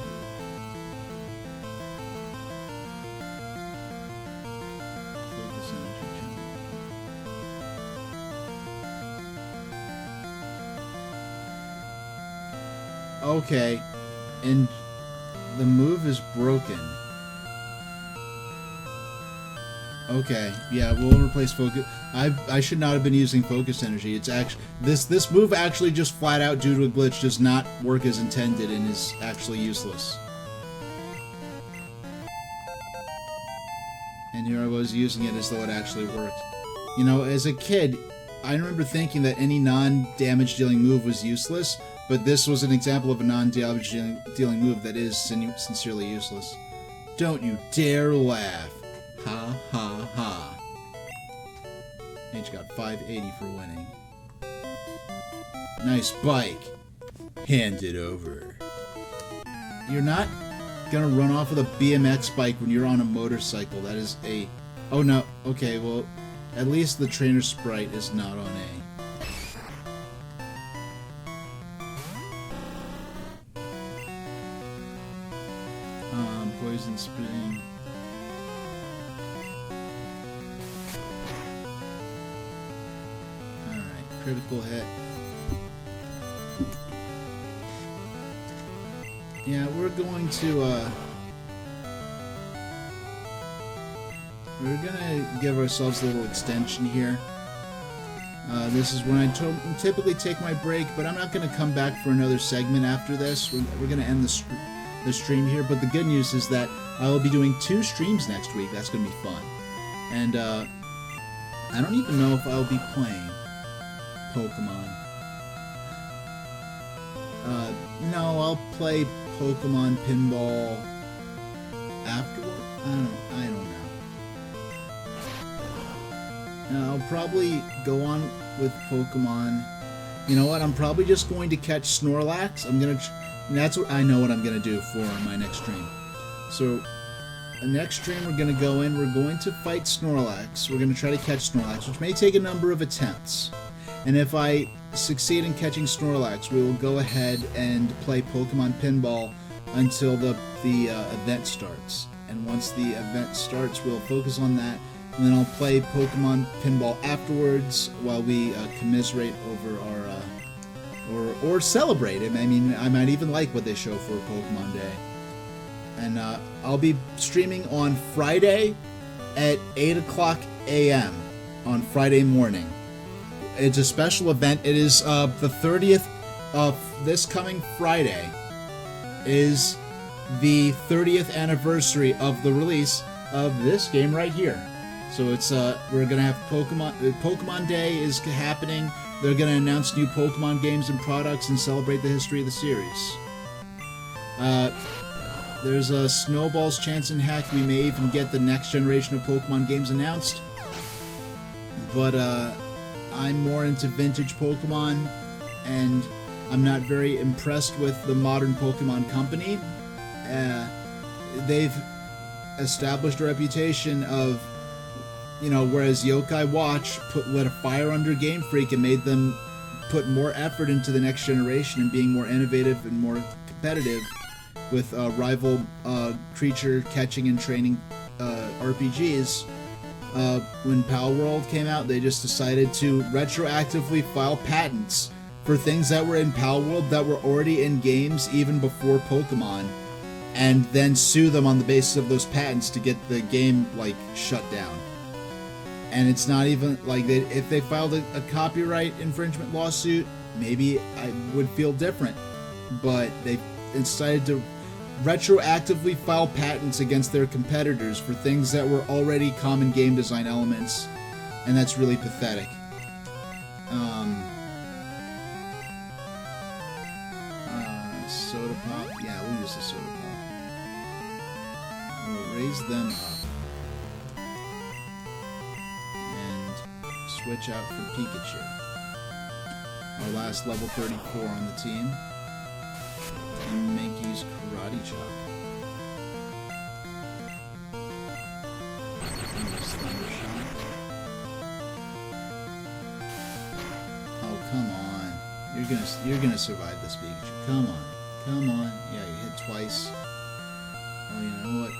Focus energy general. Okay, and the move is broken. Okay, yeah, we'll replace focus. I should not have been using focus energy. It's actually this move actually just flat out due to a glitch does not work as intended and is actually useless. And here I was using it as though it actually worked. You know, as a kid, I remember thinking that any non-damage dealing move was useless, but this was an example of a non-damage dealing move that is sincerely useless. Don't you dare laugh. Ha ha ha. H got 580 for winning. Nice bike. Hand it over. You're not gonna run off with a BMX bike when you're on a motorcycle. That is a... Oh no. Okay, well, at least the trainer sprite is not on A. Poison spitting. critical hit. Yeah, we're going to, we're gonna give ourselves a little extension here. This is when I typically take my break, but I'm not gonna come back for another segment after this. We're gonna end the stream here, but the good news is that I will be doing 2 streams next week. That's gonna be fun. And, I don't even know if I'll be playing Pokemon. No, I'll play Pokemon Pinball afterward. I don't know. I'll probably go on with Pokemon. You know what? I'm probably just going to catch Snorlax. That's what I know what I'm gonna do for my next stream. So, the next stream we're gonna go in. We're going to fight Snorlax. We're gonna try to catch Snorlax, which may take a number of attempts. And if I succeed in catching Snorlax, we will go ahead and play Pokemon Pinball until the event starts. And once the event starts, we'll focus on that, and then I'll play Pokemon Pinball afterwards while we commiserate over our or celebrate it. I mean, I might even like what they show for Pokemon Day. And I'll be streaming on Friday at 8 o'clock a.m. on Friday morning. It's a special event. It is the 30th of this coming Friday is the 30th anniversary of the release of this game right here. So it's we're gonna have Pokemon Day is happening. They're gonna announce new Pokemon games and products and celebrate the history of the series. There's a snowball's chance in heck we may even get the next generation of Pokemon games announced. But I'm more into vintage Pokemon, and I'm not very impressed with the modern Pokemon company. They've established a reputation of, you know, whereas Yokai Watch lit a fire under Game Freak and made them put more effort into the next generation and being more innovative and more competitive with rival creature catching and training RPGs. When Pal World came out, they just decided to retroactively file patents for things that were in Pal World that were already in games even before Pokemon, and then sue them on the basis of those patents to get the game, like, shut down. And it's not even, like, if they filed a copyright infringement lawsuit, maybe I would feel different. But they decided to retroactively file patents against their competitors for things that were already common game design elements, and that's really pathetic. Soda pop, yeah, we'll use the soda pop. We'll raise them up and switch out for Pikachu. Our last level 34 on the team. And Mankey's Karate Chop. Thunder Shot. Oh, come on. You're gonna survive this, Pikachu. Come on. Come on. Yeah, you hit twice. Oh, you know what?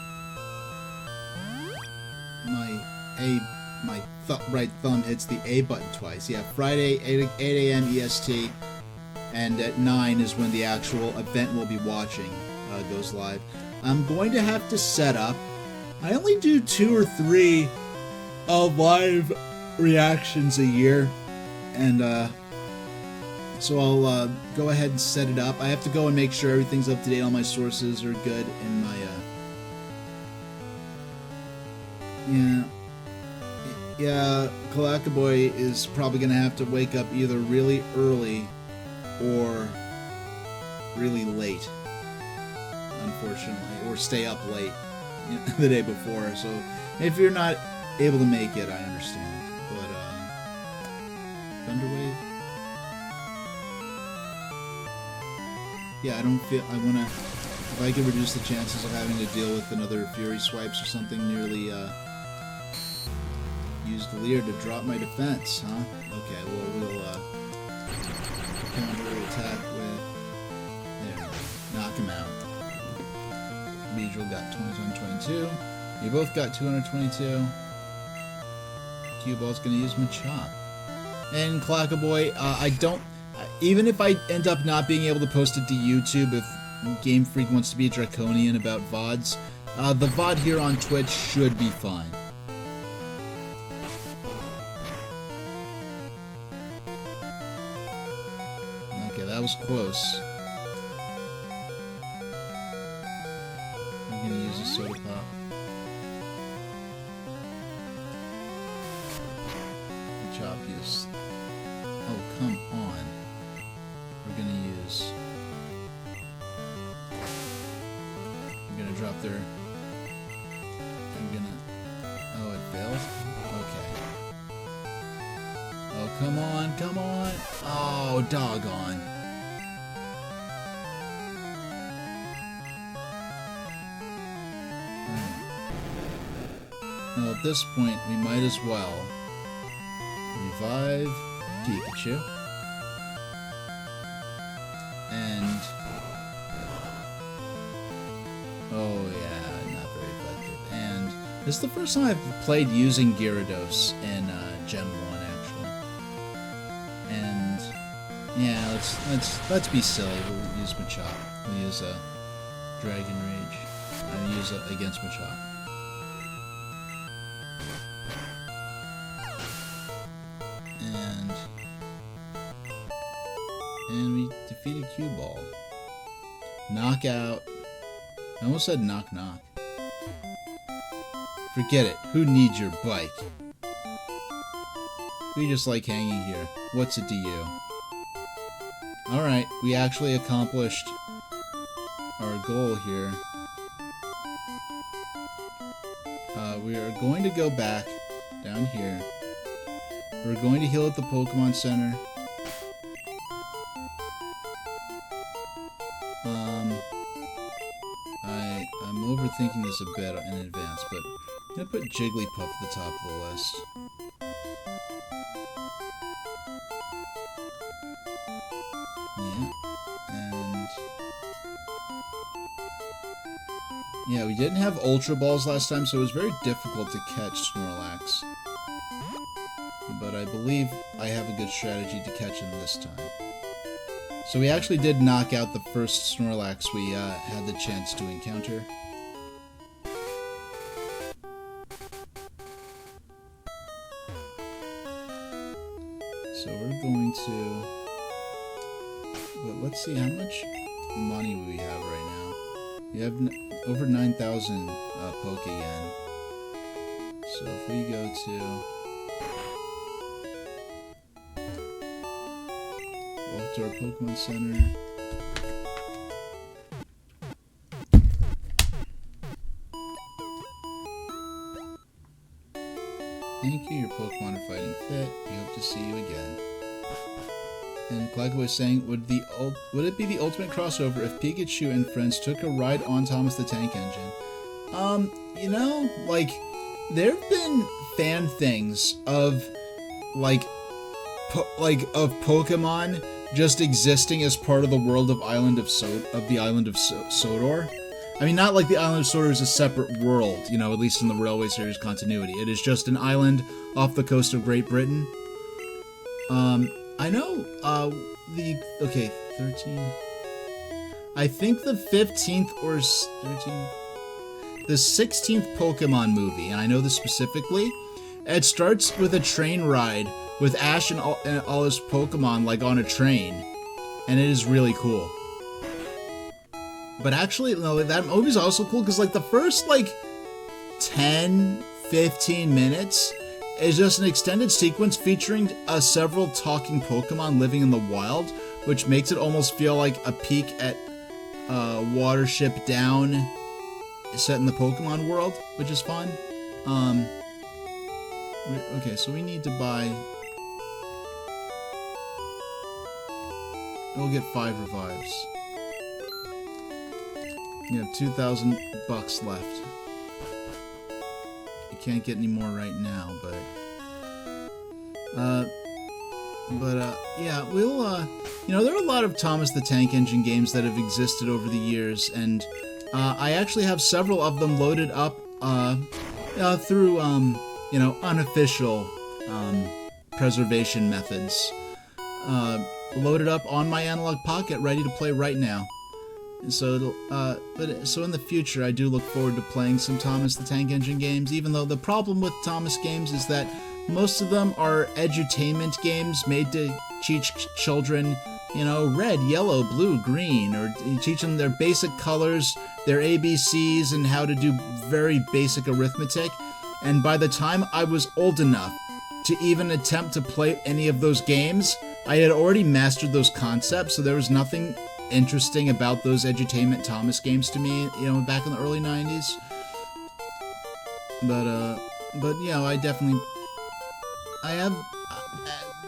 My right thumb hits the A button twice. Yeah, Friday, 8 a.m. EST. And at 9 is when the actual event we'll be watching goes live. I'm going to have to set up. I only do 2 or 3 live reactions a year, and so I'll go ahead and set it up. I have to go and make sure everything's up to date. All my sources are good in my yeah. Kalakaboy is probably gonna have to wake up either really early or really late, unfortunately, or stay up late the day before. So if you're not able to make it, I understand. But Thunderwave, yeah, I don't feel I wanna. If I could reduce the chances of having to deal with another Fury Swipes or something, nearly used Leer to drop my defense, huh? Okay, well we'll counter attack with. There we go. Knock him out. Beedrill got 222. You both got 222. Cue Ball's gonna use Machop. And Clackaboy, I don't... Even if I end up not being able to post it to YouTube, if Game Freak wants to be draconian about VODs, the VOD here on Twitch should be fine. Okay, that was close. I'm gonna use a soda pop. Chop use. Oh, come on. We're gonna use... I'm gonna drop their... I'm gonna... Oh, it failed? Okay. Oh, come on, come on! Oh, doggone. Well, at this point, we might as well revive Pikachu. And... oh yeah, not very effective. And this is the first time I've played using Gyarados in Gen 1, actually. And yeah, let's be silly. We'll use Machop. We'll use Dragon Rage. I'll use it against Machop. And we defeated Cue Ball. Knockout. I almost said knock knock. Forget it. Who needs your bike? We just like hanging here. What's it to you? Alright, we actually accomplished our goal here. We are going to go back down here. We're going to heal at the Pokemon Center. I'm overthinking this a bit in advance, but I'm gonna put Jigglypuff at the top of the list. Yeah, and yeah, we didn't have Ultra Balls last time, so it was very difficult to catch Snorlax. But I believe I have a good strategy to catch him this time. So we actually did knock out the first Snorlax we had the chance to encounter. So we're going to... but let's see, how much money we have right now? We have over 9,000 Poké-Yen. So if we go to... to our Pokemon Center. Thank you, your Pokemon are fighting fit. We hope to see you again. And Clackaboy was saying, would it be the ultimate crossover if Pikachu and friends took a ride on Thomas the Tank Engine? You know, like, there have been fan things of, of Pokemon just existing as part of the world of the island of Sodor. I mean, not like the island of Sodor is a separate world, you know, at least in the Railway series continuity. It is just an island off the coast of Great Britain. I know, 13. I think the 15th or 13th, the 16th Pokemon movie, and I know this specifically, it starts with a train ride with Ash and all his Pokemon, like, on a train. And it is really cool. But actually, no, that movie's also cool, because, like, the first, like, 10, 15 minutes is just an extended sequence featuring several talking Pokemon living in the wild, which makes it almost feel like a peek at Watership Down set in the Pokemon world, which is fun. Okay, so we need to buy... we'll get 5 revives. You have 2,000 bucks left. You can't get any more right now, but... yeah, we'll, you know, there are a lot of Thomas the Tank Engine games that have existed over the years, and, I actually have several of them loaded up, through, you know, unofficial, preservation methods. Loaded up on my Analog Pocket, ready to play right now. So, so in the future, I do look forward to playing some Thomas the Tank Engine games, even though the problem with Thomas games is that most of them are edutainment games made to teach children, you know, red, yellow, blue, green, or teach them their basic colors, their ABCs, and how to do very basic arithmetic. And by the time I was old enough to even attempt to play any of those games, I had already mastered those concepts, so there was nothing interesting about those edutainment Thomas games to me, you know, back in the early 90s. But you know, I have,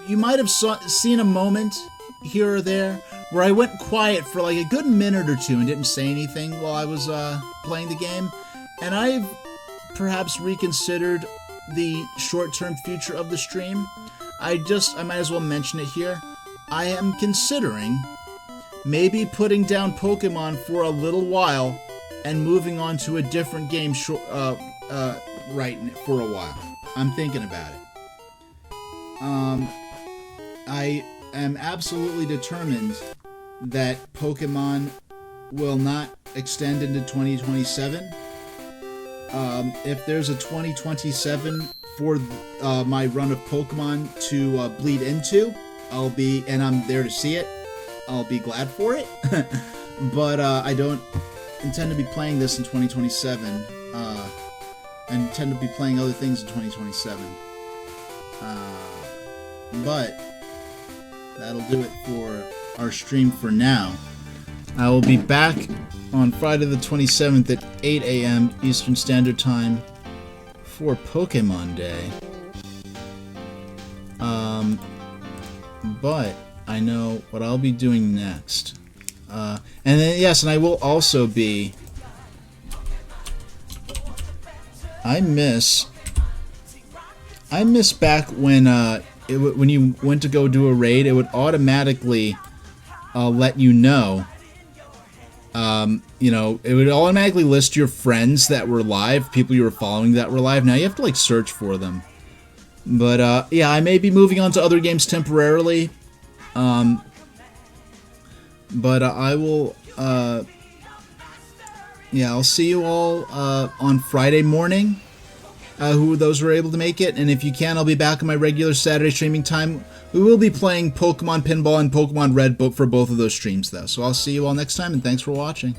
you might have seen a moment here or there where I went quiet for like a good minute or two and didn't say anything while I was playing the game, and I've perhaps reconsidered the short-term future of the stream. I might as well mention it here. I am considering maybe putting down Pokemon for a little while and moving on to a different game right for a while. I'm thinking about it. I am absolutely determined that Pokemon will not extend into 2027. If there's a 2027 for my run of Pokemon to bleed into, and I'm there to see it, I'll be glad for it. But I don't intend to be playing this in 2027. I intend to be playing other things in 2027. But that'll do it for our stream for now. I will be back on Friday the 27th at 8 a.m. Eastern Standard Time for Pokemon Day. But I know what I'll be doing next. And then, yes, and I will also be... I miss back when when you went to go do a raid, it would automatically let you know. You know, it would automatically list your friends that were live, people you were following that were live. Now you have to like search for them. But yeah, I may be moving on to other games temporarily. But I will. Yeah, I'll see you all on Friday morning. Those who are able to make it, and if you can, I'll be back on my regular Saturday streaming time. We will be playing Pokemon Pinball and Pokemon Red for both of those streams, though. So I'll see you all next time, and thanks for watching.